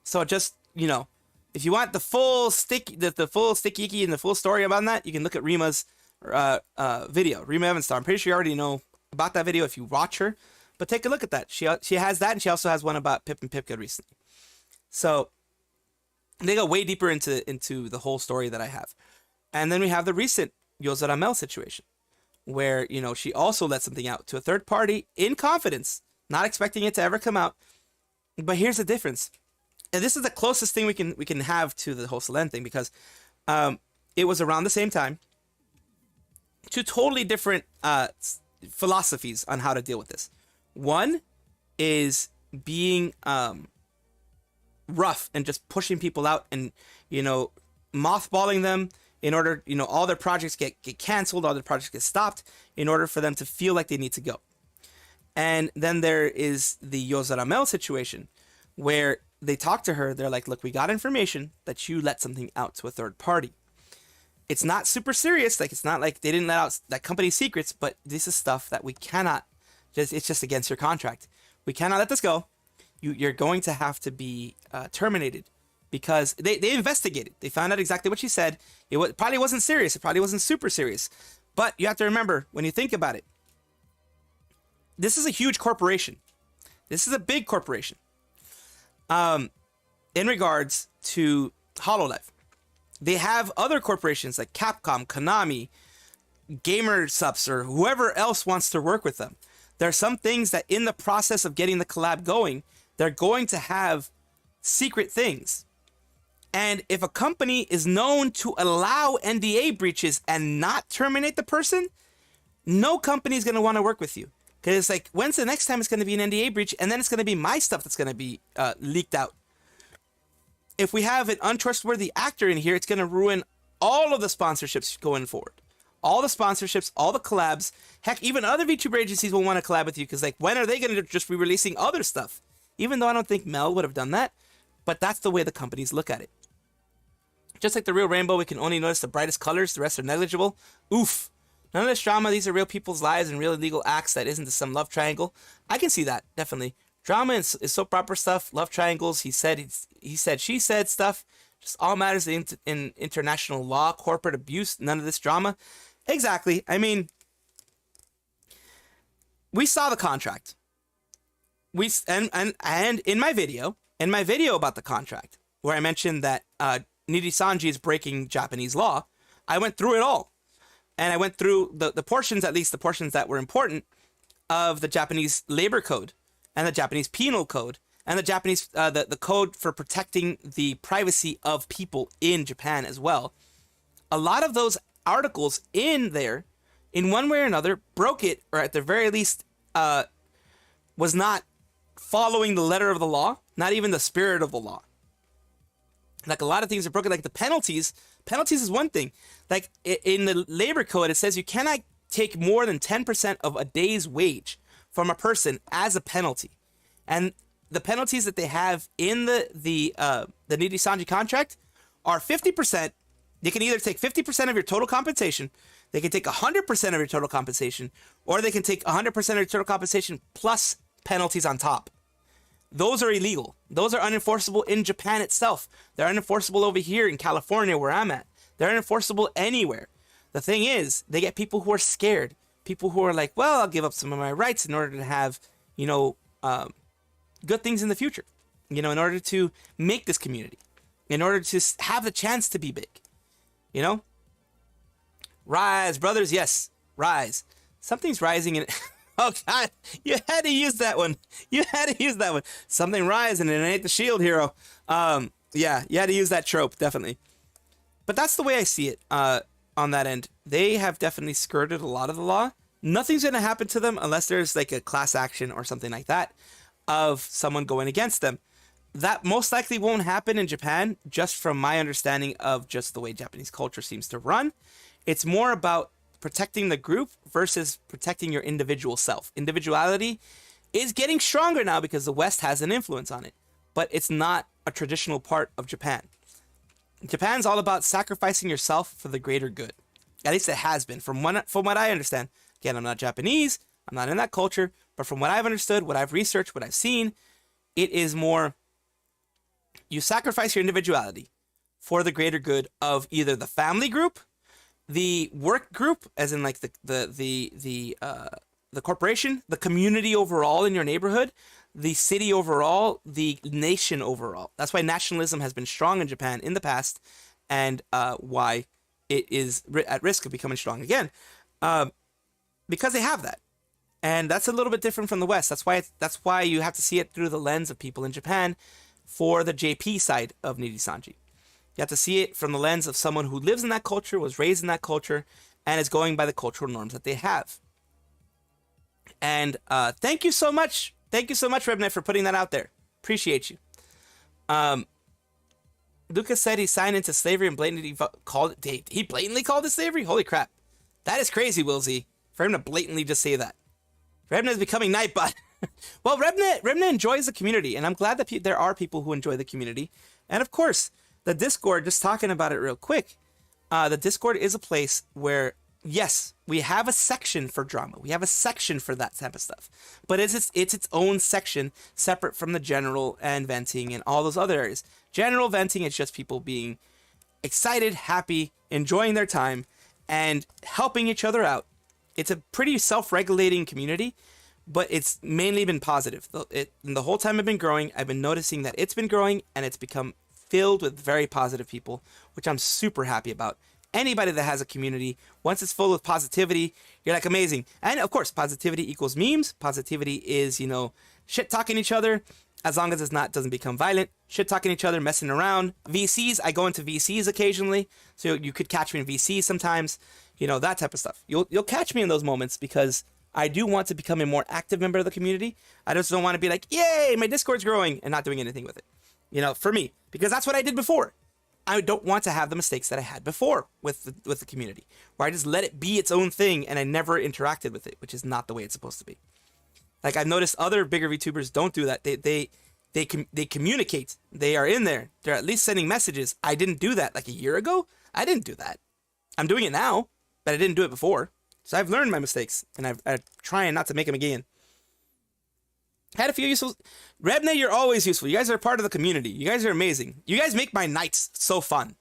So just, you know, if you want the full sticky and the full story about that, you can look at Rima's video. Rima Evanstar. I'm pretty sure you already know about that video if you watch her. But take a look at that. She has that, and she also has one about Pip and Pipka recently. So they go way deeper into the whole story that I have. And then we have the recent Yozaramel situation where, you know, she also let something out to a third party in confidence, not expecting it to ever come out. But here's the difference. And this is the closest thing we can have to the whole Selen thing because it was around the same time. Two totally different philosophies on how to deal with this. One is being rough and just pushing people out and, you know, mothballing them in order, you know, all their projects get canceled, all their projects get stopped in order for them to feel like they need to go. And then there is the Yozaramel situation where they talk to her. They're like, look, we got information that you let something out to a third party. It's not super serious. Like, it's not like they didn't let out that company's secrets, but this is stuff that we cannot it's just against your contract. We cannot let this go. You're going to have to be terminated because they investigated. They found out exactly what she said. It probably wasn't serious. It probably wasn't super serious. But you have to remember, when you think about it, this is a huge corporation. This is a big corporation. In regards to Hololive, they have other corporations like Capcom, Konami, GamerSups, or whoever else wants to work with them. There are some things that in the process of getting the collab going, they're going to have secret things. And if a company is known to allow NDA breaches and not terminate the person, no company is going to want to work with you. Because it's like, when's the next time it's going to be an NDA breach? And then it's going to be my stuff that's going to be leaked out. If we have an untrustworthy actor in here, it's going to ruin all of the sponsorships going forward. All the sponsorships, all the collabs. Heck, even other VTuber agencies will want to collab with you because, like, when are they going to just be releasing other stuff? Even though I don't think Mel would have done that, but that's the way the companies look at it. Just like the real rainbow, we can only notice the brightest colors, the rest are negligible. Oof. None of this drama, these are real people's lives and real illegal acts that isn't some love triangle. I can see that, definitely. Drama is soap opera stuff, love triangles. He said, she said stuff. Just all matters in international law, corporate abuse. None of this drama. Exactly. I mean, we saw the contract. And in my video about the contract, where I mentioned that Nijisanji is breaking Japanese law, I went through it all. And I went through the portions, at least the portions that were important, of the Japanese labor code and the Japanese penal code and the Japanese the code for protecting the privacy of people in Japan as well. A lot of those articles in there, in one way or another, broke it, or at the very least was not following the letter of the law, not even the spirit of the law. Like, a lot of things are broken, like the penalties. Penalties is one thing. Like, in the labor code, it says you cannot take more than 10% of a day's wage from a person as a penalty. And the penalties that they have in the Nijisanji contract are 50%. They can either take 50% of your total compensation, they can take 100% of your total compensation, or they can take 100% of your total compensation plus penalties on top. Those are illegal. Those are unenforceable in Japan itself. They're unenforceable over here in California, where I'm at. They're unenforceable anywhere. The thing is, they get people who are scared. People who are like, well, I'll give up some of my rights in order to have, good things in the future. In order to make this community. In order to have the chance to be big. Rise, brothers, yes. Rise. Something's rising in... Oh, God, you had to use that one. Something rising and it ain't the shield hero. Yeah, you had to use that trope, definitely. But that's the way I see it on that end. They have definitely skirted a lot of the law. Nothing's going to happen to them unless there's like a class action or something like that of someone going against them. That most likely won't happen in Japan, just from my understanding of just the way Japanese culture seems to run. It's more about protecting the group versus protecting your individual self. Individuality is getting stronger now because the West has an influence on it, but it's not a traditional part of Japan. Japan's all about sacrificing yourself for the greater good. At least it has been, from what I understand. Again, I'm not Japanese, I'm not in that culture, but from what I've understood, what I've researched, what I've seen, it is more, you sacrifice your individuality for the greater good of either the family group, the work group, as in like the corporation, the community overall in your neighborhood, the city overall, the nation overall. That's why nationalism has been strong in Japan in the past, and why it is at risk of becoming strong again, because they have that, and that's a little bit different from the West. That's why you have to see it through the lens of people in Japan for the JP side of Nijisanji. You have to see it from the lens of someone who lives in that culture, was raised in that culture, and is going by the cultural norms that they have. And thank you so much. Thank you so much, Rebnet, for putting that out there. Appreciate you. Luca said he signed into slavery and blatantly called it. He blatantly called it slavery? Holy crap. That is crazy, Will Z, for him to blatantly just say that. Rebnet is becoming Nightbot. Well, Rebnet enjoys the community, and I'm glad that there are people who enjoy the community. And of course, the Discord, just talking about it real quick, the Discord is a place where, yes, we have a section for drama. We have a section for that type of stuff. But it's its own section, separate from the general and venting and all those other areas. General venting is just people being excited, happy, enjoying their time, and helping each other out. It's a pretty self-regulating community, but it's mainly been positive. The whole time I've been growing, I've been noticing that it's been growing, and it's become filled with very positive people, which I'm super happy about. Anybody that has a community, once it's full of positivity, you're like, amazing. And of course, positivity equals memes. Positivity is, shit talking each other, as long as doesn't become violent. Shit talking each other, messing around. VCs, I go into VCs occasionally, so you could catch me in VCs sometimes. That type of stuff. You'll catch me in those moments because I do want to become a more active member of the community. I just don't want to be like, yay, my Discord's growing, and not doing anything with it. For me, because that's what I did before. I don't want to have the mistakes that I had before with the community, where I just let it be its own thing and I never interacted with it, which is not the way it's supposed to be. Like, I've noticed other bigger VTubers don't do that. They communicate. They are in there. They're at least sending messages. I didn't do that like a year ago. I didn't do that. I'm doing it now, but I didn't do it before. So I've learned my mistakes, and I'm trying not to make them again. Had a few useful. Rebne, you're always useful. You guys are part of the community. You guys are amazing. You guys make my nights so fun.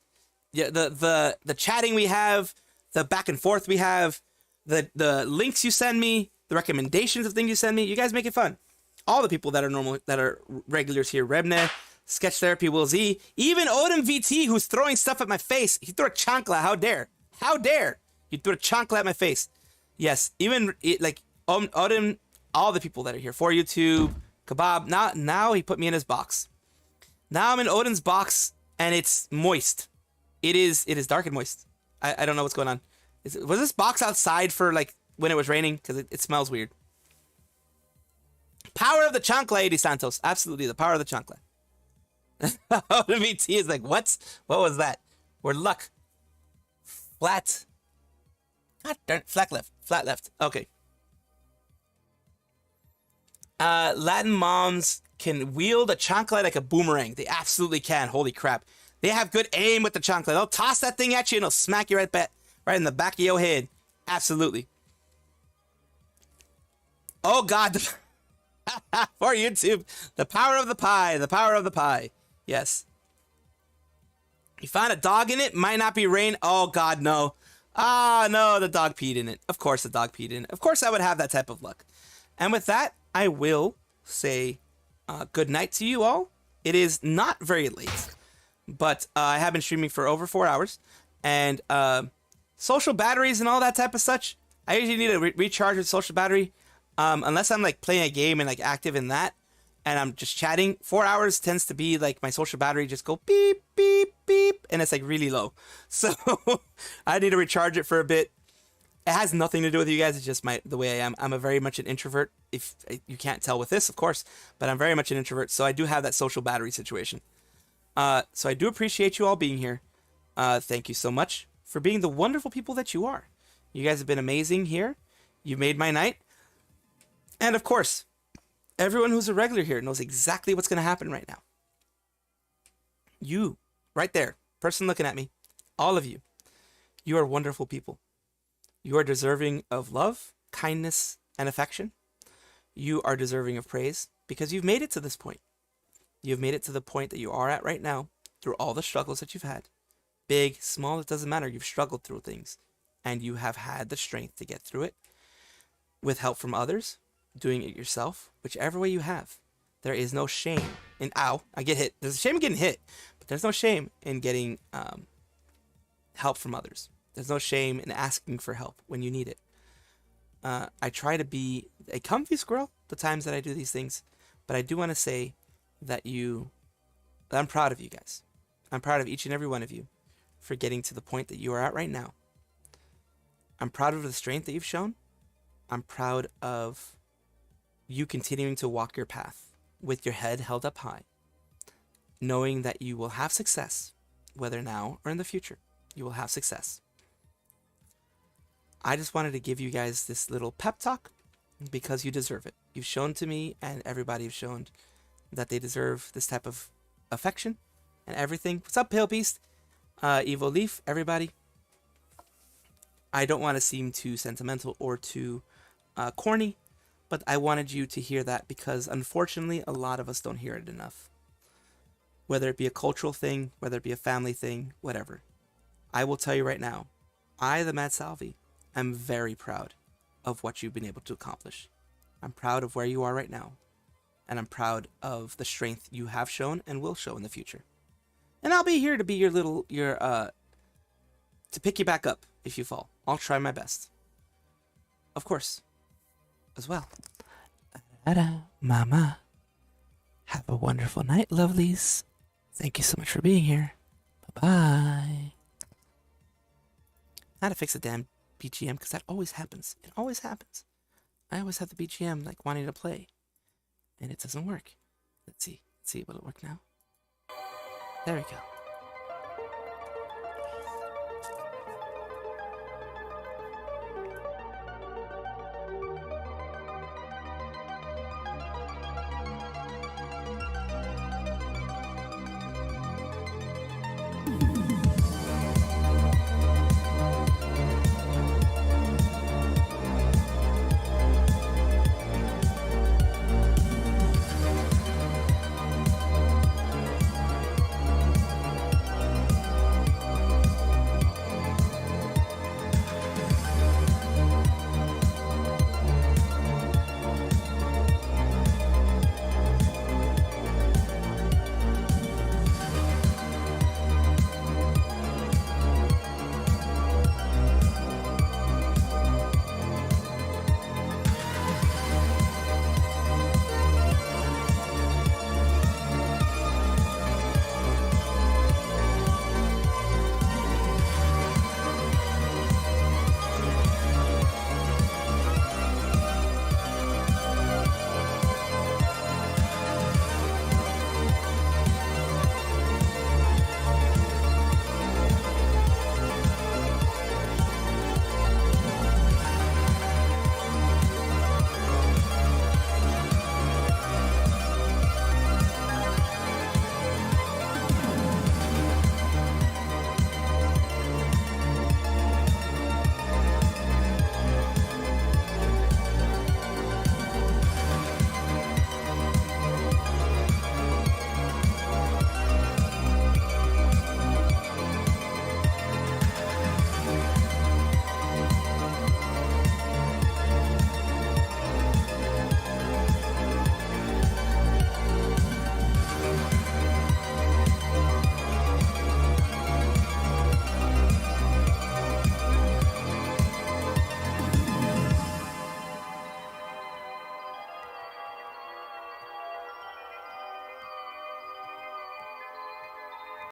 Yeah, the chatting we have, the back and forth we have, the links you send me, the recommendations of things you send me. You guys make it fun. All the people that are regulars here, Rebne, Sketch Therapy, Will Z, even Odin VT, who's throwing stuff at my face. He threw a chancla. How dare? How dare? You threw a chancla at my face. Yes, even like Odin, all the people that are here for YouTube, Kebab. Now he put me in his box. Now I'm in Odin's box and it's moist. It is dark and moist. I don't know what's going on. Was this box outside for like when it was raining? Because it smells weird. Power of the chancla, Eddie Santos. Absolutely, the power of the chancla. Odin VT is like, what? What was that? We're luck. Flat. God darn, flat left. Flat left. Okay. Latin moms can wield a chancla like a boomerang. They absolutely can. Holy crap. They have good aim with the chancla. They'll toss that thing at you and it'll smack you right in the back of your head. Absolutely. Oh God. For YouTube. The power of the pie. The power of the pie. Yes. You found a dog in it? Might not be rain. Oh God, no. Ah, no, the dog peed in it. Of course the dog peed in it. Of course I would have that type of luck. And with that, I will say good night to you all. It is not very late, but I have been streaming for over 4 hours. And social batteries and all that type of such, I usually need to recharge with social battery. Unless I'm like playing a game and like active in that, and I'm just chatting, 4 hours tends to be like my social battery just go beep, beep, beep, and it's like really low. So I need to recharge it for a bit. It has nothing to do with you guys. It's just the way I am. I'm a very much an introvert. If you can't tell with this, of course, but I'm very much an introvert. So I do have that social battery situation. So I do appreciate you all being here. Thank you so much for being the wonderful people that you are. You guys have been amazing here. You made my night. And of course, everyone who's a regular here knows exactly what's going to happen right now. You, right there, person looking at me, all of you, you are wonderful people. You are deserving of love, kindness, and affection. You are deserving of praise because you've made it to this point. You've made it to the point that you are at right now through all the struggles that you've had. Big, small, it doesn't matter. You've struggled through things and you have had the strength to get through it with help from others, doing it yourself, whichever way you have. There is no shame in, ow, I get hit. There's a shame in getting hit, but there's no shame in getting help from others. There's no shame in asking for help when you need it. I try to be a comfy squirrel the times that I do these things, but I do want to say that I'm proud of you guys. I'm proud of each and every one of you for getting to the point that you are at right now. I'm proud of the strength that you've shown. I'm proud of you continuing to walk your path with your head held up high, knowing that you will have success, whether now or in the future. You will have success. I just wanted to give you guys this little pep talk because you deserve it. You've shown to me and everybody have shown that they deserve this type of affection and everything. What's up, Pale Beast? Evo Leaf, everybody. I don't want to seem too sentimental or too corny, but I wanted you to hear that because unfortunately a lot of us don't hear it enough. Whether it be a cultural thing, whether it be a family thing, whatever. I will tell you right now, I, the Mad Salvi, am very proud of what you've been able to accomplish. I'm proud of where you are right now, and I'm proud of the strength you have shown and will show in the future. And I'll be here to be to pick you back up if you fall. I'll try my best. Of course. As well. Mama. Have a wonderful night, lovelies. Thank you so much for being here. Bye-bye. I had to fix the damn BGM because that always happens. It always happens. I always have the BGM like wanting to play. And it doesn't work. Let's see. Will it work now? There we go.